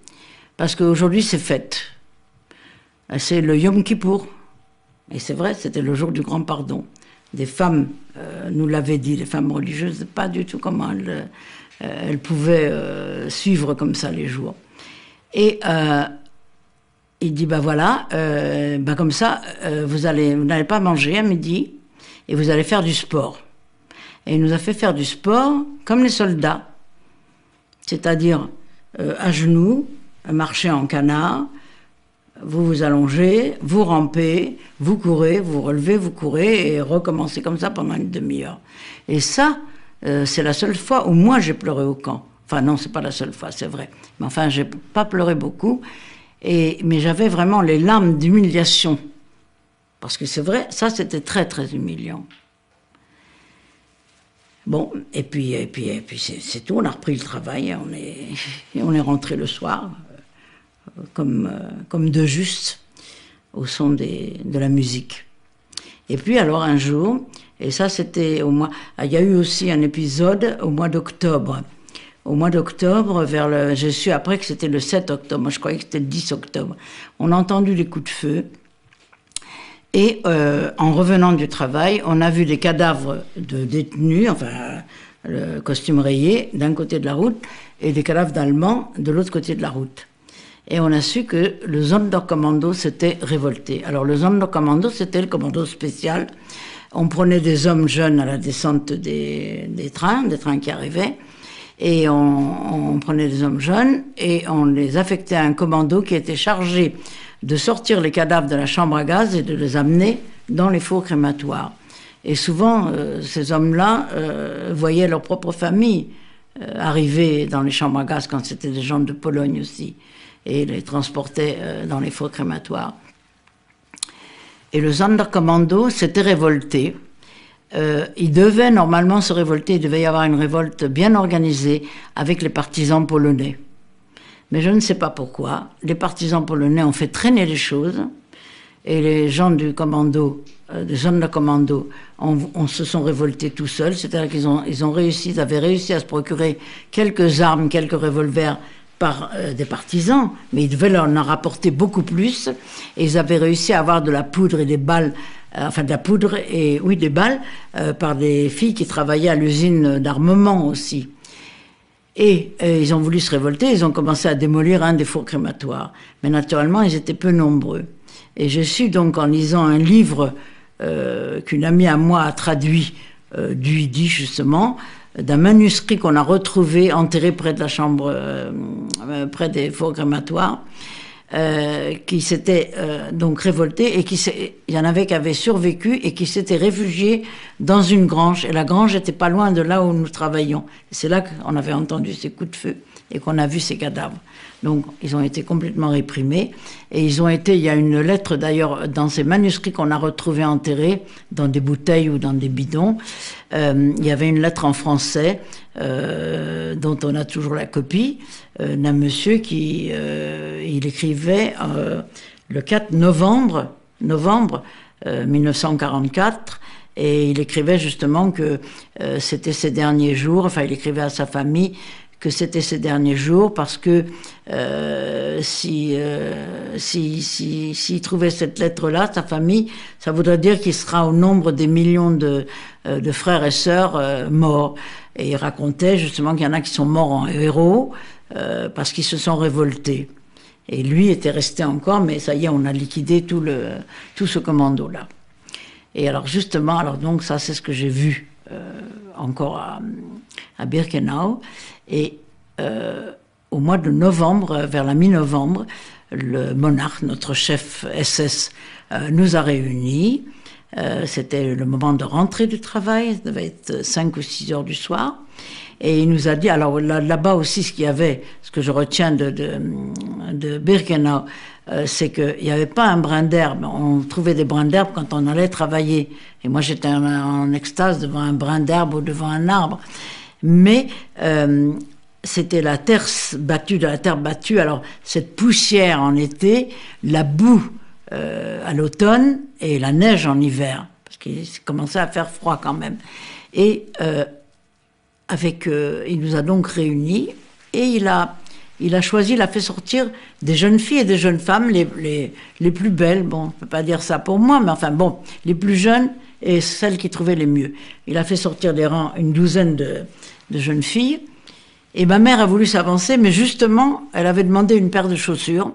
parce qu'aujourd'hui c'est fête. C'est le Yom Kippour. Et c'est vrai, c'était le jour du grand pardon. Des femmes nous l'avaient dit, les femmes religieuses, pas du tout comment elles pouvaient suivre comme ça les jours. Et il dit, voilà, comme ça, vous n'allez pas manger à midi et vous allez faire du sport. Et il nous a fait faire du sport comme les soldats, c'est-à-dire à genoux, marcher en canard, vous vous allongez, vous rampez, vous courez, vous relevez, vous courez et recommencez comme ça pendant une demi-heure. Et ça, c'est la seule fois où moi j'ai pleuré au camp. Enfin non, c'est pas la seule fois, c'est vrai. Mais enfin, j'ai pas pleuré beaucoup, mais j'avais vraiment les larmes d'humiliation. Parce que c'est vrai, ça c'était très très humiliant. Bon, et puis c'est tout, on a repris le travail, on est rentré le soir, comme de juste, au son de la musique. Et puis alors un jour, et ça c'était il y a eu aussi un épisode au mois d'octobre. Au mois d'octobre, j'ai su après que c'était le 7 octobre, moi je croyais que c'était le 10 octobre. On a entendu les coups de feu. Et en revenant du travail, on a vu des cadavres de détenus, enfin le costume rayé d'un côté de la route et des cadavres d'Allemands de l'autre côté de la route. Et on a su que le Sonderkommando s'était révolté. Alors le Sonderkommando, c'était le commando spécial. On prenait des hommes jeunes à la descente des trains qui arrivaient, et on prenait des hommes jeunes et on les affectait à un commando qui était chargé de sortir les cadavres de la chambre à gaz et de les amener dans les fours crématoires. Et souvent, ces hommes-là voyaient leur propre famille arriver dans les chambres à gaz, quand c'était des gens de Pologne aussi, et les transportaient dans les fours crématoires. Et le Sonderkommando s'était révolté. Il devait normalement se révolter, il devait y avoir une révolte bien organisée avec les partisans polonais. Mais je ne sais pas pourquoi, les partisans polonais ont fait traîner les choses et les gens du commando, des Sonderkommando, se sont révoltés tout seuls. C'est-à-dire ils avaient réussi à se procurer quelques armes, quelques revolvers par des partisans, mais ils devaient leur en rapporter beaucoup plus. Et ils avaient réussi à avoir de la poudre et des balles, des balles, par des filles qui travaillaient à l'usine d'armement aussi. Et ils ont voulu se révolter, ils ont commencé à démolir un des fours crématoires. Mais naturellement, ils étaient peu nombreux. Et je suis donc, en lisant un livre qu'une amie à moi a traduit du yiddish justement, d'un manuscrit qu'on a retrouvé enterré près de la chambre, près des fours crématoires, qui s'était donc révolté, et il y en avait qui avaient survécu et qui s'étaient réfugiés dans une grange. Et la grange était pas loin de là où nous travaillions. C'est là qu'on avait entendu ces coups de feu et qu'on a vu ces cadavres. Donc ils ont été complètement réprimés, et il y a une lettre d'ailleurs dans ces manuscrits qu'on a retrouvés enterrés dans des bouteilles ou dans des bidons. Il y avait une lettre en français dont on a toujours la copie, d'un monsieur qui il écrivait le 4 novembre 1944, et il écrivait justement que c'était ses derniers jours, enfin il écrivait à sa famille que c'était ses derniers jours, parce que s'il trouvait cette lettre-là, sa famille, ça voudrait dire qu'il sera au nombre des millions de frères et sœurs morts. Et il racontait justement qu'il y en a qui sont morts en héros parce qu'ils se sont révoltés. Et lui était resté encore, mais ça y est, on a liquidé tout ce commando-là. Et alors justement, donc ça c'est ce que j'ai vu encore à Birkenau. Et au mois de novembre, vers la mi-novembre, le monarque, notre chef SS, nous a réunis. C'était le moment de rentrer du travail, ça devait être 5 ou 6 heures du soir. Et il nous a dit, alors là-bas aussi, ce que je retiens de Birkenau, c'est qu'il n'y avait pas un brin d'herbe. On trouvait des brins d'herbe quand on allait travailler. Et moi, j'étais en extase devant un brin d'herbe ou devant un arbre. Mais c'était de la terre battue. Alors, cette poussière en été, la boue à l'automne et la neige en hiver, parce qu'il commençait à faire froid quand même. Et il nous a donc réunis, et il a il a fait sortir des jeunes filles et des jeunes femmes, les plus belles, bon, on ne peut pas dire ça pour moi, mais enfin bon, les plus jeunes et celles qui trouvaient les mieux. Il a fait sortir des rangs une douzaine de jeunes filles, et ma mère a voulu s'avancer, mais justement, elle avait demandé une paire de chaussures.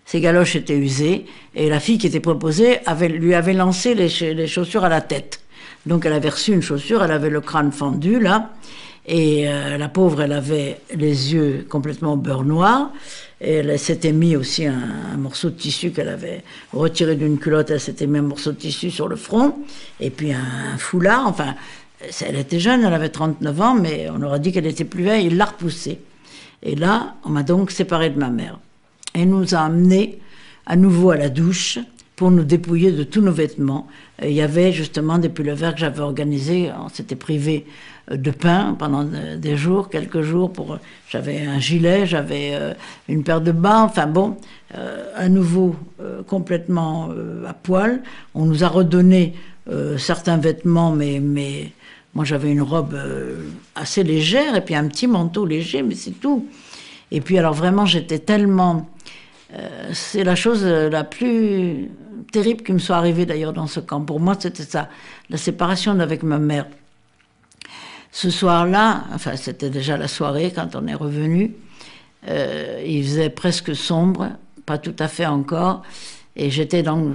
Ses galoches étaient usées, et la fille qui était proposée lui avait lancé les chaussures à la tête. Donc elle avait reçu une chaussure, elle avait le crâne fendu, là, et la pauvre, elle avait les yeux complètement beurre noir, et elle s'était mis aussi un morceau de tissu qu'elle avait retiré d'une culotte, elle s'était mis un morceau de tissu sur le front, et puis un foulard, enfin, elle était jeune, elle avait 39 ans, mais on aurait dit qu'elle était plus vieille, il l'a repoussée. Et là, on m'a donc séparé de ma mère. Elle nous a amenés à nouveau à la douche pour nous dépouiller de tous nos vêtements. Et il y avait justement des pullovers que j'avais organisés. On s'était privé de pain pendant des jours, quelques jours. J'avais un gilet, j'avais une paire de bas. Enfin bon, à nouveau complètement à poil. On nous a redonné certains vêtements, mais moi j'avais une robe assez légère et puis un petit manteau léger, mais c'est tout. Et puis alors vraiment j'étais tellement... c'est la chose la plus terrible qui me soit arrivée d'ailleurs dans ce camp. Pour moi c'était ça, la séparation avec ma mère. Ce soir-là, enfin c'était déjà la soirée quand on est revenu, il faisait presque sombre, pas tout à fait encore, et j'étais dans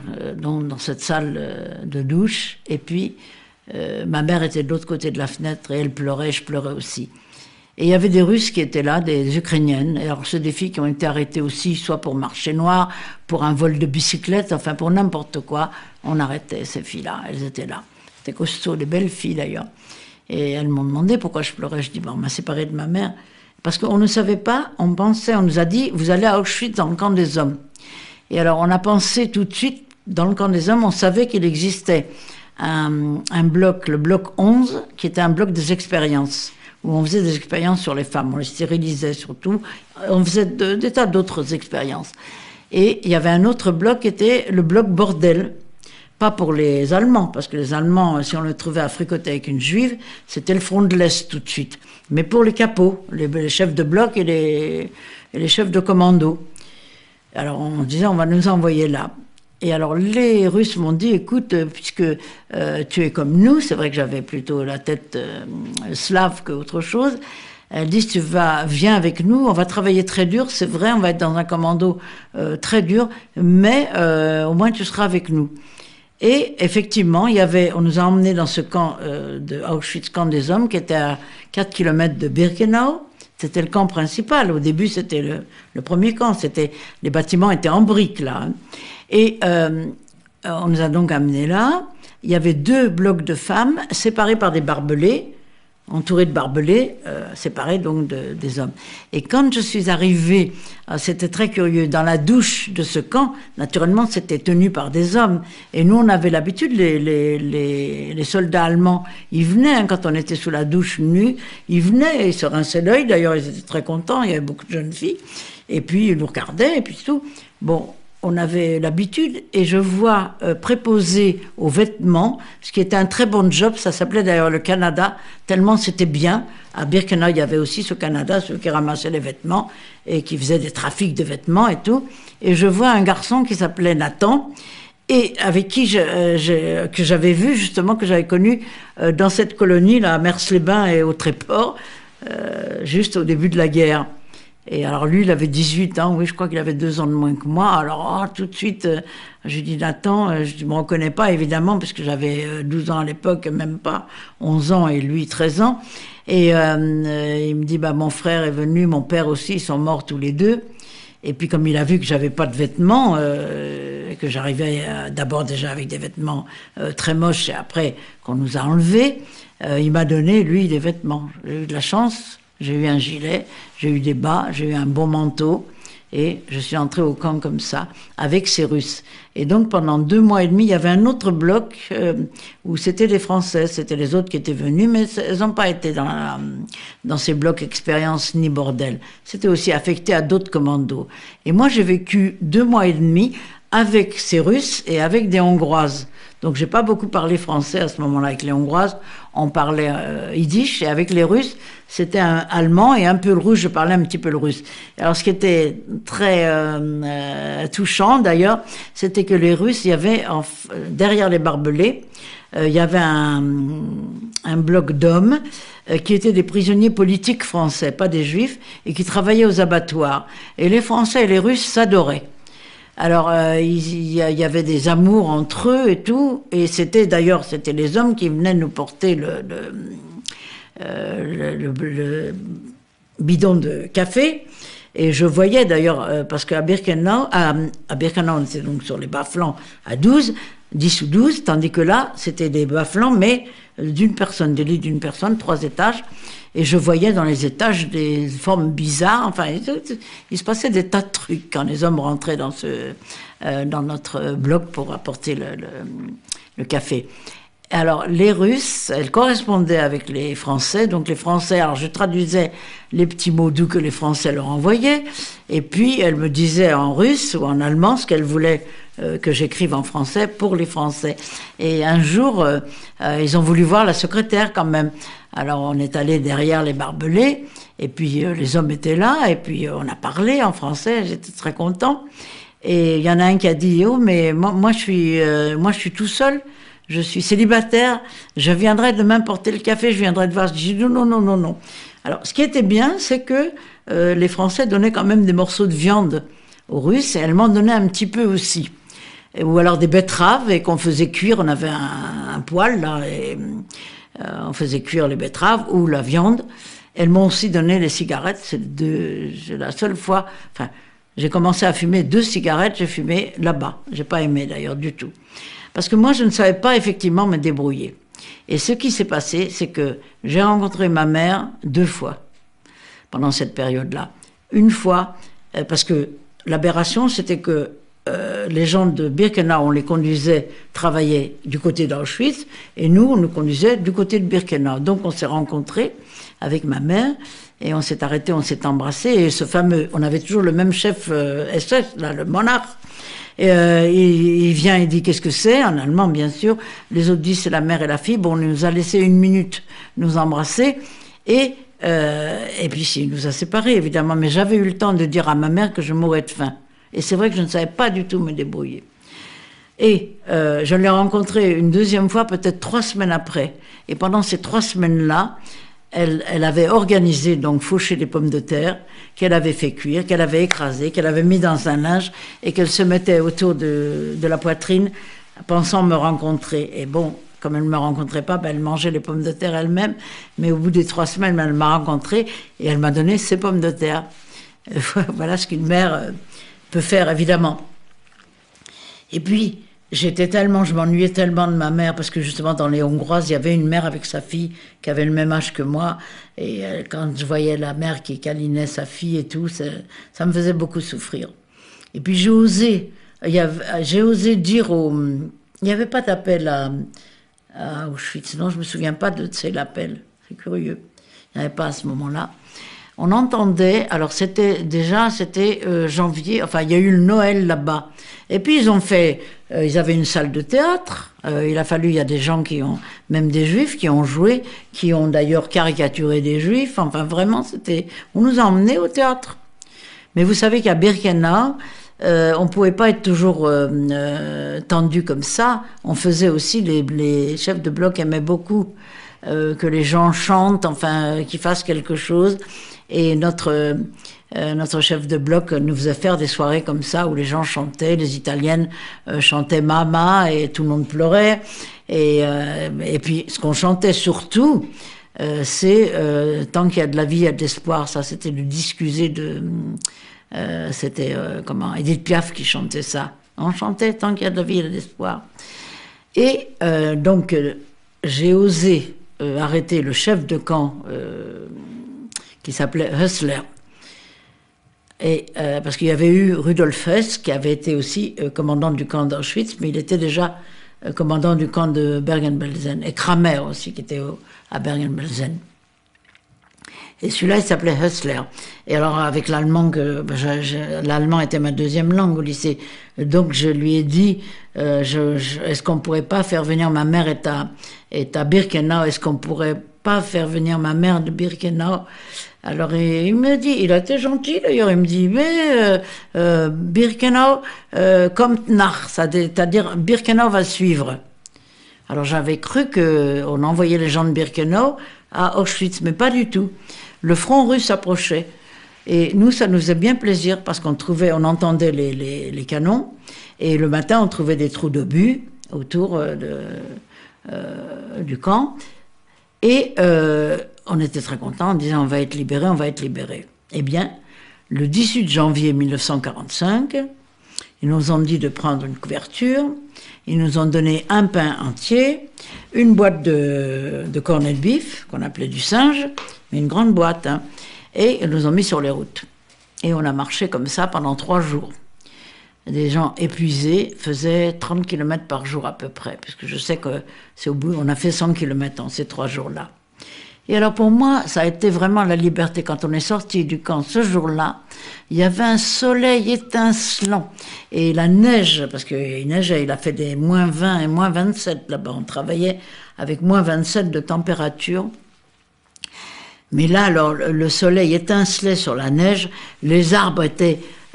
cette salle de douche, et puis ma mère était de l'autre côté de la fenêtre et elle pleurait, je pleurais aussi. Et il y avait des Russes qui étaient là, des Ukrainiennes. Et alors, c'est des filles qui ont été arrêtées aussi, soit pour marché noir, pour un vol de bicyclette, enfin pour n'importe quoi. On arrêtait ces filles-là, elles étaient là. C'était costaud, des belles filles d'ailleurs. Et elles m'ont demandé pourquoi je pleurais. Je dis, on m'a séparée de ma mère. Parce qu'on ne savait pas, on nous a dit, vous allez à Auschwitz dans le camp des hommes. Et alors, on a pensé tout de suite, dans le camp des hommes, on savait qu'il existait un bloc, le bloc 11, qui était un bloc des expériences, où on faisait des expériences sur les femmes, on les stérilisait surtout, on faisait des tas d'autres expériences. Et il y avait un autre bloc qui était le bloc bordel, pas pour les Allemands, parce que les Allemands, si on le trouvait à fricoter avec une juive, c'était le front de l'Est tout de suite. Mais pour les capots, les chefs de bloc et les chefs de commando. Alors on disait, on va nous envoyer là. Et alors les Russes m'ont dit, écoute, puisque tu es comme nous, c'est vrai que j'avais plutôt la tête slave qu'autre chose, elles disent, viens avec nous, on va travailler très dur, c'est vrai, on va être dans un commando très dur, mais au moins tu seras avec nous. Et effectivement, on nous a emmenés dans ce camp de Auschwitz, camp des hommes, qui était à 4 km de Birkenau. C'était le camp principal. Au début, c'était le premier camp. Les bâtiments étaient en briques, là. Hein. Et on nous a donc amenés là. Il y avait 2 blocs de femmes séparés par des barbelés, entourés de barbelés, séparés donc des hommes. Et quand je suis arrivée, c'était très curieux, dans la douche de ce camp, naturellement c'était tenu par des hommes. Et nous on avait l'habitude, les soldats allemands, ils venaient, hein, quand on était sous la douche nus, ils venaient, ils se rinçaient l'œil, d'ailleurs ils étaient très contents, il y avait beaucoup de jeunes filles, et puis ils nous regardaient, et puis tout. Bon, on avait l'habitude, et je vois préposer aux vêtements, ce qui était un très bon job, ça s'appelait d'ailleurs le Canada, tellement c'était bien. À Birkenau, il y avait aussi ce Canada, ceux qui ramassaient les vêtements, et qui faisaient des trafics de vêtements et tout. Et je vois un garçon qui s'appelait Nathan, et avec qui que j'avais vu, justement, que j'avais connu dans cette colonie, là, à Mers-les-Bains et au Tréport, juste au début de la guerre. Et alors lui, il avait 18 ans, oui, je crois qu'il avait 2 ans de moins que moi. Alors tout de suite, je dis Nathan, je ne me reconnais pas évidemment, parce que j'avais 12 ans à l'époque, même pas 11 ans, et lui 13 ans. Et il me dit, mon frère est venu, mon père aussi, ils sont morts tous les deux. Et puis comme il a vu que j'avais pas de vêtements, et que j'arrivais d'abord déjà avec des vêtements très moches, et après qu'on nous a enlevés, il m'a donné, lui, des vêtements. J'ai eu de la chance. J'ai eu un gilet, j'ai eu des bas, j'ai eu un bon manteau, et je suis entrée au camp comme ça, avec ces Russes. Et donc pendant 2 mois et demi, il y avait un autre bloc où c'était des Françaises, c'était les autres qui étaient venus, mais elles n'ont pas été dans ces blocs expérience ni bordel. C'était aussi affecté à d'autres commandos. Et moi j'ai vécu 2 mois et demi avec ces Russes et avec des Hongroises. Donc j'ai pas beaucoup parlé français à ce moment-là. Avec les Hongroises, on parlait yiddish, et avec les Russes, c'était un allemand et un peu le russe. Je parlais un petit peu le russe. Alors ce qui était très touchant d'ailleurs, c'était que les Russes, il y avait derrière les barbelés, il y avait un bloc d'hommes qui étaient des prisonniers politiques français, pas des juifs, et qui travaillaient aux abattoirs. Et les Français et les Russes s'adoraient. Alors, il y avait des amours entre eux et tout, et c'était les hommes qui venaient nous porter le bidon de café. Et je voyais d'ailleurs, parce qu'à Birkenau, on était donc sur les bas-flancs à 10 ou 12, tandis que là, c'était des bas-flancs, mais des lits d'une personne, 3 étages. Et je voyais dans les étages des formes bizarres. Enfin, il se passait des tas de trucs quand les hommes rentraient dans notre bloc pour apporter le café. Alors, les Russes, elles correspondaient avec les Français. Donc, les Français, alors je traduisais les petits mots doux que les Français leur envoyaient. Et puis, elles me disaient en russe ou en allemand ce qu'elles voulaient que j'écrive en français pour les Français. Et un jour, ils ont voulu voir la secrétaire quand même. Alors, on est allé derrière les barbelés. Et puis, les hommes étaient là. Et puis, on a parlé en français. J'étais très content. Et il y en a un qui a dit, oh, mais moi, je suis tout seul. Je suis célibataire, je viendrai demain porter le café, je viendrai te voir. Je dis non. Alors, ce qui était bien, c'est que les Français donnaient quand même des morceaux de viande aux Russes, et elles m'en donnaient un petit peu aussi. Ou alors des betteraves, et qu'on faisait cuire, on avait un poêle, là, et on faisait cuire les betteraves ou la viande. Elles m'ont aussi donné les cigarettes, c'est la seule fois, enfin, j'ai commencé à fumer 2 cigarettes, j'ai fumé là-bas. J'ai pas aimé d'ailleurs du tout. Parce que moi, je ne savais pas effectivement me débrouiller. Et ce qui s'est passé, c'est que j'ai rencontré ma mère 2 fois pendant cette période-là. Une fois, parce que l'aberration, c'était que les gens de Birkenau, on les conduisait travailler du côté d'Auschwitz, et nous, on nous conduisait du côté de Birkenau. Donc, on s'est rencontrés avec ma mère, et on s'est arrêtés, on s'est embrassés, et ce fameux, on avait toujours le même chef SS, là, le monarque. Et il vient et dit qu'est-ce que c'est, en allemand bien sûr. Les autres disent c'est la mère et la fille. Bon, on nous a laissé 1 minute nous embrasser, et puis il nous a séparés évidemment. Mais j'avais eu le temps de dire à ma mère que je mourrais de faim. Et c'est vrai que je ne savais pas du tout me débrouiller. Et je l'ai rencontrée une 2e fois, peut-être 3 semaines après. Et pendant ces 3 semaines-là, elle avait organisé, donc, faucher des pommes de terre, qu'elle avait fait cuire, qu'elle avait écrasé, qu'elle avait mis dans un linge, et qu'elle se mettait autour de la poitrine, pensant me rencontrer. Et bon, comme elle ne me rencontrait pas, elle mangeait les pommes de terre elle-même, mais au bout des 3 semaines, elle m'a rencontrée, et elle m'a donné ses pommes de terre. Voilà ce qu'une mère peut faire, évidemment. Et puis, je m'ennuyais tellement de ma mère, parce que justement dans les Hongroises, il y avait une mère avec sa fille qui avait le même âge que moi, et quand je voyais la mère qui câlinait sa fille et tout, ça me faisait beaucoup souffrir. Et puis j'ai osé dire il n'y avait pas d'appel à Auschwitz, non, je me souviens pas de l'appel, c'est curieux, il n'y en avait pas à ce moment-là. On entendait, alors c'était janvier, enfin il y a eu le Noël là-bas. Et puis ils avaient une salle de théâtre. Il y a des gens même des Juifs qui ont joué, qui ont d'ailleurs caricaturé des Juifs. Enfin vraiment, on nous a emmenés au théâtre. Mais vous savez qu'à Birkenau, on pouvait pas être toujours tendu comme ça. On faisait aussi, les chefs de bloc aimaient beaucoup que les gens chantent, enfin qu'ils fassent quelque chose. Et notre chef de bloc nous faisait faire des soirées comme ça où les gens chantaient, les Italiennes chantaient Mama et tout le monde pleurait. Et puis ce qu'on chantait surtout, c'est tant qu'il y a de la vie, il y a de l'espoir. Ça, c'était le discusé Edith Piaf qui chantait ça. On chantait tant qu'il y a de la vie, il y a de l'espoir. Et donc j'ai osé arrêter le chef de camp qui s'appelait Hustler. Et parce qu'il y avait eu Rudolf Hess, qui avait été aussi commandant du camp d'Auschwitz, mais il était déjà commandant du camp de Bergen-Belsen, et Kramer aussi, qui était à Bergen-Belsen. Et celui-là, il s'appelait Hustler. Et alors, avec l'allemand, l'allemand était ma deuxième langue au lycée. Donc, je lui ai dit, est-ce qu'on pourrait pas faire venir ma mère est à Birkenau, est-ce qu'on pourrait pas faire venir ma mère de Birkenau? Alors, il me dit, il a été gentil d'ailleurs, il me dit, mais Birkenau kommt nach, c'est-à-dire Birkenau va suivre. Alors, j'avais cru qu'on envoyait les gens de Birkenau à Auschwitz, mais pas du tout. Le front russe approchait. Et nous, ça nous faisait bien plaisir parce on entendait les canons. Et le matin, on trouvait des trous d'obus autour du camp. Et on était très contents en disant on va être libérés, on va être libérés. Eh bien, le 18 janvier 1945, ils nous ont dit de prendre une couverture. Ils nous ont donné un pain entier, une boîte de cornets de bif, qu'on appelait du singe, mais une grande boîte, hein, et ils nous ont mis sur les routes. Et on a marché comme ça pendant 3 jours. Des gens épuisés faisaient 30 km par jour à peu près, puisque je sais que c'est au bout, on a fait 100 km en ces 3 jours-là. Et alors pour moi, ça a été vraiment la liberté. Quand on est sorti du camp ce jour-là, il y avait un soleil étincelant. Et la neige, parce qu'il neigeait, il a fait des moins 20 et moins 27 là-bas. On travaillait avec moins 27 de température. Mais là, alors, le soleil étincelait sur la neige. Les arbres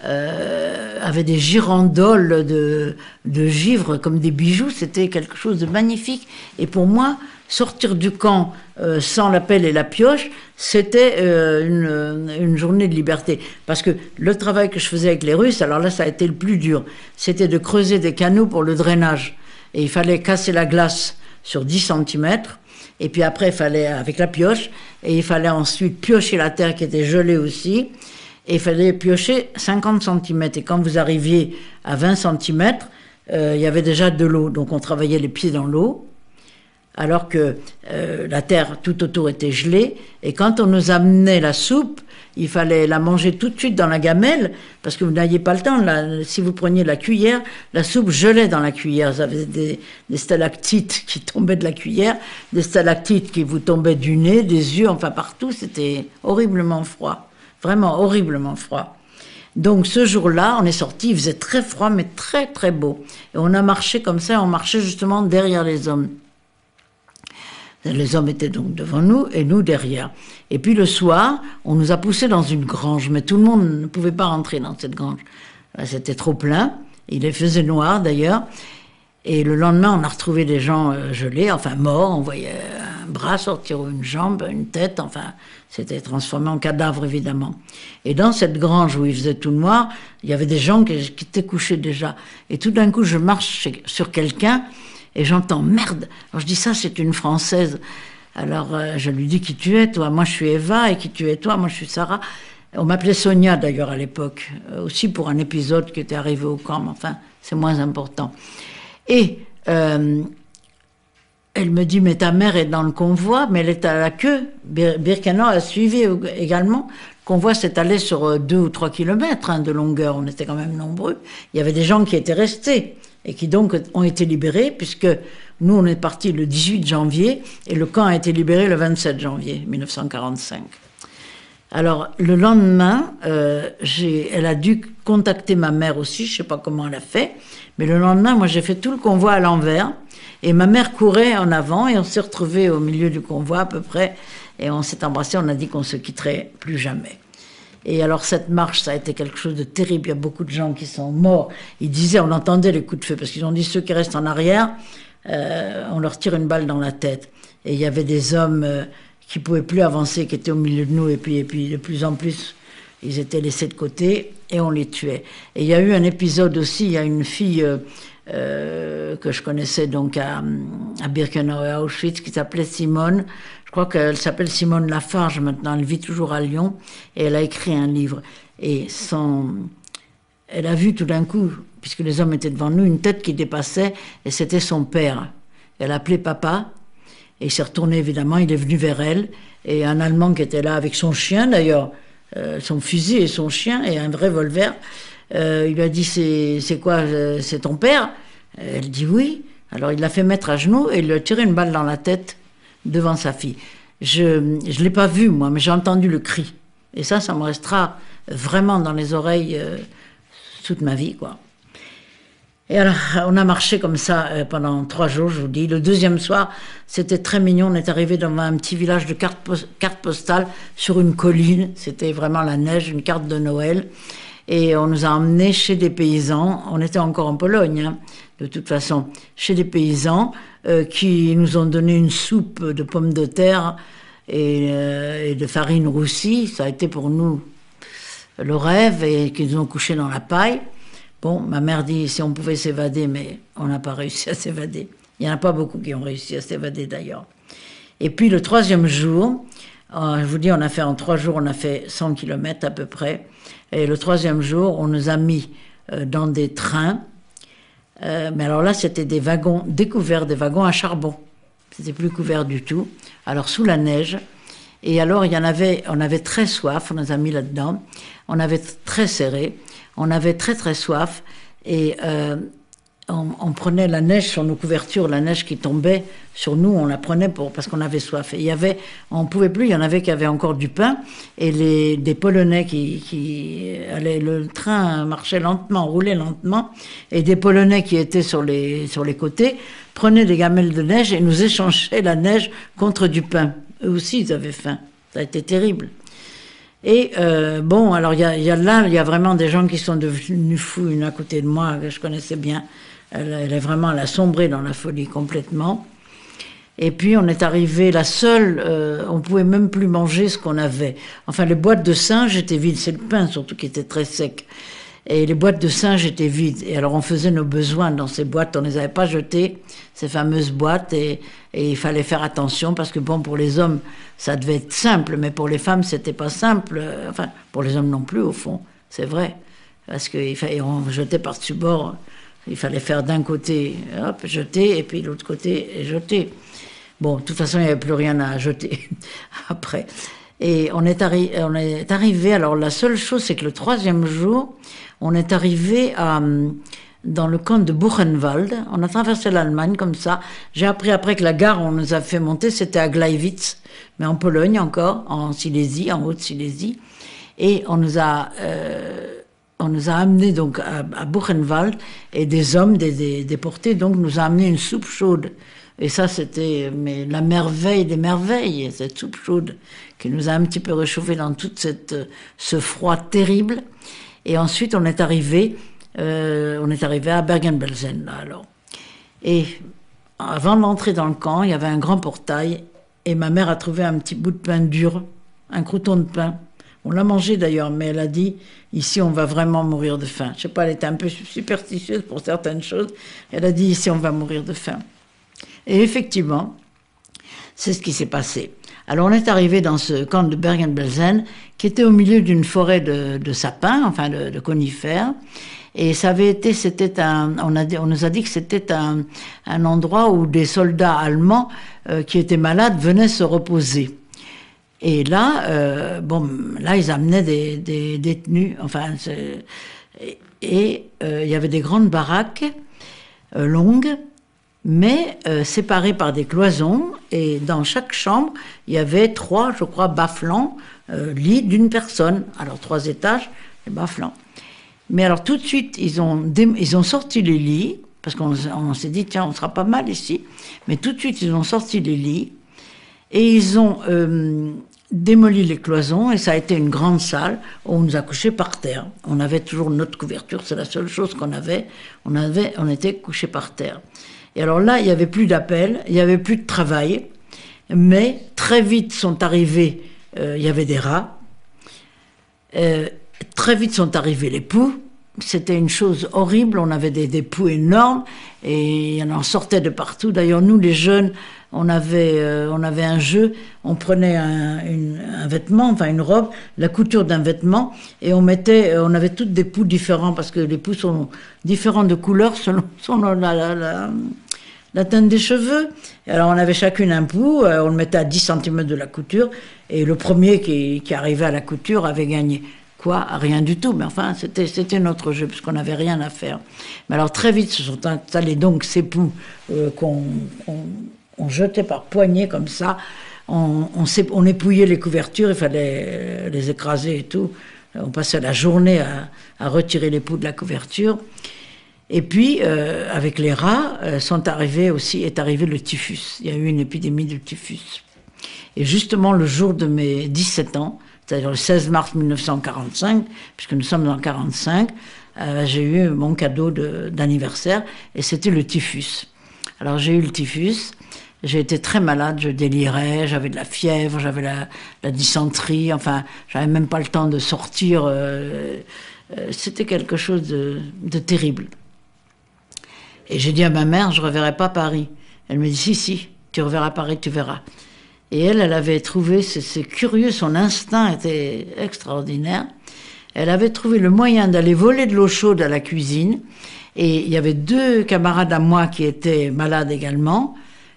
avaient des girandoles de givre comme des bijoux. C'était quelque chose de magnifique. Et pour moi, sortir du camp sans la pelle et la pioche, c'était une journée de liberté. Parce que le travail que je faisais avec les Russes, alors là, ça a été le plus dur. C'était de creuser des canaux pour le drainage. Et il fallait casser la glace sur 10 cm. Et puis après, il fallait, avec la pioche, et il fallait ensuite piocher la terre qui était gelée aussi. Et il fallait piocher 50 cm. Et quand vous arriviez à 20 cm, il y avait déjà de l'eau. Donc on travaillait les pieds dans l'eau. Alors que la terre tout autour était gelée, et quand on nous amenait la soupe, il fallait la manger tout de suite dans la gamelle, parce que vous n'aviez pas le temps. Si vous preniez la cuillère, la soupe gelait dans la cuillère. Vous avez des stalactites qui tombaient de la cuillère, des stalactites qui vous tombaient du nez, des yeux, enfin partout. C'était horriblement froid, vraiment horriblement froid. Donc ce jour-là, on est sorti, il faisait très froid, mais très très beau. Et on a marché comme ça, on marchait justement derrière les hommes. Les hommes étaient donc devant nous et nous derrière. Et puis le soir, on nous a poussés dans une grange, mais tout le monde ne pouvait pas rentrer dans cette grange. C'était trop plein, il faisait noir d'ailleurs. Et le lendemain, on a retrouvé des gens gelés, enfin morts, on voyait un bras sortir ou une jambe, une tête, enfin, c'était transformé en cadavre évidemment. Et dans cette grange où il faisait tout noir, il y avait des gens qui étaient couchés déjà. Et tout d'un coup, je marche sur quelqu'un, et j'entends « merde ». Alors je dis « ça, c'est une Française ». Alors je lui dis « qui tu es, toi ?» Moi, je suis Eva, et qui tu es, toi ? Moi, je suis Sarah. On m'appelait Sonia, d'ailleurs, à l'époque, aussi pour un épisode qui était arrivé au camp, mais enfin, c'est moins important. Et elle me dit « mais ta mère est dans le convoi, mais elle est à la queue ». Birkenau a suivi également. Le convoi s'est allé sur 2 ou 3 kilomètres de longueur, on était quand même nombreux. Il y avait des gens qui étaient restés et qui donc ont été libérés, puisque nous, on est partis le 18 janvier, et le camp a été libéré le 27 janvier 1945. Alors, le lendemain, elle a dû contacter ma mère aussi, je ne sais pas comment elle a fait, mais le lendemain, moi, j'ai fait tout le convoi à l'envers, et ma mère courait en avant, et on s'est retrouvés au milieu du convoi à peu près, et on s'est embrassés, on a dit qu'on se quitterait plus jamais. Et alors cette marche, ça a été quelque chose de terrible. Il y a beaucoup de gens qui sont morts. Ils disaient, on entendait les coups de feu, parce qu'ils ont dit ceux qui restent en arrière, on leur tire une balle dans la tête. Et il y avait des hommes qui pouvaient plus avancer, qui étaient au milieu de nous, et puis de plus en plus, ils étaient laissés de côté et on les tuait. Et il y a eu un épisode aussi, il y a une fille que je connaissais donc à Birkenau et à Auschwitz qui s'appelait Simone. Je crois qu'elle s'appelle Simone Lafarge maintenant, elle vit toujours à Lyon et elle a écrit un livre. Et elle a vu tout d'un coup, puisque les hommes étaient devant nous, une tête qui dépassait et c'était son père. Elle a appelé papa et il s'est retourné évidemment, il est venu vers elle et un Allemand qui était là avec son chien d'ailleurs, son fusil et son chien et un revolver, il lui a dit c'est quoi, c'est ton père? Elle dit oui. Alors il l'a fait mettre à genoux et il lui a tiré une balle dans la tête devant sa fille. Je l'ai pas vu, moi, mais j'ai entendu le cri. Et ça me restera vraiment dans les oreilles toute ma vie, quoi. Et alors, on a marché comme ça pendant 3 jours, je vous dis. Le deuxième soir, c'était très mignon. On est arrivé dans un petit village de carte postale sur une colline. C'était vraiment la neige, une carte de Noël. Et on nous a emmenés chez des paysans. On était encore en Pologne, hein, de toute façon. Chez des paysans qui nous ont donné une soupe de pommes de terre et de farine roussie. Ça a été pour nous le rêve, et qu'ils nous ont couchés dans la paille. Bon, ma mère dit si on pouvait s'évader, mais on n'a pas réussi à s'évader. Il n'y en a pas beaucoup qui ont réussi à s'évader d'ailleurs. Et puis le 3e jour, je vous dis, en 3 jours, on a fait 100 km à peu près. Et le 3e jour, on nous a mis dans des trains. Mais alors là, c'était des wagons découverts, des wagons à charbon. C'était plus couvert du tout. Alors sous la neige. Et alors, on avait très soif, on nous a mis là-dedans. On avait très serré. On avait très très soif et on prenait la neige sur nos couvertures, la neige qui tombait sur nous, on la prenait parce qu'on avait soif. Et on pouvait plus, il y en avait qui avaient encore du pain, et des Polonais qui allaient, le train marchait lentement, roulait lentement, et des Polonais qui étaient sur les côtés prenaient des gamelles de neige et nous échangeaient la neige contre du pain. Eux aussi, ils avaient faim. Ça a été terrible. Et bon, alors il y a vraiment des gens qui sont devenus fous. Une à côté de moi que je connaissais bien, elle a sombré dans la folie complètement. Et puis on est arrivé, on pouvait même plus manger ce qu'on avait. Enfin, les boîtes de singe étaient vides, c'est le pain surtout qui était très sec. Et les boîtes de singe étaient vides. Et alors on faisait nos besoins dans ces boîtes, on les avait pas jetées, ces fameuses boîtes, et il fallait faire attention parce que bon, pour les hommes, ça devait être simple, mais pour les femmes, c'était pas simple. Enfin, pour les hommes non plus, au fond, c'est vrai. Parce qu'on jetait par-dessus bord, il fallait faire d'un côté, hop, jeter, et puis de l'autre côté, jeter. Bon, de toute façon, il n'y avait plus rien à jeter après. Et on est arrivé, alors la seule chose, c'est que le 3e jour, on est arrivé dans le camp de Buchenwald. On a traversé l'Allemagne comme ça. J'ai appris après que la gare où on nous a fait monter, c'était à Gleiwitz, mais en Pologne encore, en Silésie, en Haute-Silésie. Et on nous a amenés donc à Buchenwald, et des hommes, des déportés, donc nous a amené une soupe chaude. Et ça, c'était la merveille des merveilles, cette soupe chaude qui nous a un petit peu réchauffé dans tout ce froid terrible. Et ensuite, on est arrivé à Bergen-Belsen, là, alors. Et avant d'entrer dans le camp, il y avait un grand portail, et ma mère a trouvé un petit bout de pain dur, un crouton de pain. On l'a mangé d'ailleurs, mais elle a dit, ici, on va vraiment mourir de faim. Je sais pas, elle était un peu superstitieuse pour certaines choses. Elle a dit, ici, on va mourir de faim. Et effectivement, c'est ce qui s'est passé. Alors on est arrivé dans ce camp de Bergen-Belsen, qui était au milieu d'une forêt de sapins, enfin de conifères, et ça avait été, on nous a dit que c'était un endroit où des soldats allemands qui étaient malades venaient se reposer. Et là, là ils amenaient des détenus, enfin, et il y avait des grandes baraques longues, mais séparés par des cloisons, et dans chaque chambre, il y avait 3, je crois, baflans, lits d'une personne. Alors 3 étages, les baflans. Mais alors tout de suite, ils ont sorti les lits, parce qu'on s'est dit, tiens, on sera pas mal ici. Mais tout de suite, ils ont sorti les lits, et ils ont démoli les cloisons, et ça a été une grande salle où on nous a couchés par terre. On avait toujours notre couverture, c'est la seule chose qu'on avait. On était couchés par terre. Et alors là, il n'y avait plus d'appel, il n'y avait plus de travail, mais très vite sont arrivés, il y avait des rats, très vite sont arrivés les poux. C'était une chose horrible, on avait des poux énormes, et il en sortait de partout. D'ailleurs, nous, les jeunes, on avait un jeu, on prenait un vêtement, enfin une robe, la couture d'un vêtement, et on avait toutes des poux différents, parce que les poux sont différents de couleur selon la teinte des cheveux. Et alors on avait chacune un pou, on le mettait à 10 cm de la couture, et le premier qui arrivait à la couture avait gagné. Quoi? Rien du tout, mais enfin c'était notre jeu, parce qu'on n'avait rien à faire. Mais alors très vite se sont installés donc ces poux qu'on jetait par poignées comme ça. on épouillait les couvertures, il fallait les écraser et tout. On passait la journée à retirer les poux de la couverture. Et puis, avec les rats, est arrivé le typhus. Il y a eu une épidémie de typhus. Et justement, le jour de mes 17 ans, c'est-à-dire le 16 mars 1945, puisque nous sommes en 1945, j'ai eu mon cadeau d'anniversaire, et c'était le typhus. Alors j'ai eu le typhus, j'ai été très malade, je délirais, j'avais de la fièvre, j'avais la dysenterie, enfin, j'avais même pas le temps de sortir. C'était quelque chose de terrible. Et j'ai dit à ma mère, je reverrai pas Paris. Elle me dit, si, tu reverras Paris, tu verras. Et elle avait trouvé, c'est curieux, son instinct était extraordinaire. Elle avait trouvé le moyen d'aller voler de l'eau chaude à la cuisine. Et il y avait 2 camarades à moi qui étaient malades également.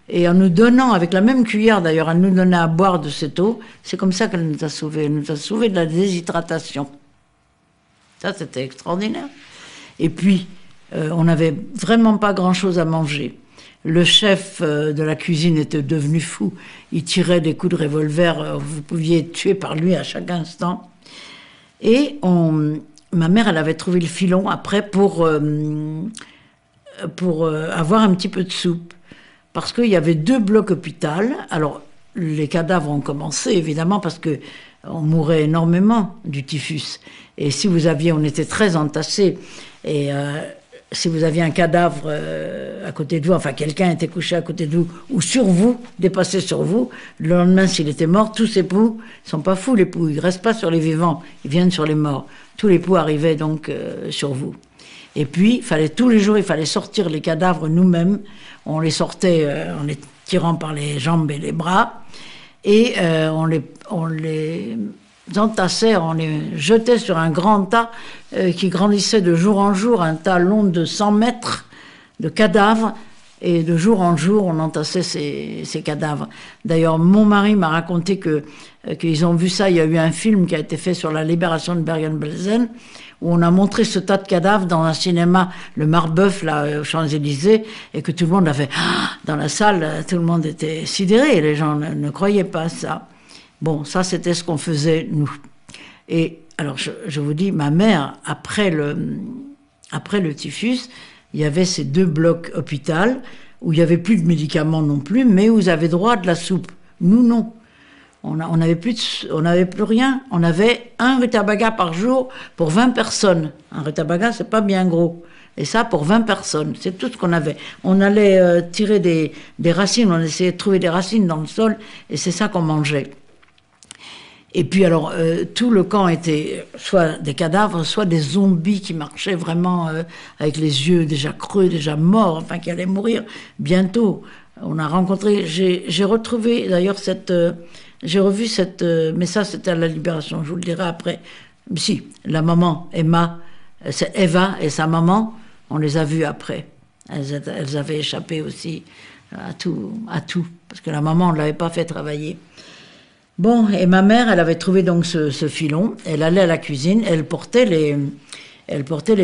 Et en nous donnant, avec la même cuillère d'ailleurs, elle nous donnait à boire de cette eau. C'est comme ça qu'elle nous a sauvés. Elle nous a sauvés de la déshydratation. Ça, c'était extraordinaire. Et puis, on n'avait vraiment pas grand-chose à manger. Le chef de la cuisine était devenu fou. Il tirait des coups de revolver. Vous pouviez être tué par lui à chaque instant. Et ma mère, elle avait trouvé le filon après pour avoir un petit peu de soupe. Parce qu'il y avait 2 blocs hôpital. Alors, les cadavres ont commencé, évidemment, parce que on mourait énormément du typhus. Et si on était très entassés. Et si vous aviez un cadavre à côté de vous, enfin quelqu'un était couché à côté de vous, ou sur vous, dépassé sur vous, le lendemain, s'il était mort, tous ces poux, ils sont pas fous les poux, ils restent pas sur les vivants, ils viennent sur les morts. Tous les poux arrivaient donc sur vous. Et puis, tous les jours, il fallait sortir les cadavres nous-mêmes. On les sortait en les tirant par les jambes et les bras, et on les entassait, on les jetait sur un grand tas qui grandissait de jour en jour, un tas long de 100 mètres de cadavres, et de jour en jour, on entassait ces cadavres. D'ailleurs, mon mari m'a raconté qu'ils ont vu ça, il y a eu un film qui a été fait sur la libération de Bergen-Belsen, où on a montré ce tas de cadavres dans un cinéma, le Marbeuf, là, aux Champs-Élysées, et que tout le monde avait... Dans la salle, tout le monde était sidéré, les gens ne croyaient pas à ça. Bon, ça, c'était ce qu'on faisait, nous. Et alors, je vous dis, ma mère, après le typhus, il y avait ces 2 blocs hôpital, où il n'y avait plus de médicaments non plus, mais où vous avez droit à de la soupe. Nous, non. On n'avait plus rien. On avait 1 rutabaga par jour pour 20 personnes. Un rutabaga, c'est pas bien gros. Et ça, pour 20 personnes. C'est tout ce qu'on avait. On allait tirer des racines, on essayait de trouver des racines dans le sol, et c'est ça qu'on mangeait. Et puis alors, tout le camp était soit des cadavres, soit des zombies qui marchaient vraiment avec les yeux déjà creux, déjà morts, enfin qui allaient mourir bientôt. On a rencontré, j'ai retrouvé d'ailleurs j'ai revu mais ça c'était à la Libération, je vous le dirai après. Si, la maman, c'est Eva et sa maman, on les a vues après. Elles avaient échappé aussi à tout, parce que la maman, on ne l'avait pas fait travailler. Bon, et ma mère, elle avait trouvé donc ce filon, elle allait à la cuisine, elle portait les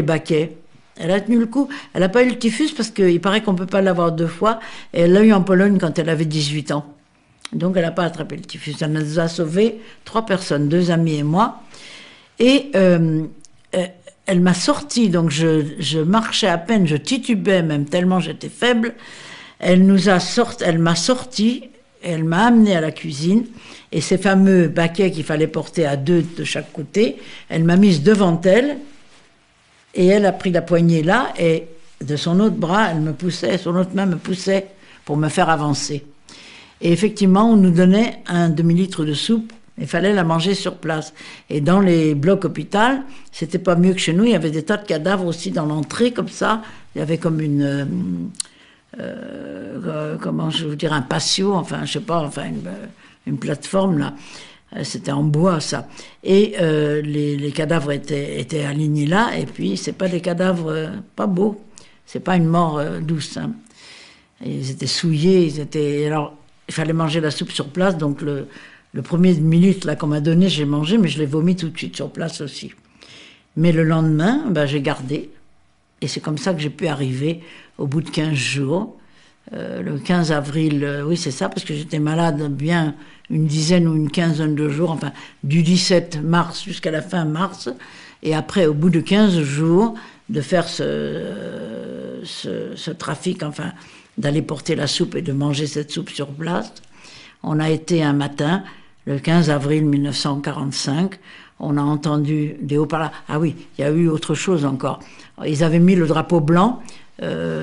baquets. Elle a tenu le coup. Elle n'a pas eu le typhus parce qu'il paraît qu'on ne peut pas l'avoir 2 fois. Et elle l'a eu en Pologne quand elle avait 18 ans. Donc elle n'a pas attrapé le typhus. Elle nous a sauvé 3 personnes, 2 amis et moi. Et elle m'a sorti, donc je marchais à peine, je titubais même tellement j'étais faible. Elle m'a sorti, elle m'a amené à la cuisine. Et ces fameux baquets qu'il fallait porter à 2 de chaque côté, elle m'a mise devant elle, et elle a pris la poignée là, et de son autre bras, elle me poussait, son autre main me poussait pour me faire avancer. Et effectivement, on nous donnait un demi-litre de soupe, il fallait la manger sur place. Et dans les blocs hôpital, c'était pas mieux que chez nous, il y avait des tas de cadavres aussi dans l'entrée, comme ça, il y avait comme comment je veux dire, un patio, enfin, je sais pas, enfin, une plateforme là, c'était en bois ça, et les cadavres étaient alignés là, et puis c'est pas des cadavres pas beaux, c'est pas une mort douce, hein. Ils étaient souillés, alors il fallait manger la soupe sur place, donc le premier minute là qu'on m'a donné, j'ai mangé, mais je l'ai vomi tout de suite sur place aussi. Mais le lendemain, j'ai gardé, et c'est comme ça que j'ai pu arriver au bout de 15 jours le 15 avril, oui c'est ça, parce que j'étais malade bien une dizaine ou une quinzaine de jours, enfin du 17 mars jusqu'à la fin mars, et après au bout de 15 jours de faire ce trafic, enfin d'aller porter la soupe et de manger cette soupe sur place. On a été un matin, le 15 avril 1945, on a entendu des haut-parleurs. Ah oui, il y a eu autre chose encore. Ils avaient mis le drapeau blanc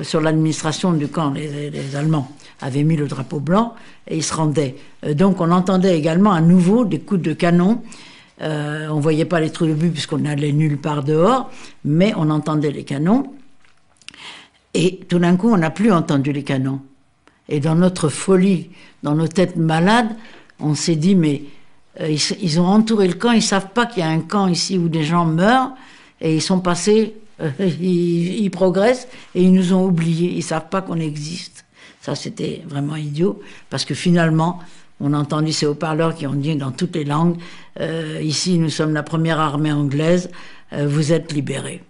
sur l'administration du camp, les Allemands avaient mis le drapeau blanc et ils se rendaient. Donc on entendait également à nouveau des coups de canon. On voyait pas les trous de but puisqu'on allait nulle part dehors, mais on entendait les canons. Et tout d'un coup, on n'a plus entendu les canons. Et dans notre folie, dans nos têtes malades, on s'est dit, mais ils ont entouré le camp, ils savent pas qu'il y a un camp ici où des gens meurent, et ils sont passés, ils progressent, et ils nous ont oubliés, ils savent pas qu'on existe. Ça, c'était vraiment idiot, parce que finalement, on a entendu ces haut-parleurs qui ont dit dans toutes les langues, ici, nous sommes la première armée anglaise, vous êtes libérés.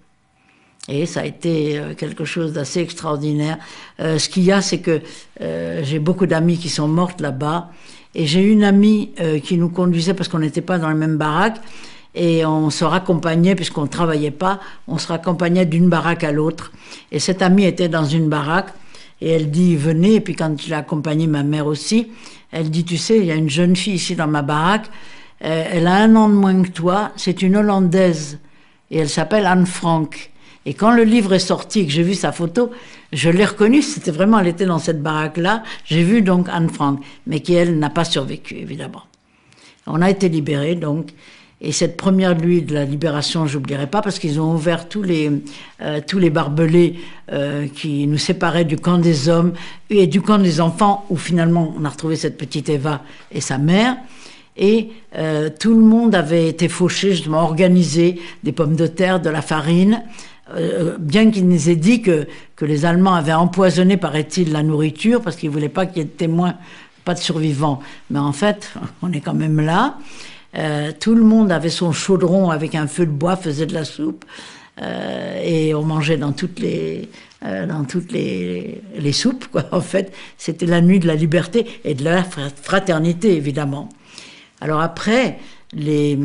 Et ça a été quelque chose d'assez extraordinaire. Ce qu'il y a, c'est que j'ai beaucoup d'amis qui sont mortes là-bas. Et j'ai une amie qui nous conduisait, parce qu'on n'était pas dans la même baraque, et on se raccompagnait, puisqu'on ne travaillait pas, on se raccompagnait d'une baraque à l'autre. Et cette amie était dans une baraque, et elle dit, venez, et puis quand je l'ai accompagnée, ma mère aussi, elle dit, tu sais, il y a une jeune fille ici dans ma baraque, elle a 1 an de moins que toi, c'est une Hollandaise, et elle s'appelle Anne Frank. Et quand le livre est sorti et que j'ai vu sa photo, je l'ai reconnue, c'était vraiment, elle était dans cette baraque-là. J'ai vu donc Anne Frank, mais qui, elle, n'a pas survécu, évidemment. On a été libérés, donc. Et cette première nuit de la libération, j'oublierai pas, parce qu'ils ont ouvert tous les barbelés qui nous séparaient du camp des hommes et du camp des enfants, où finalement, on a retrouvé cette petite Eva et sa mère. Et tout le monde avait été fauché, justement, organisé, des pommes de terre, de la farine, bien qu'il nous ait dit que les Allemands avaient empoisonné, paraît-il, la nourriture, parce qu'ils ne voulaient pas qu'il y ait de témoins, pas de survivants. Mais en fait, on est quand même là. Tout le monde avait son chaudron avec un feu de bois, faisait de la soupe, et on mangeait dans toutes les soupes, quoi. En fait, c'était la nuit de la liberté et de la fraternité, évidemment. Alors après, les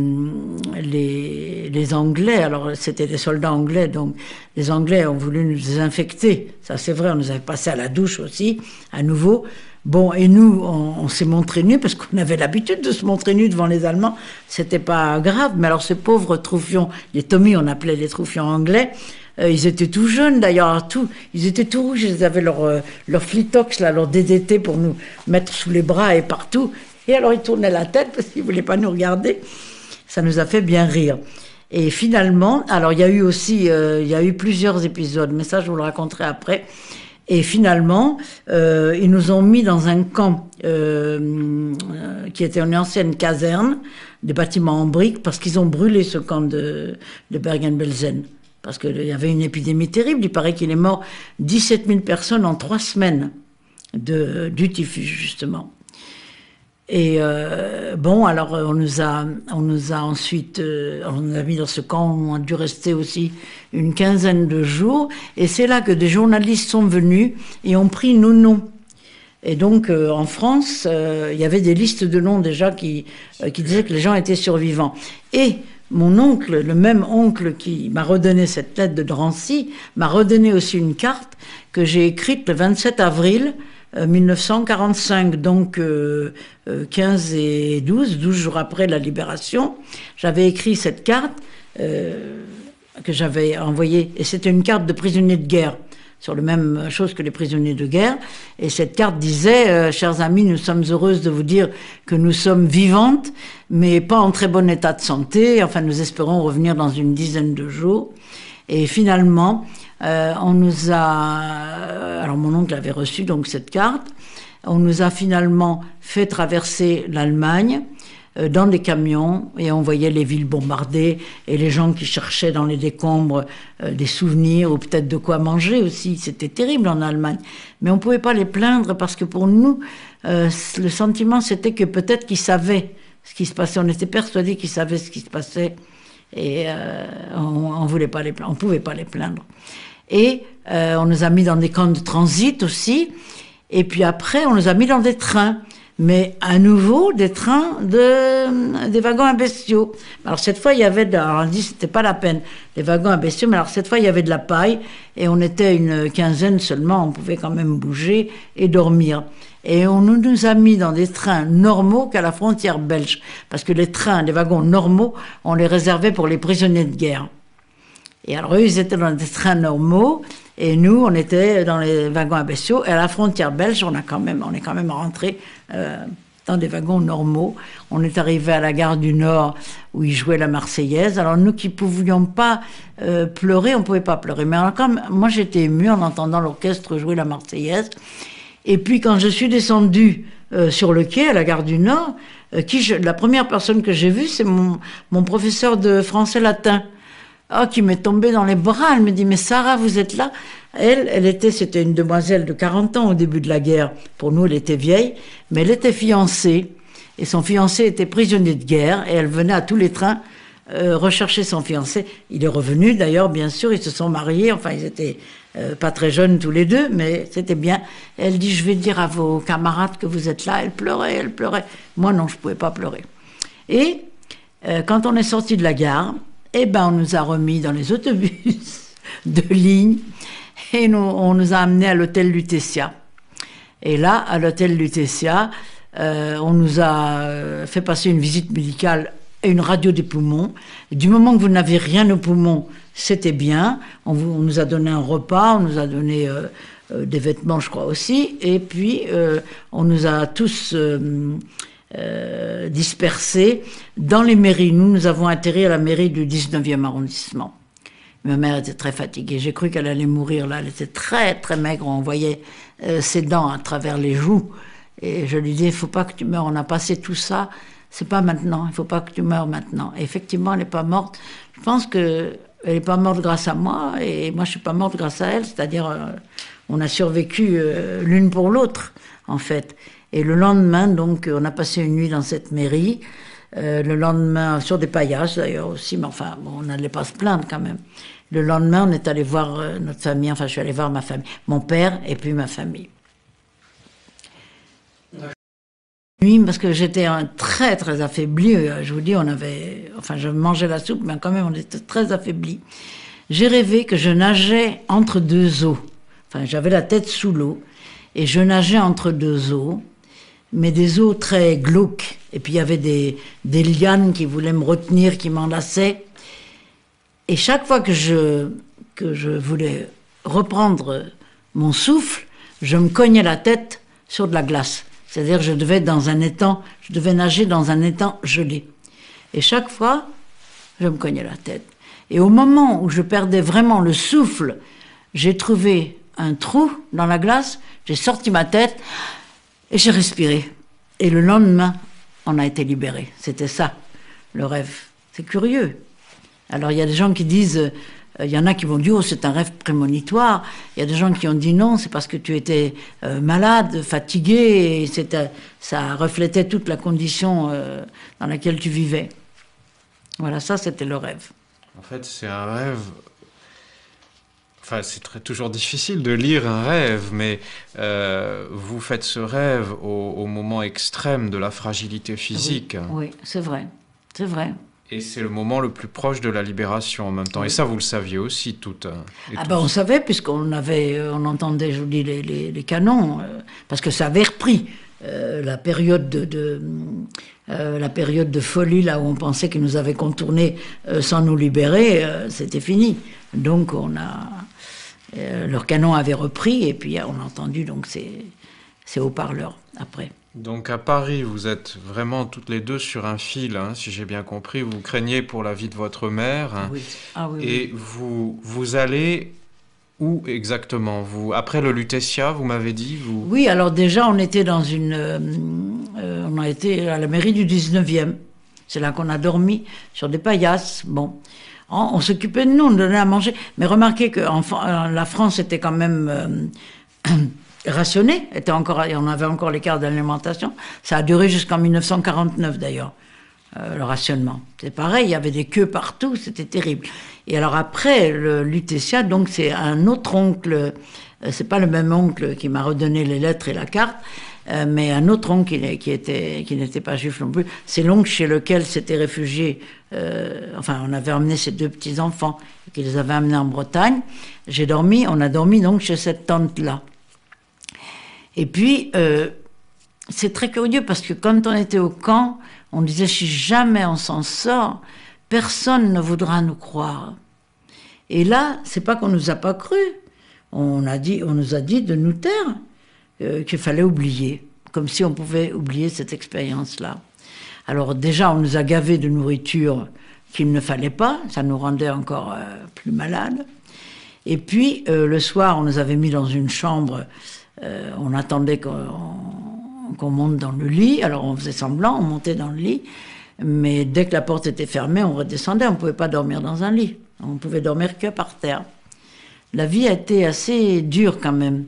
Anglais, alors c'était des soldats anglais, donc les Anglais ont voulu nous désinfecter. Ça, c'est vrai, on nous avait passé à la douche aussi, à nouveau. Bon, et nous, on s'est montré nus, parce qu'on avait l'habitude de se montrer nus devant les Allemands. C'était pas grave, mais alors ces pauvres troufions, les Tommy, on appelait les troufions anglais, ils étaient tout jeunes d'ailleurs, ils étaient tout rouges, ils avaient leur flitox, là, leur DDT pour nous mettre sous les bras et partout. Et alors ils tournaient la tête parce qu'ils voulaient pas nous regarder. Ça nous a fait bien rire. Et finalement, alors il y a eu plusieurs épisodes, mais ça je vous le raconterai après. Et finalement, ils nous ont mis dans un camp qui était une ancienne caserne, des bâtiments en briques, parce qu'ils ont brûlé ce camp de Bergen-Belsen. Parce qu'il y avait une épidémie terrible. Il paraît qu'il est mort 17 000 personnes en 3 semaines du typhus, justement. Et bon, alors on nous a ensuite, on nous a mis dans ce camp, on a dû rester aussi une quinzaine de jours, et c'est là que des journalistes sont venus et ont pris nos noms. Et donc en France, il y avait des listes de noms déjà qui disaient que les gens étaient survivants. Et mon oncle, le même oncle qui m'a redonné cette lettre de Drancy, m'a redonné aussi une carte que j'ai écrite le 27 avril 1945, donc 15 et 12 jours après la libération. J'avais écrit cette carte que j'avais envoyée, et c'était une carte de prisonnier de guerre, sur la même chose que les prisonniers de guerre. Et cette carte disait « Chers amis, nous sommes heureuses de vous dire que nous sommes vivantes, mais pas en très bon état de santé. Enfin, nous espérons revenir dans une dizaine de jours. » Et finalement, on nous a... Alors mon oncle avait reçu donc cette carte. On nous a finalement fait traverser l'Allemagne dans des camions, et on voyait les villes bombardées et les gens qui cherchaient dans les décombres des souvenirs ou peut-être de quoi manger aussi. C'était terrible en Allemagne. Mais on ne pouvait pas les plaindre, parce que pour nous, le sentiment c'était que peut-être qu'ils savaient ce qui se passait. On était persuadés qu'ils savaient ce qui se passait, et on voulait pas les plaindre, on pouvait pas les plaindre. Et on nous a mis dans des camps de transit aussi. Et puis après, on nous a mis dans des trains. Mais à nouveau, des trains des wagons à bestiaux. Alors cette fois, il y avait, alors on dit c'était pas la peine, les wagons à bestiaux, mais alors cette fois, il y avait de la paille, et on était une quinzaine seulement, on pouvait quand même bouger et dormir. Et on nous a mis dans des trains normaux qu'à la frontière belge, parce que les trains, les wagons normaux, on les réservait pour les prisonniers de guerre. Et alors eux, ils étaient dans des trains normaux, et nous, on était dans les wagons à bestiaux. Et à la frontière belge, on est quand même rentré dans des wagons normaux. On est arrivé à la gare du Nord où ils jouaient la Marseillaise. Alors nous qui pouvions pas pleurer, on pouvait pas pleurer. Mais alors, moi, j'étais émue en entendant l'orchestre jouer la Marseillaise. Et puis quand je suis descendue sur le quai à la gare du Nord, la première personne que j'ai vue, c'est mon professeur de français-latin. Qui m'est tombée dans les bras. Elle me dit, mais Sarah, vous êtes là? C'était une demoiselle de 40 ans au début de la guerre. Pour nous, elle était vieille, mais elle était fiancée. Et son fiancé était prisonnier de guerre, et elle venait à tous les trains rechercher son fiancé. Il est revenu, d'ailleurs, bien sûr, ils se sont mariés. Enfin, ils étaient pas très jeunes tous les deux, mais c'était bien. Elle dit, je vais dire à vos camarades que vous êtes là. Elle pleurait. Moi, non, je pouvais pas pleurer. Et quand on est sorti de la gare, on nous a remis dans les autobus de ligne et on nous a amenés à l'hôtel Lutetia. Et là, à l'hôtel Lutetia, on nous a fait passer une visite médicale et une radio des poumons. Et du moment que vous n'avez rien aux poumons, c'était bien. On nous a donné un repas, on nous a donné des vêtements, je crois aussi. Et puis, on nous a tous... dispersés dans les mairies. Nous avons atterri à la mairie du 19e arrondissement. Ma mère était très fatiguée. J'ai cru qu'elle allait mourir là. Elle était très, très maigre. On voyait ses dents à travers les joues. Et je lui disais, il ne faut pas que tu meurs. On a passé tout ça. C'est pas maintenant. Il ne faut pas que tu meurs maintenant. Et effectivement, elle n'est pas morte. Je pense qu'elle n'est pas morte grâce à moi. Et moi, je ne suis pas morte grâce à elle. C'est-à-dire, on a survécu l'une pour l'autre, en fait. Et le lendemain, donc, on a passé une nuit dans cette mairie. Le lendemain, sur des paillasses d'ailleurs aussi, mais enfin, bon, on n'allait pas se plaindre quand même. Le lendemain, on est allé voir notre famille, enfin, je suis allée voir ma famille, mon père et puis ma famille. Nuit, parce que j'étais très, très affaiblie. Je vous dis, je mangeais la soupe, mais quand même, on était très affaiblis. J'ai rêvé que je nageais entre deux eaux. Enfin, j'avais la tête sous l'eau et je nageais entre deux eaux. Mais des eaux très glauques. Et puis il y avait des lianes qui voulaient me retenir, qui m'enlaçaient. Et chaque fois que je voulais reprendre mon souffle, je me cognais la tête sur de la glace. C'est-à-dire que je devais nager dans un étang gelé. Et chaque fois, je me cognais la tête. Et au moment où je perdais vraiment le souffle, j'ai trouvé un trou dans la glace, j'ai sorti ma tête, et j'ai respiré. Et le lendemain, on a été libérés. C'était ça, le rêve. C'est curieux. Alors, il y a des gens qui disent... Il y en a qui vont dire, oh, c'est un rêve prémonitoire. Il y a des gens qui ont dit non, c'est parce que tu étais malade, fatigué, et ça reflétait toute la condition dans laquelle tu vivais. Voilà, ça, c'était le rêve. En fait, c'est un rêve... Enfin, c'est toujours difficile de lire un rêve, mais vous faites ce rêve au moment extrême de la fragilité physique. Oui, c'est vrai, c'est vrai. Et c'est le moment le plus proche de la libération en même temps. Oui. Et ça, vous le saviez aussi, toutes. On savait, puisqu'on entendait, je vous dis, les canons, parce que ça avait repris. La période de folie, là où on pensait qu'ils nous avaient contournés sans nous libérer, c'était fini. Donc leur canon avait repris, et puis on a entendu donc ces haut-parleurs après. Donc à Paris, vous êtes vraiment toutes les deux sur un fil, hein, si j'ai bien compris. Vous craignez pour la vie de votre mère. Hein, oui. Ah, oui, et oui. Vous allez où exactement? Après le Lutetia, vous m'avez dit Oui, alors déjà, on était on a été à la mairie du 19e. C'est là qu'on a dormi, sur des paillasses. Bon, on s'occupait de nous, on nous donnait à manger. Mais remarquez que la France était quand même... rationnée, on avait encore les cartes d'alimentation. Ça a duré jusqu'en 1949 d'ailleurs. le rationnement. C'est pareil, il y avait des queues partout, c'était terrible. Et alors après, le Lutetia, donc c'est un autre oncle, c'est pas le même oncle qui m'a redonné les lettres et la carte, mais un autre oncle qui n'était pas juif non plus. C'est l'oncle chez lequel s'étaient réfugiés, on avait emmené ses 2 petits-enfants, qui les avait amenés en Bretagne. On a dormi donc chez cette tante-là. Et puis, c'est très curieux parce que quand on était au camp, on disait si jamais on s'en sort, personne ne voudra nous croire. Et là, c'est pas qu'on nous a pas cru. On nous a dit de nous taire, qu'il fallait oublier, comme si on pouvait oublier cette expérience-là. Alors déjà, on nous a gavés de nourriture qu'il ne fallait pas, ça nous rendait encore plus malades. Et puis, le soir, on nous avait mis dans une chambre, on attendait qu'on monte dans le lit, alors on faisait semblant, on montait dans le lit, mais dès que la porte était fermée, on redescendait, on ne pouvait pas dormir dans un lit, on pouvait dormir que par terre. La vie a été assez dure quand même.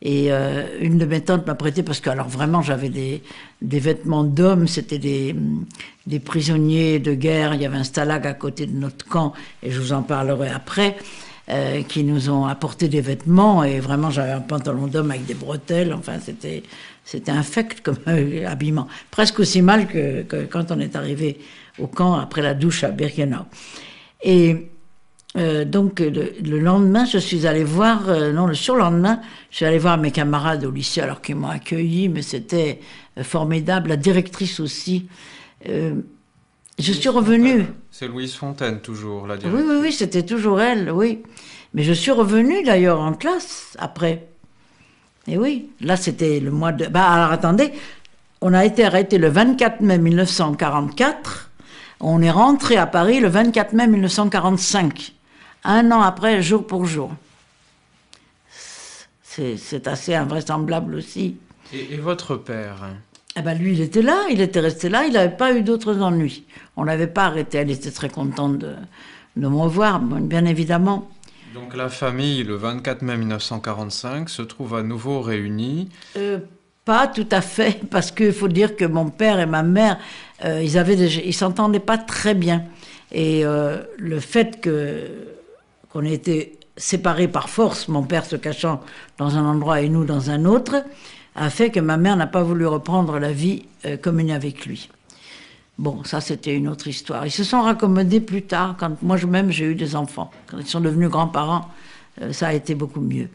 Et une de mes tantes m'a prêté, parce que alors vraiment j'avais des vêtements d'hommes, c'était des prisonniers de guerre, il y avait un stalag à côté de notre camp, et je vous en parlerai après, qui nous ont apporté des vêtements, et vraiment j'avais un pantalon d'homme avec des bretelles, enfin c'était infect comme habillement, presque aussi mal que quand on est arrivé au camp après la douche à Birkenau. Et donc le lendemain, je suis allée voir, le surlendemain, je suis allée voir mes camarades au lycée, alors qu'ils m'ont accueilli, mais c'était formidable, la directrice aussi. Je suis revenue. C'est Louise Fontaine, toujours, la directrice. Oui, c'était toujours elle, oui. Mais je suis revenue d'ailleurs en classe après. Et oui, là c'était le mois de... alors attendez, on a été arrêtés le 24 mai 1944, on est rentré à Paris le 24 mai 1945. Un an après, jour pour jour. C'est assez invraisemblable aussi. Et votre père? Lui, il était là, il était resté là, il n'avait pas eu d'autres ennuis. On ne l'avait pas arrêté, elle était très contente de me revoir, bien évidemment. Donc la famille, le 24 mai 1945, se trouve à nouveau réunie. Pas tout à fait, parce qu'il faut dire que mon père et ma mère, ils s'entendaient pas très bien. Et le fait qu'on ait été séparés par force, mon père se cachant dans un endroit et nous dans un autre, a fait que ma mère n'a pas voulu reprendre la vie commune avec lui. Bon, ça c'était une autre histoire. Ils se sont raccommodés plus tard, quand moi-même j'ai eu des enfants. Quand ils sont devenus grands-parents, ça a été beaucoup mieux.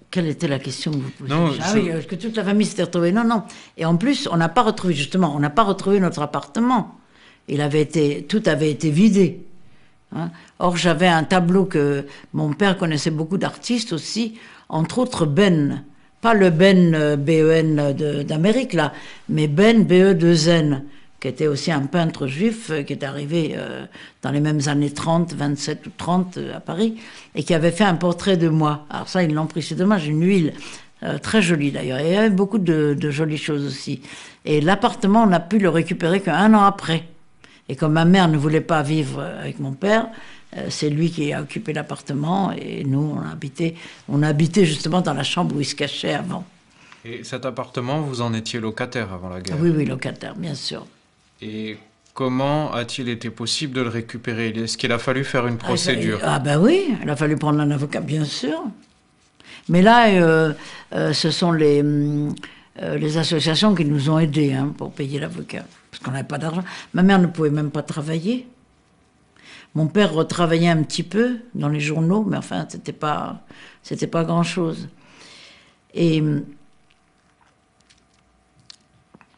Quelle était la question que vous posiez? Oui, que toute la famille s'était retrouvée. Non. Et en plus, on n'a pas retrouvé notre appartement. Tout avait été vidé. Hein. Or, j'avais un tableau que mon père connaissait beaucoup d'artistes aussi, entre autres Ben. Pas le Ben, B-E-N d'Amérique, là, mais Ben, B-E-2-N, qui était aussi un peintre juif, qui est arrivé dans les mêmes années 30, 27 ou 30 à Paris, et qui avait fait un portrait de moi. Alors ça, ils l'ont pris, c'est dommage, une huile très jolie d'ailleurs. Et il y avait beaucoup de jolies choses aussi. Et l'appartement, on a pu le récupérer qu'1 an après. Et comme ma mère ne voulait pas vivre avec mon père, c'est lui qui a occupé l'appartement, et nous, on habitait justement dans la chambre où il se cachait avant. Et cet appartement, vous en étiez locataire avant la guerre? Oui, locataire, bien sûr. Et comment a-t-il été possible de le récupérer? Est-ce qu'il a fallu faire une procédure? Oui, il a fallu prendre un avocat, bien sûr. Mais là, ce sont les associations qui nous ont aidés pour payer l'avocat, parce qu'on n'avait pas d'argent. Ma mère ne pouvait même pas travailler. Mon père retravaillait un petit peu dans les journaux, mais enfin, c'était pas grand-chose. Mais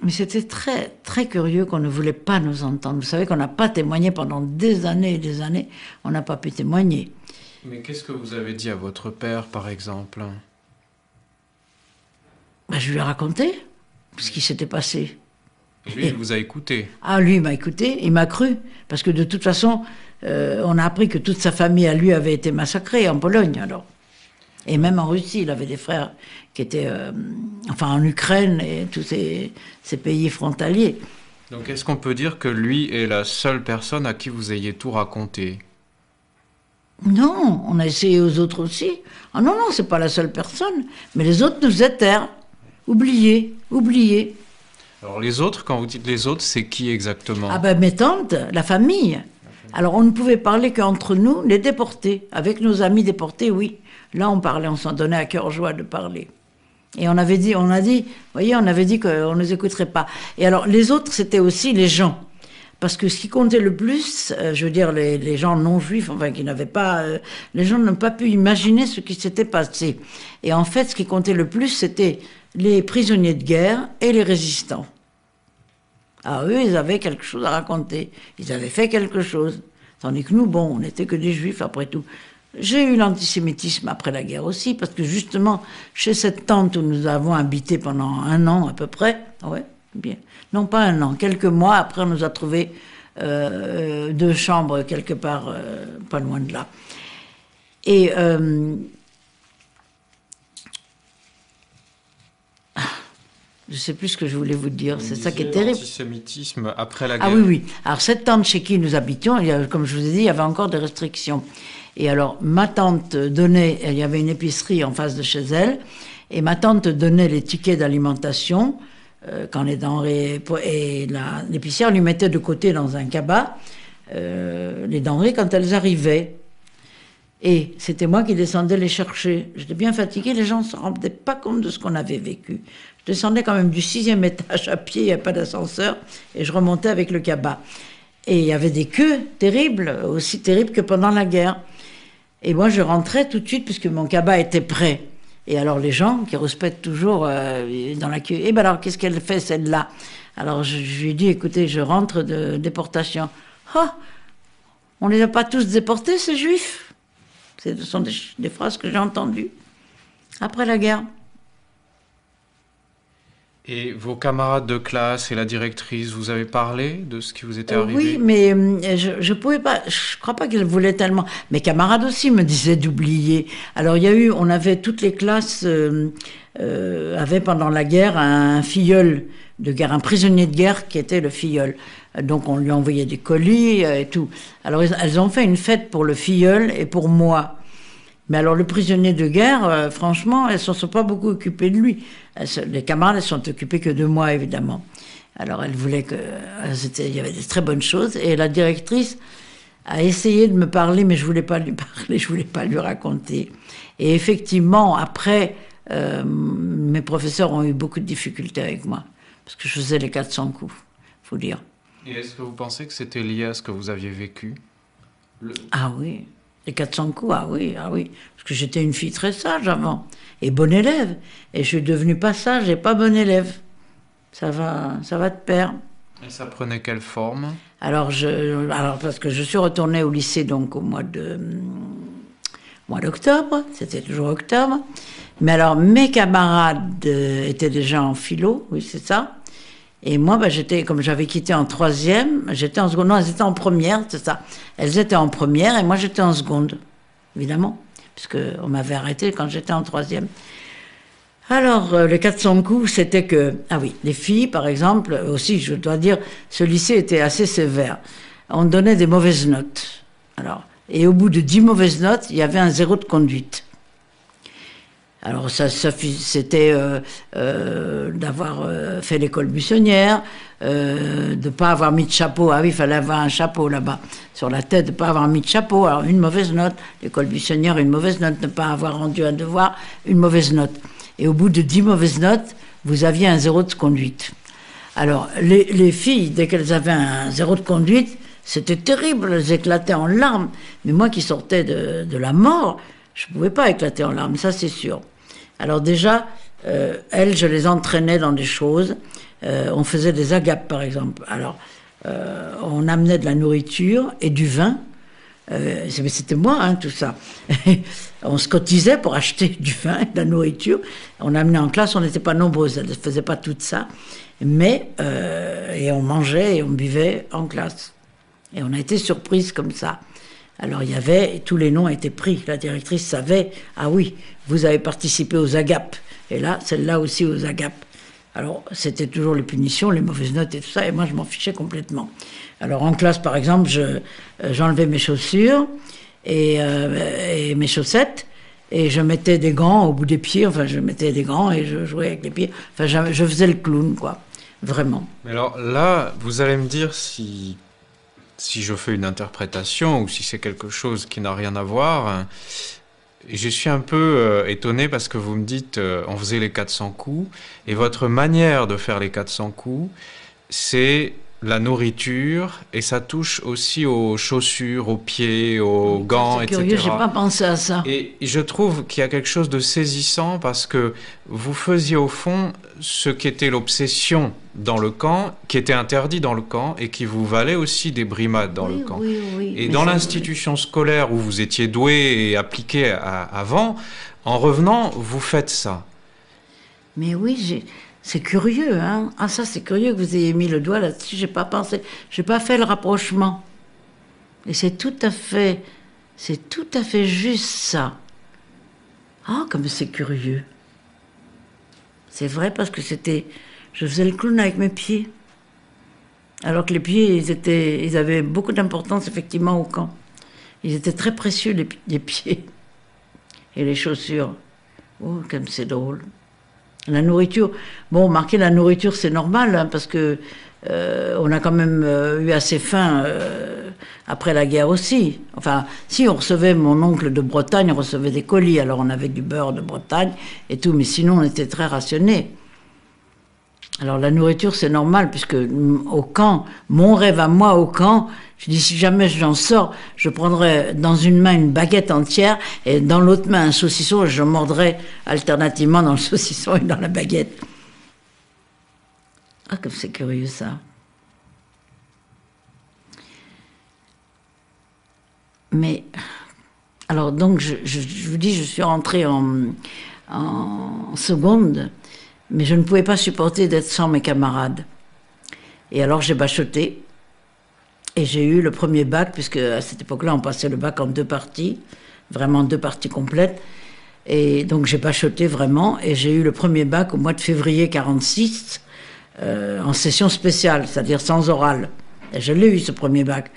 c'était très, très curieux qu'on ne voulait pas nous entendre. Vous savez qu'on n'a pas témoigné pendant des années et des années. On n'a pas pu témoigner. Mais qu'est-ce que vous avez dit à votre père, par exemple? Je lui ai raconté ce qui s'était passé. Lui, il vous a écouté? Ah, lui, il m'a écouté, il m'a cru. Parce que de toute façon, on a appris que toute sa famille à lui avait été massacrée en Pologne, alors. Et même en Russie, il avait des frères qui étaient, en Ukraine et tous ces pays frontaliers. Donc est-ce qu'on peut dire que lui est la seule personne à qui vous ayez tout raconté? Non, on a essayé aux autres aussi. Ah non, c'est pas la seule personne. Mais les autres nous étèrent. oublié. Alors les autres, quand vous dites les autres, c'est qui exactement? Ah ben mes tantes, la famille. Alors on ne pouvait parler qu'entre nous, les déportés. Avec nos amis déportés, oui. Là on parlait, on s'en donnait à cœur joie de parler. Et on avait dit qu'on ne nous écouterait pas. Et alors les autres, c'était aussi les gens. Parce que ce qui comptait le plus, je veux dire, les gens non juifs, enfin qui n'avaient pas... les gens n'ont pas pu imaginer ce qui s'était passé. Et en fait, ce qui comptait le plus, c'était les prisonniers de guerre et les résistants. Ah, eux, ils avaient quelque chose à raconter. Ils avaient fait quelque chose. Tandis que nous, bon, on n'était que des juifs après tout. J'ai eu l'antisémitisme après la guerre aussi, parce que justement, chez cette tante où nous avons habité pendant 1 an à peu près, ouais, bien. Non, pas 1 an, quelques mois après, on nous a trouvé 2 chambres quelque part, pas loin de là. Et je ne sais plus ce que je voulais vous dire, c'est ça qui est terrible. L'antisémitisme après la guerre. Ah oui. Alors cette tante chez qui nous habitions, comme je vous ai dit, il y avait encore des restrictions. Et alors ma tante donnait, il y avait une épicerie en face de chez elle, et ma tante donnait les tickets d'alimentation quand les denrées, et l'épicière lui mettait de côté dans un cabas les denrées quand elles arrivaient. Et c'était moi qui descendais les chercher. J'étais bien fatiguée, les gens ne se rendaient pas compte de ce qu'on avait vécu. Je descendais quand même du 6e étage à pied, il n'y a pas d'ascenseur, et je remontais avec le cabas. Et il y avait des queues terribles, aussi terribles que pendant la guerre. Et moi, je rentrais tout de suite, puisque mon cabas était prêt. Et alors, les gens qui respectent toujours dans la queue, eh ben alors, qu'est-ce qu'elle fait, celle-là? Alors, je lui ai dit, écoutez, je rentre de déportation. Ah, on ne les a pas tous déportés, ces juifs? Ce sont des phrases que j'ai entendues après la guerre. Et vos camarades de classe et la directrice, vous avez parlé de ce qui vous était arrivé? Oui, mais je pouvais pas, je crois pas qu'elle voulait tellement. Mes camarades aussi me disaient d'oublier. Alors on avait toutes les classes avaient pendant la guerre un filleul de guerre, un prisonnier de guerre qui était le filleul. Donc on lui envoyait des colis et tout. Alors elles ont fait une fête pour le filleul et pour moi. Mais alors le prisonnier de guerre, franchement, elles ne sont pas beaucoup occupées de lui. Les camarades, elles sont occupées que de moi, évidemment. Alors elles voulaient il y avait des très bonnes choses. Et la directrice a essayé de me parler, mais je ne voulais pas lui parler, je ne voulais pas lui raconter. Et effectivement, après, mes professeurs ont eu beaucoup de difficultés avec moi. Parce que je faisais les 400 coups, il faut dire. Et est-ce que vous pensez que c'était lié à ce que vous aviez vécu? Ah oui. Les 400 coups, ah oui. Parce que j'étais une fille très sage avant, et bonne élève. Et je suis devenue pas sage et pas bonne élève. Ça va de pair. Et ça prenait quelle forme? Alors, parce que je suis retournée au lycée donc au mois d'octobre, c'était toujours octobre. Mais alors, mes camarades étaient déjà en philo, oui, c'est ça. Et moi, comme j'avais quitté en 3e, j'étais en seconde. Non, elles étaient en première, c'est ça. Elles étaient en première et moi, j'étais en seconde, évidemment, puisqu'on m'avait arrêté quand j'étais en 3e. Alors, les 400 coups, c'était que... Ah oui, les filles, par exemple, aussi, je dois dire, ce lycée était assez sévère. On donnait des mauvaises notes. Alors, et au bout de 10 mauvaises notes, il y avait un 0 de conduite. Alors c'était d'avoir fait l'école buissonnière, de ne pas avoir mis de chapeau. Ah oui, il fallait avoir un chapeau là-bas sur la tête, de ne pas avoir mis de chapeau. Alors une mauvaise note, l'école buissonnière, une mauvaise note, ne pas avoir rendu un devoir, une mauvaise note. Et au bout de 10 mauvaises notes, vous aviez un 0 de conduite. Alors les filles, dès qu'elles avaient un 0 de conduite, c'était terrible, elles éclataient en larmes. Mais moi qui sortais de la mort, je ne pouvais pas éclater en larmes, ça c'est sûr. Alors déjà, elles, je les entraînais dans des choses. On faisait des agapes, par exemple. Alors, on amenait de la nourriture et du vin. C'était moi, hein, tout ça. On se cotisait pour acheter du vin et de la nourriture. On amenait en classe, on n'était pas nombreuses, elles ne faisaient pas tout ça. Mais, et on mangeait et on buvait en classe. Et on a été surprises comme ça. Alors tous les noms étaient pris. La directrice savait, ah oui, vous avez participé aux agapes. Et là, celle-là aussi aux agapes. Alors, c'était toujours les punitions, les mauvaises notes et tout ça, et moi, je m'en fichais complètement. Alors, en classe, par exemple, j'enlevais mes chaussures et mes chaussettes, Et je mettais des gants au bout des pieds, enfin je mettais des gants et je jouais avec les pieds. Enfin je faisais le clown, quoi, vraiment. Mais alors là, vous allez me dire si je fais une interprétation ou si c'est quelque chose qui n'a rien à voir. Et je suis un peu étonné parce que vous me dites on faisait les 400 coups et votre manière de faire les 400 coups, c'est la nourriture et ça touche aussi aux chaussures, aux pieds, aux gants, c'est etc. curieux, j'ai pas pensé à ça. Et je trouve qu'il y a quelque chose de saisissant parce que vous faisiez au fond ce qui était l'obsession dans le camp, qui était interdit dans le camp et qui vous valait aussi des brimades dans le camp. Oui. Et dans l'institution scolaire où vous étiez doué et appliqué avant, en revenant, vous faites ça. Mais oui, c'est curieux, hein. Ah ça, c'est curieux que vous ayez mis le doigt là-dessus, j'ai pas pensé, j'ai pas fait le rapprochement. Et c'est tout à fait juste ça. Ah, comme c'est curieux. C'est vrai parce que je faisais le clown avec mes pieds. Alors que les pieds, ils avaient beaucoup d'importance effectivement au camp. Ils étaient très précieux, les pieds. Et les chaussures. Oh, comme c'est drôle. La nourriture, bon, marquer la nourriture, c'est normal, hein, parce que on a quand même eu assez faim après la guerre aussi. Enfin, si on recevait, mon oncle de Bretagne recevait des colis, alors on avait du beurre de Bretagne et tout, mais sinon on était très rationnés. Alors la nourriture, c'est normal, puisque au camp, mon rêve à moi au camp, je dis si jamais j'en sors, je prendrai dans une main une baguette entière et dans l'autre main un saucisson et je mordrai alternativement dans le saucisson et dans la baguette. Ah, comme c'est curieux ça. Mais, alors donc je vous dis, je suis rentrée en seconde, mais je ne pouvais pas supporter d'être sans mes camarades. Et alors j'ai bachoté. Et j'ai eu le premier bac, puisque à cette époque-là, on passait le bac en 2 parties, vraiment 2 parties complètes. Et donc j'ai bachoté vraiment, et j'ai eu le premier bac au mois de février 1946, en session spéciale, c'est-à-dire sans oral. Et je l'ai eu, ce premier bac.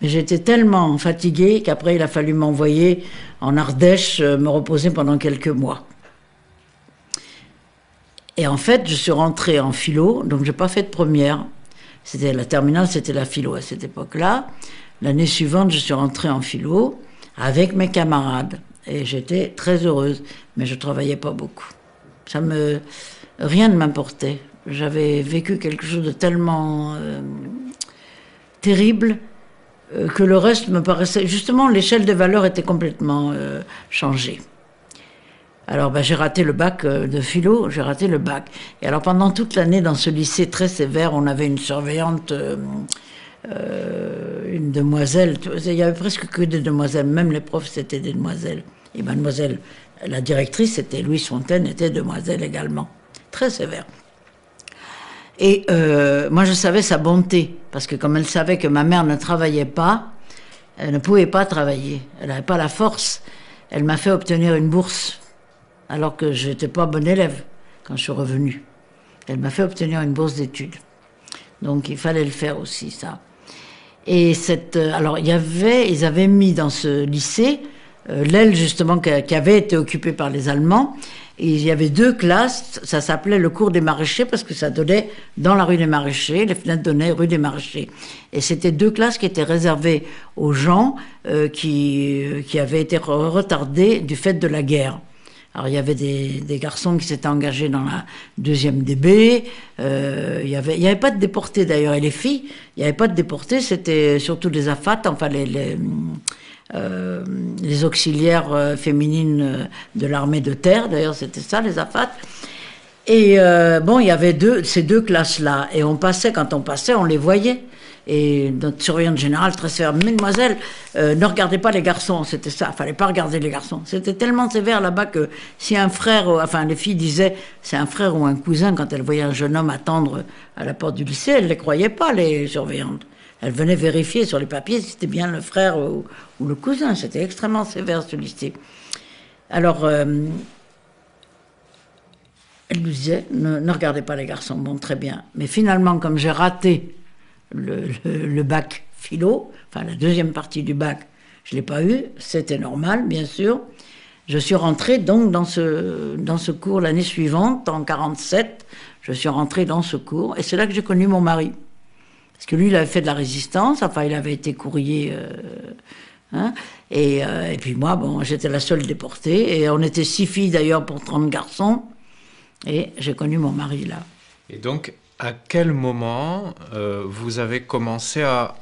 Mais j'étais tellement fatiguée qu'après, il a fallu m'envoyer en Ardèche, me reposer pendant quelques mois. Et en fait, je suis rentrée en philo, donc je n'ai pas fait de première. C'était la terminale, c'était la philo à cette époque-là. L'année suivante, je suis rentrée en philo avec mes camarades. Et j'étais très heureuse, mais je ne travaillais pas beaucoup. Rien ne m'importait. J'avais vécu quelque chose de tellement terrible que le reste me paraissait... Justement, l'échelle des valeurs était complètement changée. Alors j'ai raté le bac de philo, j'ai raté le bac. Et alors pendant toute l'année dans ce lycée très sévère, on avait une surveillante, une demoiselle, il y avait presque que des demoiselles, même les profs c'était des demoiselles. Et mademoiselle, la directrice, c'était Louise Fontaine, était demoiselle également, très sévère. Et moi je savais sa bonté, parce que comme elle savait que ma mère ne travaillait pas, elle ne pouvait pas travailler, elle n'avait pas la force, elle m'a fait obtenir une bourse. Alors que je n'étais pas bonne élève quand je suis revenue. Elle m'a fait obtenir une bourse d'études. Donc il fallait le faire aussi, ça. Et alors ils avaient mis dans ce lycée l'aile justement qui avait été occupée par les Allemands. Et il y avait 2 classes, ça s'appelait le cours des maraîchers parce que ça donnait dans la rue des Maraîchers, les fenêtres donnaient rue des Maraîchers. Et c'était 2 classes qui étaient réservées aux gens qui avaient été retardés du fait de la guerre. Alors il y avait des garçons qui s'étaient engagés dans la 2e DB, il y avait pas de déportés d'ailleurs, et les filles, il n'y avait pas de déportés, c'était surtout des AFAT, enfin les auxiliaires féminines de l'armée de terre, d'ailleurs c'était ça les AFAT. Et bon, il y avait ces 2 classes-là, et quand on passait, on les voyait. Et notre surveillante générale, très sévère, mesdemoiselles, ne regardez pas les garçons, c'était ça, il fallait pas regarder les garçons. C'était tellement sévère là-bas que si un frère, enfin les filles disaient, c'est un frère ou un cousin, quand elles voyaient un jeune homme attendre à la porte du lycée, elles ne les croyaient pas, les surveillantes. Elles venaient vérifier sur les papiers si c'était bien le frère ou le cousin. C'était extrêmement sévère ce lycée. Alors, elle nous disait, ne regardez pas les garçons, bon, très bien. Mais finalement, comme j'ai raté le bac philo, enfin la 2e partie du bac, je ne l'ai pas eu, c'était normal, bien sûr. Je suis rentrée donc dans ce cours l'année suivante, en 47. Je suis rentrée dans ce cours et c'est là que j'ai connu mon mari. Parce que lui, il avait fait de la résistance, enfin, il avait été courrier. Et puis moi, bon, j'étais la seule déportée. Et on était 6 filles d'ailleurs pour 30 garçons. Et j'ai connu mon mari là. Et donc, à quel moment vous avez commencé à,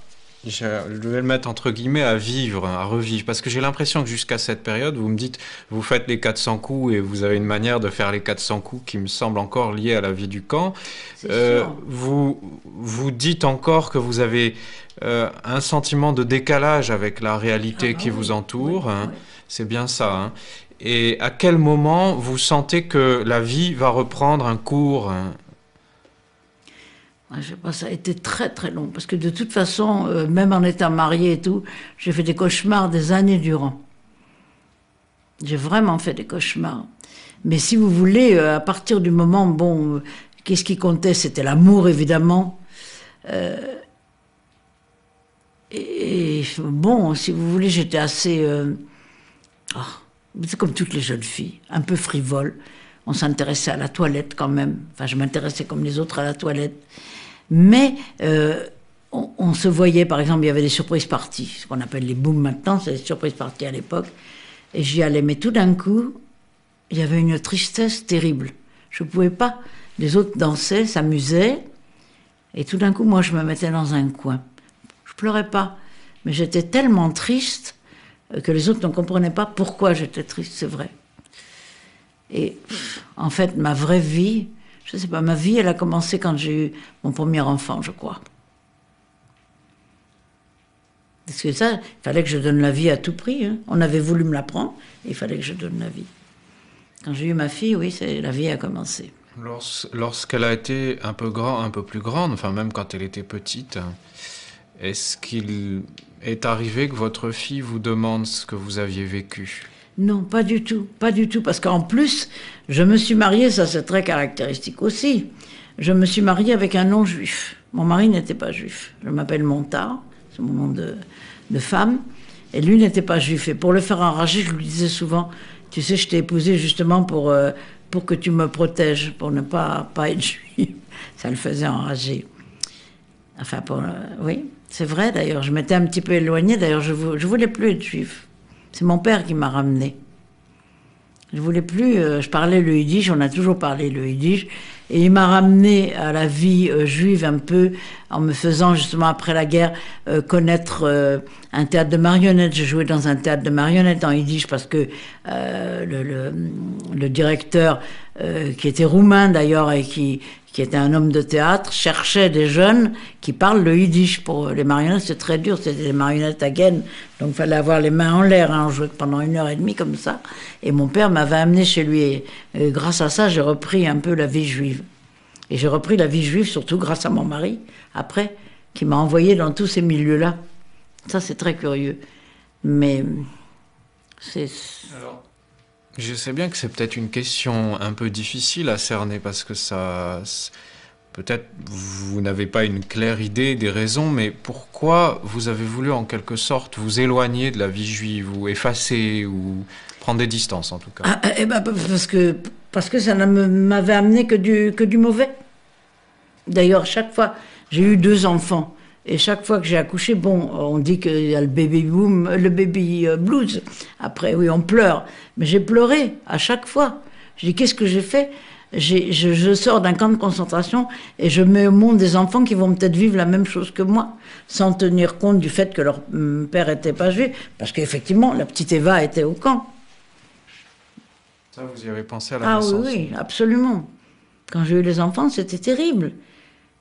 je vais le mettre entre guillemets, à vivre, à revivre? Parce que j'ai l'impression que jusqu'à cette période, vous me dites, vous faites les 400 coups et vous avez une manière de faire les 400 coups qui me semble encore liée à la vie du camp. Vous dites encore que vous avez un sentiment de décalage avec la réalité qui vous entoure. Oui. C'est bien ça. Hein. Et à quel moment vous sentez que la vie va reprendre un cours? Je sais pas, ça a été très très long, parce que de toute façon, même en étant mariée et tout, j'ai fait des cauchemars des années durant. J'ai vraiment fait des cauchemars. Mais si vous voulez, à partir du moment, bon, qu'est-ce qui comptait? C'était l'amour, évidemment. Et bon, si vous voulez, j'étais assez... c'est comme toutes les jeunes filles, un peu frivole. On s'intéressait à la toilette quand même. Enfin, je m'intéressais comme les autres à la toilette. Mais on se voyait, par exemple, il y avait des surprises parties, ce qu'on appelle les booms maintenant, c'est des surprises parties à l'époque. Et j'y allais, mais tout d'un coup, il y avait une tristesse terrible. Je ne pouvais pas. Les autres dansaient, s'amusaient. Et tout d'un coup, moi, je me mettais dans un coin. Je pleurais pas. Mais j'étais tellement triste que les autres ne comprenaient pas pourquoi j'étais triste, c'est vrai. Et en fait, ma vraie vie, je ne sais pas, ma vie, elle a commencé quand j'ai eu mon premier enfant, je crois. Parce que ça, il fallait que je donne la vie à tout prix. Hein. On avait voulu me la prendre, et il fallait que je donne la vie. Quand j'ai eu ma fille, oui, la vie a commencé. Lorsqu'elle a été un peu plus grande, enfin même quand elle était petite, est-ce qu'il est arrivé que votre fille vous demande ce que vous aviez vécu? Non, pas du tout, parce qu'en plus, je me suis mariée, ça c'est très caractéristique aussi, je me suis mariée avec un non-juif. Mon mari n'était pas juif. Je m'appelle Montard, c'est mon nom de femme, et lui n'était pas juif. Et pour le faire enrager, je lui disais souvent, tu sais, je t'ai épousée justement pour que tu me protèges, pour ne pas être juif. Ça le faisait enrager. Enfin, oui, c'est vrai d'ailleurs, je m'étais un petit peu éloignée, d'ailleurs je voulais plus être juif. C'est mon père qui m'a ramenée. Je voulais plus, je parlais le yiddish, on a toujours parlé le yiddish, et il m'a ramenée à la vie juive un peu, en me faisant justement après la guerre connaître un théâtre de marionnettes. J'ai joué dans un théâtre de marionnettes en yiddish parce que le directeur, qui était roumain d'ailleurs et qui était un homme de théâtre, cherchait des jeunes qui parlent le yiddish. Pour les marionnettes, c'est très dur, c'était des marionnettes à gaine, donc il fallait avoir les mains en l'air, hein. On jouait pendant 1h30 comme ça. Et mon père m'avait amené chez lui, et grâce à ça, j'ai repris un peu la vie juive. Et j'ai repris la vie juive, surtout grâce à mon mari, après, qui m'a envoyé dans tous ces milieux-là. Ça, c'est très curieux. Mais c'est... Alors, je sais bien que c'est peut-être une question un peu difficile à cerner, parce que ça... Peut-être vous n'avez pas une claire idée des raisons, mais pourquoi vous avez voulu en quelque sorte vous éloigner de la vie juive, ou effacer, ou prendre des distances en tout cas? Parce que ça ne m'avait amené que du mauvais. D'ailleurs, chaque fois, j'ai eu 2 enfants, et chaque fois que j'ai accouché, bon, on dit qu'il y a le baby boom, le baby blues. Après, oui, on pleure. Mais j'ai pleuré à chaque fois. Je dis, qu'est-ce que j'ai fait? Je sors d'un camp de concentration et je mets au monde des enfants qui vont peut-être vivre la même chose que moi, sans tenir compte du fait que leur père n'était pas juif. Parce qu'effectivement, la petite Eva était au camp. Ça, vous y avez pensé à la naissance? Ah oui, absolument. Quand j'ai eu les enfants, c'était terrible.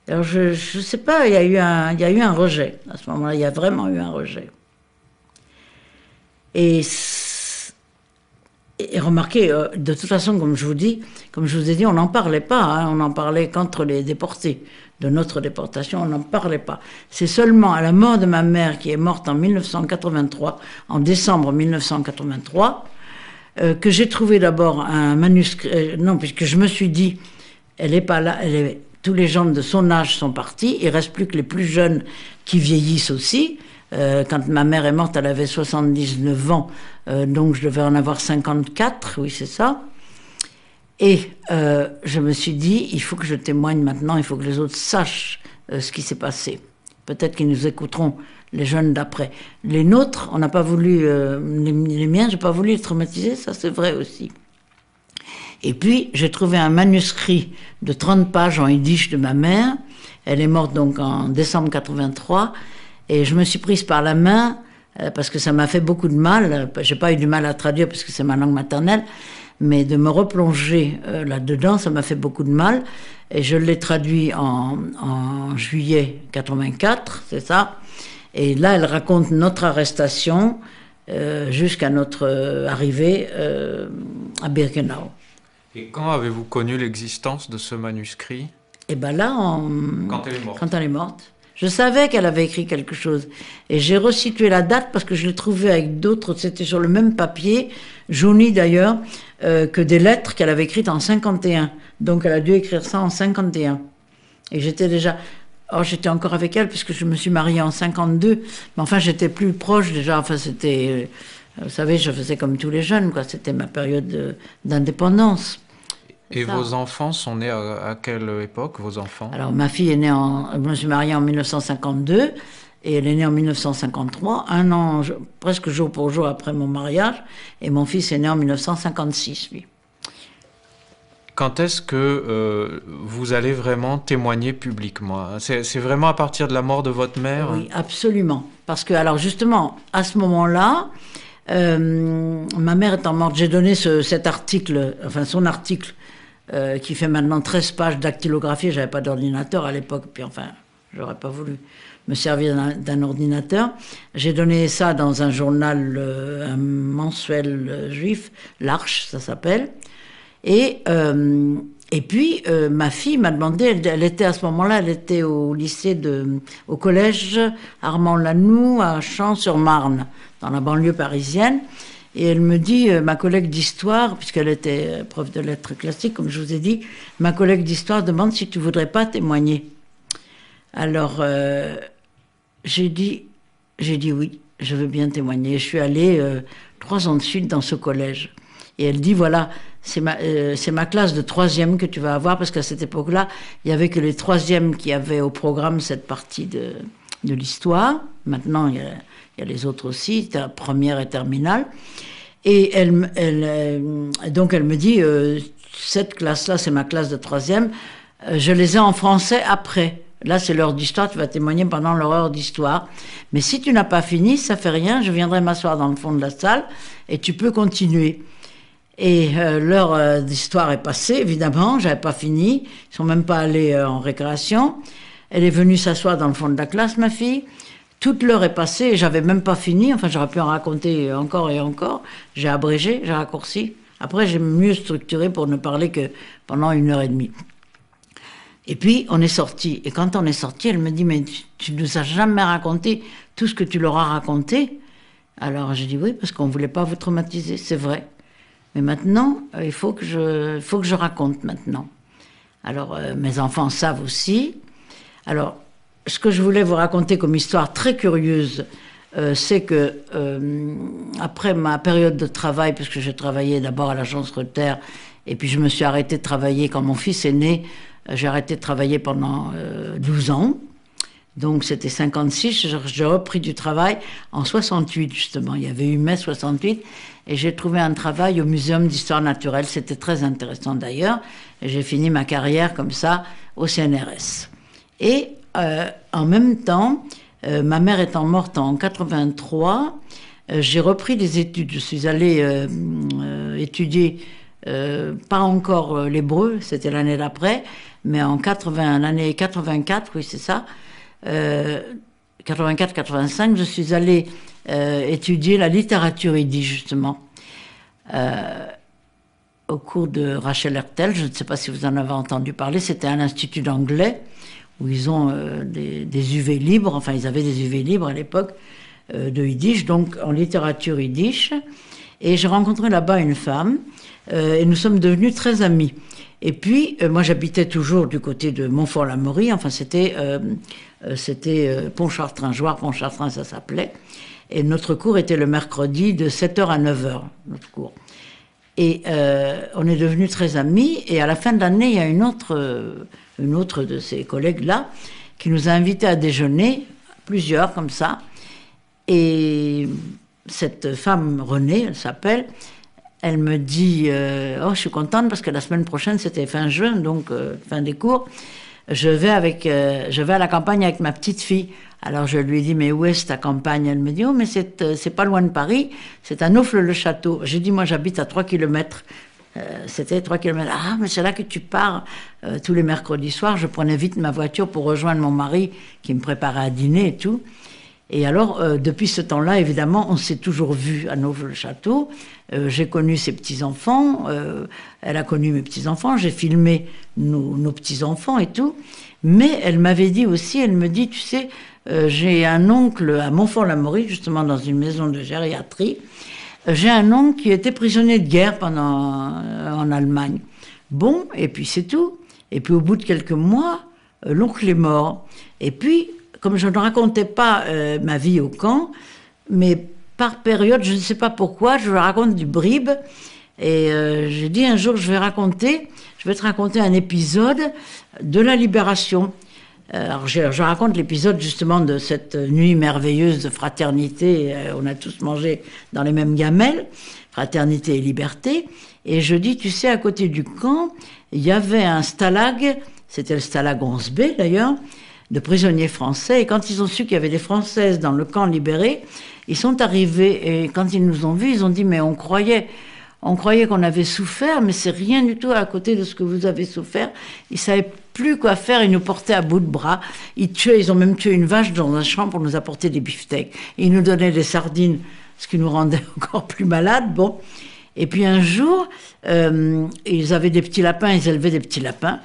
Alors je sais pas, il y a eu un rejet. À ce moment-là, il y a vraiment eu un rejet. Et remarquez, de toute façon, comme je vous ai dit, on n'en parlait pas. Hein, on en parlait qu'entre les déportés. De notre déportation, on n'en parlait pas. C'est seulement à la mort de ma mère, qui est morte en 1983, en décembre 1983, que j'ai trouvé d'abord un manuscrit. Non, puisque je me suis dit, elle n'est pas là, tous les gens de son âge sont partis, il ne reste plus que les plus jeunes qui vieillissent aussi. Quand ma mère est morte, elle avait 79 ans, donc je devais en avoir 54, oui c'est ça. Et je me suis dit, il faut que je témoigne maintenant, il faut que les autres sachent ce qui s'est passé. Peut-être qu'ils nous écouteront, les jeunes d'après. Les nôtres, on n'a pas voulu, les miens, j'ai pas voulu les traumatiser, ça c'est vrai aussi. Et puis, j'ai trouvé un manuscrit de 30 pages en yiddish de ma mère. Elle est morte donc en décembre 83. Et je me suis prise par la main, parce que ça m'a fait beaucoup de mal. J'ai pas eu du mal à traduire, parce que c'est ma langue maternelle. Mais de me replonger là-dedans, ça m'a fait beaucoup de mal. Et je l'ai traduit en juillet 84, c'est ça. Et là, elle raconte notre arrestation jusqu'à notre arrivée à Birkenau. Et quand avez-vous connu l'existence de ce manuscrit? Et bien là, quand elle est morte. Quand elle est morte. Je savais qu'elle avait écrit quelque chose. Et j'ai resitué la date parce que je l'ai trouvé avec d'autres, c'était sur le même papier, jauni d'ailleurs, que des lettres qu'elle avait écrites en 51. Donc elle a dû écrire ça en 51. Et j'étais déjà... Oh, j'étais encore avec elle puisque je me suis mariée en 52. Mais enfin, j'étais plus proche déjà. Enfin, c'était... vous savez, je faisais comme tous les jeunes, quoi. C'était ma période d'indépendance. Et vos enfants sont nés à quelle époque, vos enfants? Alors, ma fille est née je me suis mariée en 1952 et elle est née en 1953, un an, presque jour pour jour après mon mariage, et mon fils est né en 1956, lui. Quand est-ce que vous allez vraiment témoigner publiquement? C'est vraiment à partir de la mort de votre mère? Oui, absolument. Parce que, alors justement, à ce moment-là, ma mère étant morte, j'ai donné cet article, enfin son article, qui fait maintenant 13 pages dactylographie. J'avais pas d'ordinateur à l'époque, puis enfin, j'aurais pas voulu me servir d'un ordinateur. J'ai donné ça dans un journal, un mensuel juif, l'Arche, ça s'appelle. Et puis, ma fille m'a demandé, elle était à ce moment-là, elle était au lycée au collège Armand Lanoux à Champs-sur-Marne, dans la banlieue parisienne. Et elle me dit, ma collègue d'histoire, puisqu'elle était prof de lettres classiques, comme je vous ai dit, ma collègue d'histoire demande si tu voudrais pas témoigner. Alors, j'ai dit oui, je veux bien témoigner. Je suis allée 3 ans de suite dans ce collège. Et elle dit, voilà, c'est ma classe de 3e que tu vas avoir, parce qu'à cette époque-là, il n'y avait que les 3e qui avaient au programme cette partie de l'histoire. Maintenant, il y a les autres aussi, première et terminale. Et donc elle me dit, cette classe-là, c'est ma classe de 3e, je les ai en français après. Là, c'est l'heure d'histoire, tu vas témoigner pendant leur heure d'histoire. Mais si tu n'as pas fini, ça fait rien, je viendrai m'asseoir dans le fond de la salle et tu peux continuer. Et l'heure d'histoire est passée, évidemment, j'avais pas fini, ils sont même pas allés en récréation. Elle est venue s'asseoir dans le fond de la classe, ma fille. Toute l'heure est passée et j'avais même pas fini. Enfin, j'aurais pu en raconter encore et encore. J'ai abrégé, j'ai raccourci. Après, j'ai mieux structuré pour ne parler que pendant 1h30. Et puis, on est sortis. Et quand on est sortis, elle me dit, mais tu nous as jamais raconté tout ce que tu leur as raconté. Alors, j'ai dit oui, parce qu'on voulait pas vous traumatiser, c'est vrai. Mais maintenant, il faut que je raconte maintenant. Alors, mes enfants savent aussi. Alors, ce que je voulais vous raconter comme histoire très curieuse, c'est que après ma période de travail, puisque j'ai travaillé d'abord à l'agence Reuters, et puis je me suis arrêtée de travailler quand mon fils est né, j'ai arrêté de travailler pendant 12 ans. Donc c'était 56, j'ai repris du travail en 68 justement, il y avait eu mai 68, et j'ai trouvé un travail au Muséum d'Histoire Naturelle, c'était très intéressant d'ailleurs, et j'ai fini ma carrière comme ça au CNRS. Et en même temps, ma mère étant morte en 83, j'ai repris des études. Je suis allée étudier, pas encore l'hébreu, c'était l'année d'après, mais l'année 84, oui c'est ça, 84-85, je suis allée étudier la littérature yiddish justement, au cours de Rachel Hertel. Je ne sais pas si vous en avez entendu parler, c'était un institut d'anglais, où ils ont des UV libres, enfin ils avaient des UV libres à l'époque de yiddish, donc en littérature yiddish. Et j'ai rencontré là-bas une femme, et nous sommes devenus très amis. Et puis, moi, j'habitais toujours du côté de Montfort-l'Amaury. Enfin, c'était Pontchartrain, Pontchartrain, ça s'appelait. Et notre cours était le mercredi de 7h à 9h, notre cours. Et on est devenus très amis. Et à la fin de l'année, il y a une autre de ces collègues-là qui nous a invités à déjeuner, plusieurs comme ça. Et cette femme, Renée, elle s'appelle, elle me dit « Oh, je suis contente parce que la semaine prochaine, c'était fin juin, donc fin des cours, je vais à la campagne avec ma petite fille. » Alors je lui ai dit « Mais où est ta campagne ?» Elle me dit « Oh, mais c'est pas loin de Paris, c'est à Naufle-le-Château. » J'ai dit « Moi, j'habite à 3 kilomètres. » C'était 3 kilomètres. « Ah, mais c'est là que tu pars. » Tous les mercredis soirs, je prenais vite ma voiture pour rejoindre mon mari qui me préparait à dîner et tout. Et alors, depuis ce temps-là, évidemment, on s'est toujours vus à Naufle-le-Château. J'ai connu ses petits-enfants, elle a connu mes petits-enfants, j'ai filmé nos petits-enfants et tout. Mais elle m'avait dit aussi, elle me dit, tu sais, j'ai un oncle à Montfort-l'Amaury, justement dans une maison de gériatrie. J'ai un oncle qui était prisonnier de guerre en Allemagne. Bon, et puis c'est tout. Et puis au bout de quelques mois, l'oncle est mort. Et puis, comme je ne racontais pas ma vie au camp, mais par période, je ne sais pas pourquoi, je raconte du bribe. Et j'ai dit un jour, je vais te raconter un épisode de la Libération. Alors je raconte l'épisode justement de cette nuit merveilleuse de fraternité. On a tous mangé dans les mêmes gamelles, fraternité et liberté. Et je dis, tu sais, à côté du camp, il y avait un stalag, c'était le stalag 11B d'ailleurs, de prisonniers français. Et quand ils ont su qu'il y avait des Françaises dans le camp libéré, ils sont arrivés. Et quand ils nous ont vus, ils ont dit, mais on croyait qu'on avait souffert, mais c'est rien du tout à côté de ce que vous avez souffert. Ils savaient plus quoi faire, ils nous portaient à bout de bras. Ils ont même tué une vache dans un champ pour nous apporter des beefsteaks. Ils nous donnaient des sardines, ce qui nous rendait encore plus malades. Bon. Et puis un jour, ils avaient des petits lapins, ils élevaient des petits lapins.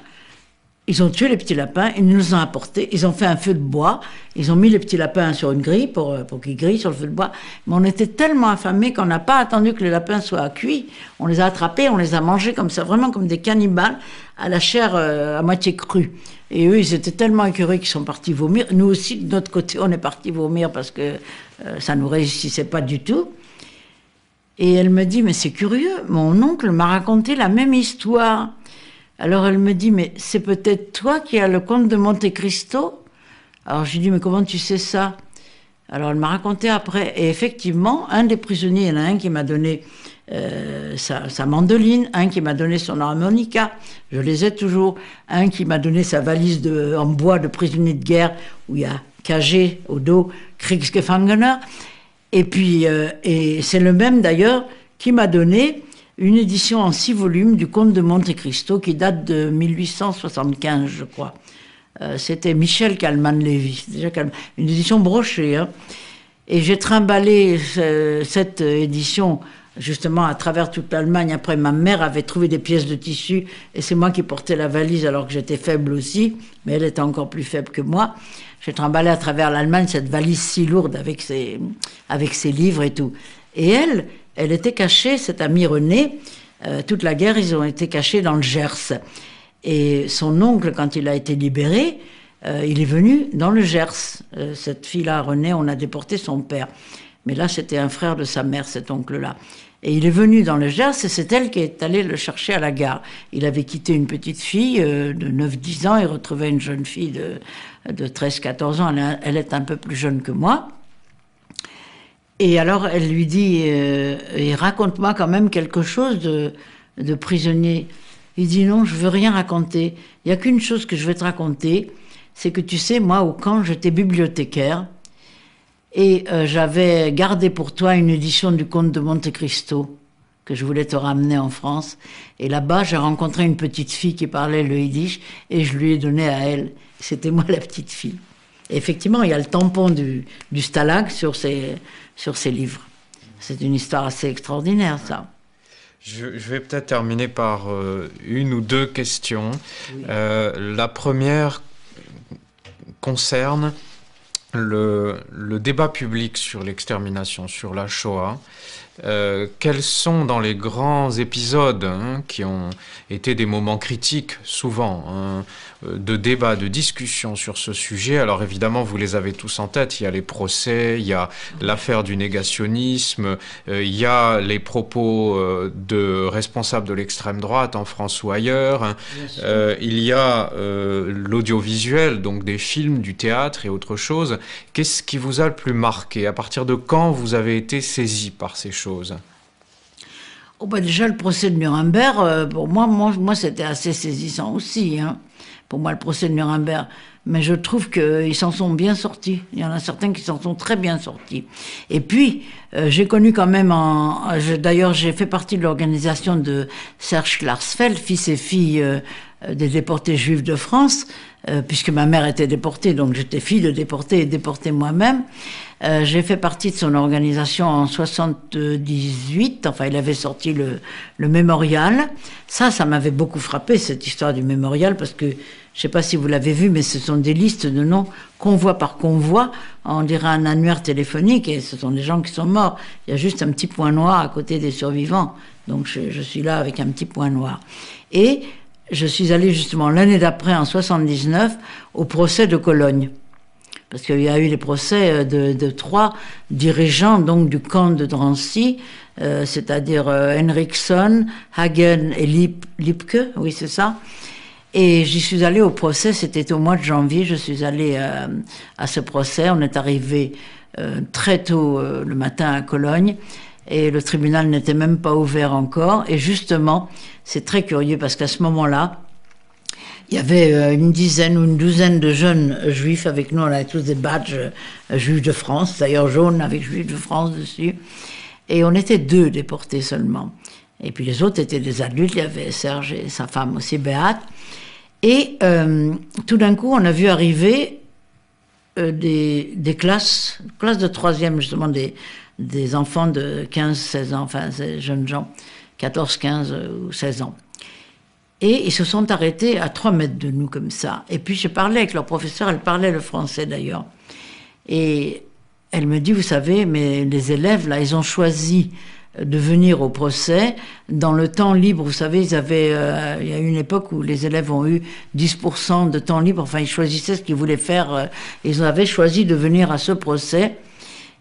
Ils ont tué les petits lapins, ils nous les ont apportés, ils ont fait un feu de bois, ils ont mis les petits lapins sur une grille pour qu'ils grillent sur le feu de bois. Mais on était tellement affamés qu'on n'a pas attendu que les lapins soient cuits. On les a attrapés, on les a mangés comme ça, vraiment comme des cannibales, à la chair à moitié crue. Et eux, ils étaient tellement écœurés qu'ils sont partis vomir. Nous aussi, de notre côté, on est partis vomir parce que ça ne nous réussissait pas du tout. Et elle me dit, mais c'est curieux, mon oncle m'a raconté la même histoire. Alors elle me dit, mais c'est peut-être toi qui as le comte de Monte Cristo? Alors je lui dis, mais comment tu sais ça? Alors elle m'a raconté après. Et effectivement, un des prisonniers, il y en a un qui m'a donné sa mandoline, un qui m'a donné son harmonica, je les ai toujours, un qui m'a donné sa valise en bois de prisonnier de guerre, où il y a cagé au dos, Kriegsgefangener. Et puis, et c'est le même d'ailleurs qui m'a donné une édition en 6 volumes du Comte de Monte Cristo qui date de 1875, je crois. C'était Michel Kalman-Lévy, une édition brochée. Hein. Et j'ai trimballé cette édition justement à travers toute l'Allemagne. Après, ma mère avait trouvé des pièces de tissu et c'est moi qui portais la valise alors que j'étais faible aussi, mais elle était encore plus faible que moi. J'ai trimballé à travers l'Allemagne cette valise si lourde avec ses livres et tout. Et elle était cachée, cette amie Renée, toute la guerre, ils ont été cachés dans le Gers. Et son oncle, quand il a été libéré, il est venu dans le Gers. Cette fille-là, Renée, on a déporté son père. Mais là, c'était un frère de sa mère, cet oncle-là. Et il est venu dans le Gers et c'est elle qui est allée le chercher à la gare. Il avait quitté une petite fille de 9-10 ans et retrouvait une jeune fille de 13-14 ans. Elle est un peu plus jeune que moi. Et alors, elle lui dit, et raconte-moi quand même quelque chose de prisonnier. Il dit, non, je veux rien raconter. Il n'y a qu'une chose que je vais te raconter, c'est que tu sais, moi, au camp, j'étais bibliothécaire et j'avais gardé pour toi une édition du Comte de Monte Cristo que je voulais te ramener en France. Et là-bas, j'ai rencontré une petite fille qui parlait le yiddish et je lui ai donné à elle. C'était moi la petite fille. Et effectivement, il y a le tampon du stalag sur ces livres. C'est une histoire assez extraordinaire, ça. Je vais peut-être terminer par une ou deux questions. Oui. La première concerne le débat public sur l'extermination, sur la Shoah. quels sont dans les grands épisodes qui ont été des moments critiques souvent, de débats, de discussions sur ce sujet? Alors évidemment, vous les avez tous en tête. Il y a les procès, il y a l'affaire du négationnisme, il y a les propos de responsables de l'extrême droite en France ou ailleurs. Il y a l'audiovisuel, donc des films, du théâtre et autre chose. Qu'est-ce qui vous a le plus marqué? À partir de quand vous avez été saisi par ces choses? Oh bah déjà, le procès de Nuremberg, pour moi c'était assez saisissant aussi. Pour moi, le procès de Nuremberg. Mais je trouve qu'ils s'en sont bien sortis. Il y en a certains qui s'en sont très bien sortis. Et puis, j'ai connu quand même... D'ailleurs, j'ai fait partie de l'organisation de Serge Klarsfeld, fils et fille des déportés juifs de France, puisque ma mère était déportée, donc j'étais fille de déportés et déportée moi-même. J'ai fait partie de son organisation en 78. Enfin, il avait sorti le mémorial. Ça m'avait beaucoup frappé, cette histoire du mémorial, parce que je sais pas si vous l'avez vu, mais ce sont des listes de noms, convoi par convoi. On dirait un annuaire téléphonique, et ce sont des gens qui sont morts. Il y a juste un petit point noir à côté des survivants. Donc je suis là avec un petit point noir. Et je suis allée justement l'année d'après, en 79, au procès de Cologne. Parce qu'il y a eu les procès de 3 dirigeants donc du camp de Drancy, c'est-à-dire Henriksson, Hagen et Lipke, oui c'est ça. Et j'y suis allée au procès, c'était au mois de janvier, je suis allée à ce procès. On est arrivé très tôt le matin à Cologne, et le tribunal n'était même pas ouvert encore. Et justement, c'est très curieux parce qu'à ce moment-là, il y avait une dizaine ou une douzaine de jeunes juifs avec nous. On avait tous des badges juifs de France, d'ailleurs jaunes avec juifs de France dessus. Et on était 2 déportés seulement. Et puis les autres étaient des adultes. Il y avait Serge et sa femme aussi, Beate. Et tout d'un coup, on a vu arriver des classes de 3e, justement, des enfants de 15-16 ans, enfin, ces jeunes gens, 14, 15 ou 16 ans. Et ils se sont arrêtés à 3 mètres de nous, comme ça. Et puis, je parlais avec leur professeur, elle parlait le français, d'ailleurs. Et elle me dit, vous savez, mais les élèves, là, ils ont choisi de venir au procès dans le temps libre. Vous savez, il y a eu une époque où les élèves ont eu 10% de temps libre. Enfin, ils choisissaient ce qu'ils voulaient faire. Ils avaient choisi de venir à ce procès.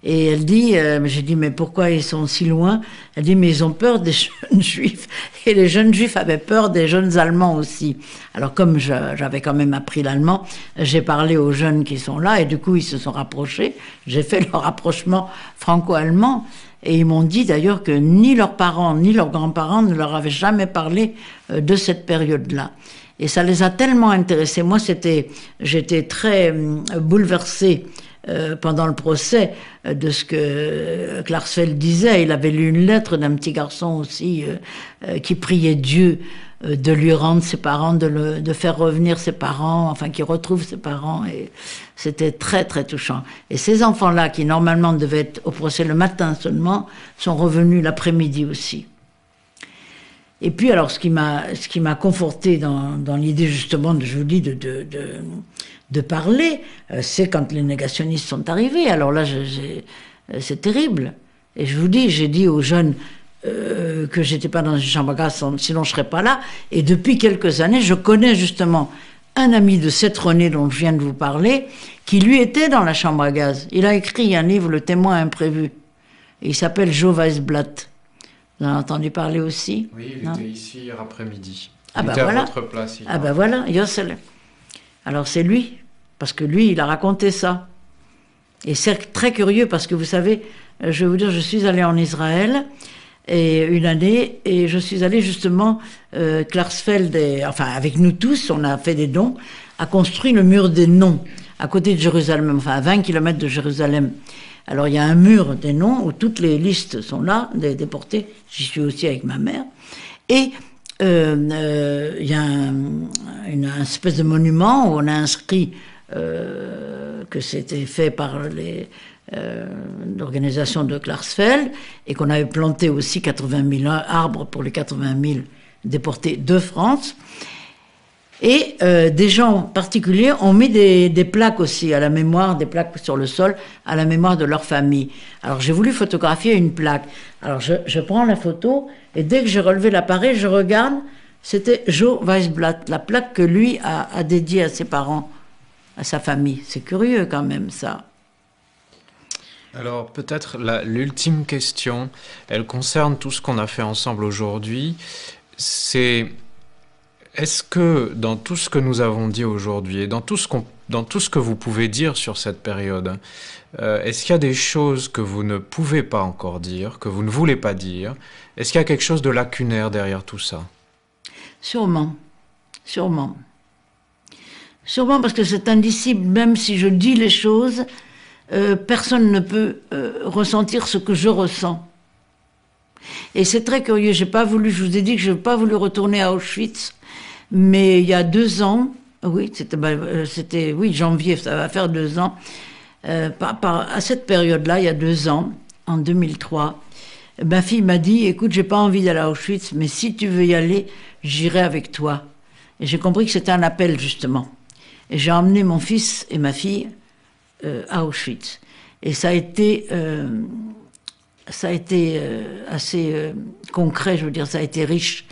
Et elle dit, j'ai dit, mais pourquoi ils sont si loin? Elle dit, mais ils ont peur des jeunes juifs. Et les jeunes juifs avaient peur des jeunes allemands aussi. Alors comme j'avais quand même appris l'allemand, j'ai parlé aux jeunes qui sont là, et du coup ils se sont rapprochés. J'ai fait le rapprochement franco-allemand. Et ils m'ont dit d'ailleurs que ni leurs parents, ni leurs grands-parents ne leur avaient jamais parlé de cette période-là. Et ça les a tellement intéressés. Moi, j'étais très bouleversée pendant le procès de ce que Klarsfeld disait. Il avait lu une lettre d'un petit garçon aussi qui priait Dieu de lui rendre ses parents, de faire revenir ses parents, enfin qu'il retrouve ses parents. Et c'était très très touchant. Et ces enfants-là, qui normalement devaient être au procès le matin seulement, sont revenus l'après-midi aussi. Et puis alors, ce qui m'a conforté dans l'idée justement, je vous dis, de parler, c'est quand les négationnistes sont arrivés. Alors là, c'est terrible. Et je vous dis, j'ai dit aux jeunes que j'étais pas dans une chambre à gaz, sinon je serais pas là. Et depuis quelques années, je connais justement un ami de cette René dont je viens de vous parler, qui lui était dans la chambre à gaz. Il a écrit un livre, Le témoin imprévu. Et il s'appelle Jo Weisblatt. Vous en avez entendu parler aussi? Oui, il était ici hier après-midi. Ah il était à votre place. Ah ben voilà, Yossel. Alors c'est lui, parce que lui, il a raconté ça. Et c'est très curieux, parce que vous savez, je vais vous dire, je suis allée en Israël une année, et je suis allée justement, Klarsfeld, enfin avec nous tous, on a fait des dons, a construit le mur des noms, à côté de Jérusalem, enfin à 20 km de Jérusalem. Alors il y a un mur des noms où toutes les listes sont là, des déportés. J'y suis aussi avec ma mère. Et il y a une espèce de monument où on a inscrit que c'était fait par l'organisation de Klarsfeld, et qu'on avait planté aussi 80 000 arbres pour les 80 000 déportés de France. Et des gens particuliers ont mis des plaques aussi à la mémoire, des plaques sur le sol, à la mémoire de leur famille. Alors j'ai voulu photographier une plaque. Alors je prends la photo et dès que j'ai relevé l'appareil, je regarde, c'était Joe Weisblatt, la plaque que lui a dédiée à ses parents, à sa famille. C'est curieux quand même ça. Alors peut-être l'ultime question, elle concerne tout ce qu'on a fait ensemble aujourd'hui. C'est est-ce que dans tout ce que nous avons dit aujourd'hui et dans tout ce que vous pouvez dire sur cette période, est-ce qu'il y a des choses que vous ne pouvez pas encore dire, que vous ne voulez pas dire? Est-ce qu'il y a quelque chose de lacunaire derrière tout ça? Sûrement, sûrement. Sûrement parce que c'est indicible, même si je dis les choses, personne ne peut ressentir ce que je ressens. Et c'est très curieux, je vous ai dit que je n'ai pas voulu retourner à Auschwitz, mais il y a 2 ans, oui, c'était janvier, ça va faire 2 ans, à cette période-là, il y a 2 ans, en 2003, ma fille m'a dit, écoute, j'ai pas envie d'aller à Auschwitz, mais si tu veux y aller, j'irai avec toi. Et j'ai compris que c'était un appel, justement. Et j'ai emmené mon fils et ma fille à Auschwitz. Et ça a été assez concret, je veux dire, ça a été riche,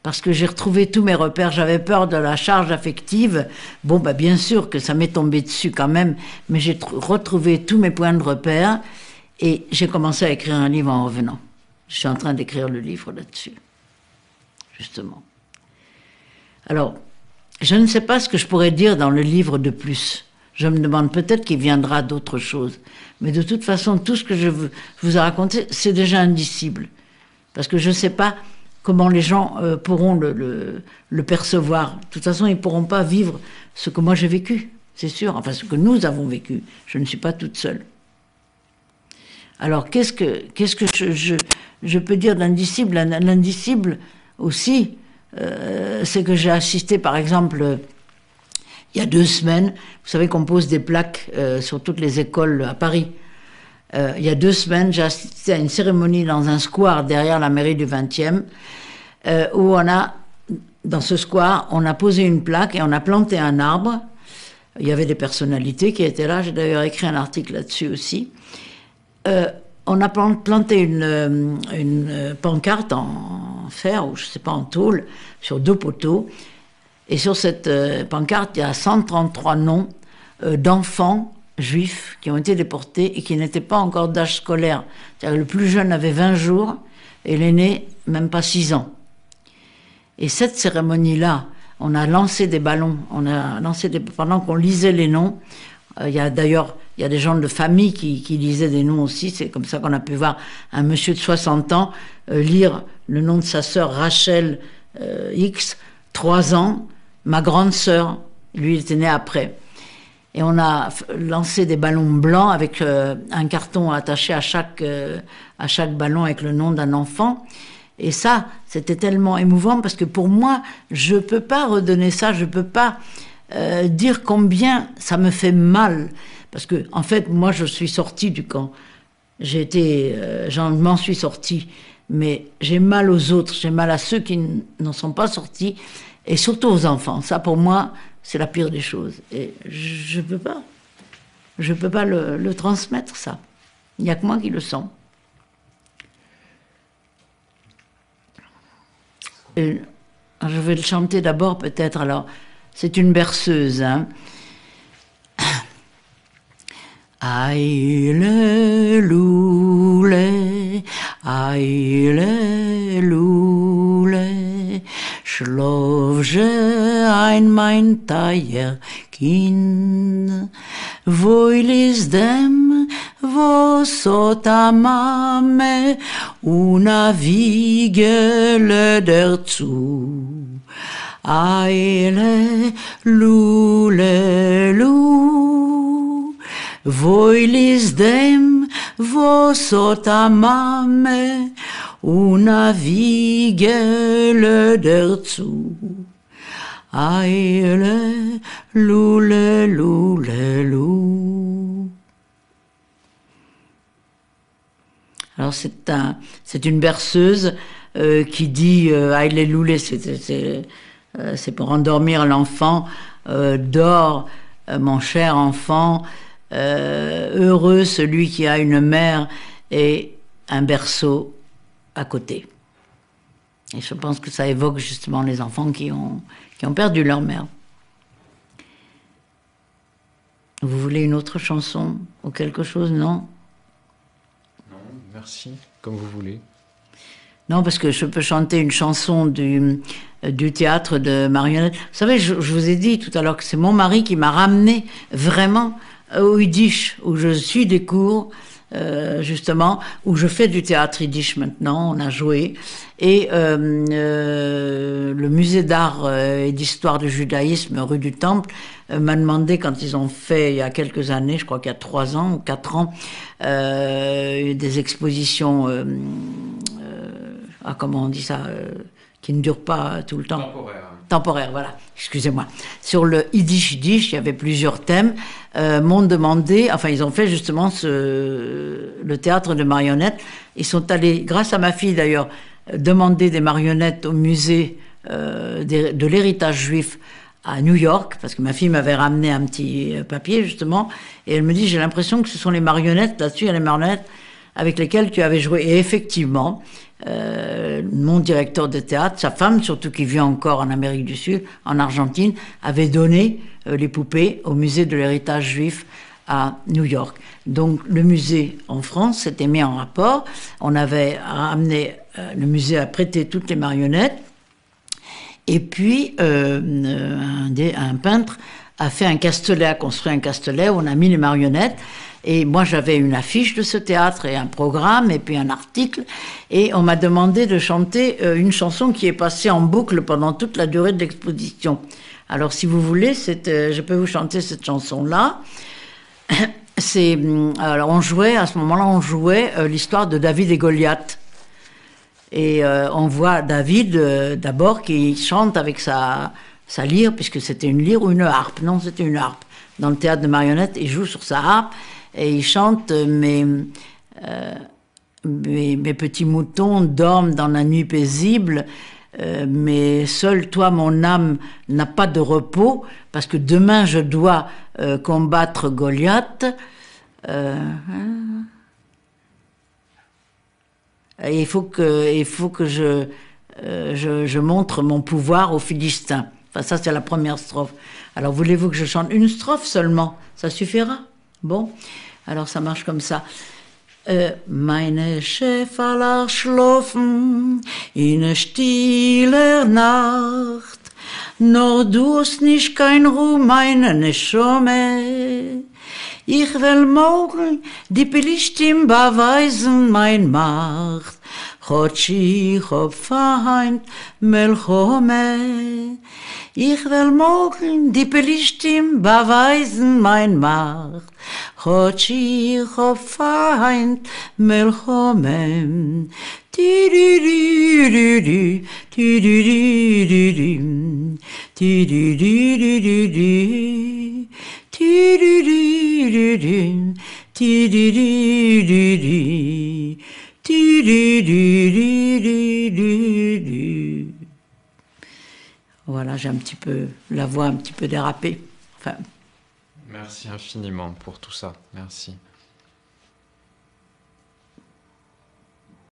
parce que j'ai retrouvé tous mes repères. J'avais peur de la charge affective. Bon, bien sûr que ça m'est tombé dessus quand même, mais j'ai retrouvé tous mes points de repère, et j'ai commencé à écrire un livre en revenant. Je suis en train d'écrire le livre là-dessus, justement. Alors, je ne sais pas ce que je pourrais dire dans le livre de plus. Je me demande peut-être qu'il viendra d'autres choses. Mais de toute façon, tout ce que je vous ai raconté, c'est déjà indicible. Parce que je ne sais pas comment les gens pourront le percevoir. De toute façon, ils ne pourront pas vivre ce que moi j'ai vécu, c'est sûr. Enfin, ce que nous avons vécu. Je ne suis pas toute seule. Alors, qu'est-ce que je peux dire d'indicible? L'indicible aussi, c'est que j'ai assisté, par exemple, il y a 2 semaines, vous savez qu'on pose des plaques sur toutes les écoles à Paris. Il y a 2 semaines, j'ai assisté à une cérémonie dans un square derrière la mairie du 20e, où dans ce square, on a posé une plaque et on a planté un arbre. Il y avait des personnalités qui étaient là, j'ai d'ailleurs écrit un article là-dessus aussi. On a planté une pancarte en fer, ou je ne sais pas, en tôle, sur 2 poteaux. Et sur cette pancarte, il y a 133 noms d'enfants juifs qui ont été déportés et qui n'étaient pas encore d'âge scolaire. C'est-à-dire que le plus jeune avait 20 jours et l'aîné, même pas 6 ans. Et cette cérémonie-là, on a lancé des ballons, pendant qu'on lisait les noms. Il y a des gens de famille qui lisaient des noms aussi. C'est comme ça qu'on a pu voir un monsieur de 60 ans lire le nom de sa sœur Rachel X, 3 ans. Ma grande sœur, lui, il était né après. Et on a lancé des ballons blancs avec un carton attaché à chaque ballon avec le nom d'un enfant. Et ça, c'était tellement émouvant parce que pour moi, je peux pas redonner ça, je peux pas dire combien ça me fait mal. Parce que, en fait, moi, je suis sortie du camp. J'en m'en suis sortie. Mais j'ai mal aux autres, j'ai mal à ceux qui n'en sont pas sortis. Et surtout aux enfants. Ça, pour moi, c'est la pire des choses. Et je peux pas. Je peux pas le transmettre, ça. Il n'y a que moi qui le sens. Et je vais le chanter d'abord, peut-être. Alors, c'est une berceuse, hein. Aïe loulé, schlaf je ein mein Teierkind, woil is dem, wo sota mame, una wiegele dazu. Aïe loulé, woil is dem, wo sota mame, una wiegele dazu. Aïe, loulé, loulé, lou. Alors c'est une berceuse qui dit aïe loulé, c'est c'est pour endormir l'enfant. Dors, mon cher enfant, heureux celui qui a une mère et un berceau à côté. Et je pense que ça évoque justement les enfants qui ont perdu leur mère. Vous voulez une autre chanson ou quelque chose, non? Non, merci, comme vous voulez. Non, parce que je peux chanter une chanson du théâtre de marionnettes. Vous savez, je vous ai dit tout à l'heure que c'est mon mari qui m'a ramené vraiment au Yiddish, où je suis des cours, justement, où je fais du théâtre Yiddish maintenant, on a joué. Et le musée d'art et d'histoire du judaïsme, rue du Temple, m'a demandé, quand ils ont fait, il y a quelques années, je crois qu'il y a 3 ans ou 4 ans, des expositions, comment on dit ça, qui ne durent pas tout le temps. Temporaire, voilà, excusez-moi. Sur le Yiddish, il y avait plusieurs thèmes, m'ont demandé, enfin ils ont fait justement le théâtre de marionnettes. Ils sont allés, grâce à ma fille d'ailleurs, demander des marionnettes au musée de l'héritage juif à New York, parce que ma fille m'avait ramené un petit papier justement, et elle me dit, j'ai l'impression que ce sont les marionnettes, là-dessus il y a les marionnettes avec lesquelles tu avais joué. Et effectivement, mon directeur de théâtre, sa femme surtout qui vit encore en Amérique du Sud, en Argentine, avait donné les poupées au musée de l'héritage juif à New York. Donc le musée en France s'était mis en rapport, on avait amené, le musée a prêté toutes les marionnettes, et puis un peintre a fait un castelet, a construit un castelet où on a mis les marionnettes. Et moi, j'avais une affiche de ce théâtre et un programme et puis un article. Et on m'a demandé de chanter une chanson qui est passée en boucle pendant toute la durée de l'exposition. Alors, si vous voulez, je peux vous chanter cette chanson-là. Alors, à ce moment-là, on jouait l'histoire de David et Goliath. Et on voit David, d'abord, qui chante avec sa lyre, puisque c'était une lyre ou une harpe. Non, c'était une harpe. Dans le théâtre de marionnettes, il joue sur sa harpe. Et il chante mes petits moutons dorment dans la nuit paisible, mais seul toi, mon âme, n'a pas de repos, parce que demain je dois combattre Goliath. Et il faut que je montre mon pouvoir aux Philistins. Enfin, ça, c'est la première strophe. Alors, voulez-vous que je chante une strophe seulement? Ça suffira? Bon, alors ça marche comme ça. Meine Schäferler schlafen in stiller Nacht, nur du hast nicht kein Ruhe, meine Neshome. Ich will morgen die Philister beweisen mein Macht, Chotschi, Chopfeind, Melchome. Ich will morgen die Philister beweisen mein Macht, Chotschi, Chopfeind, Melchome. Ti-di-di-di-di, ti-di-di-di-di, ti-di-di-di-di-di, ti-di-di-di-di, ti-di-di-di-di, ti-di-di-di-di-di. Voilà, j'ai la voix un petit peu dérapée. Enfin. Merci infiniment pour tout ça. Merci.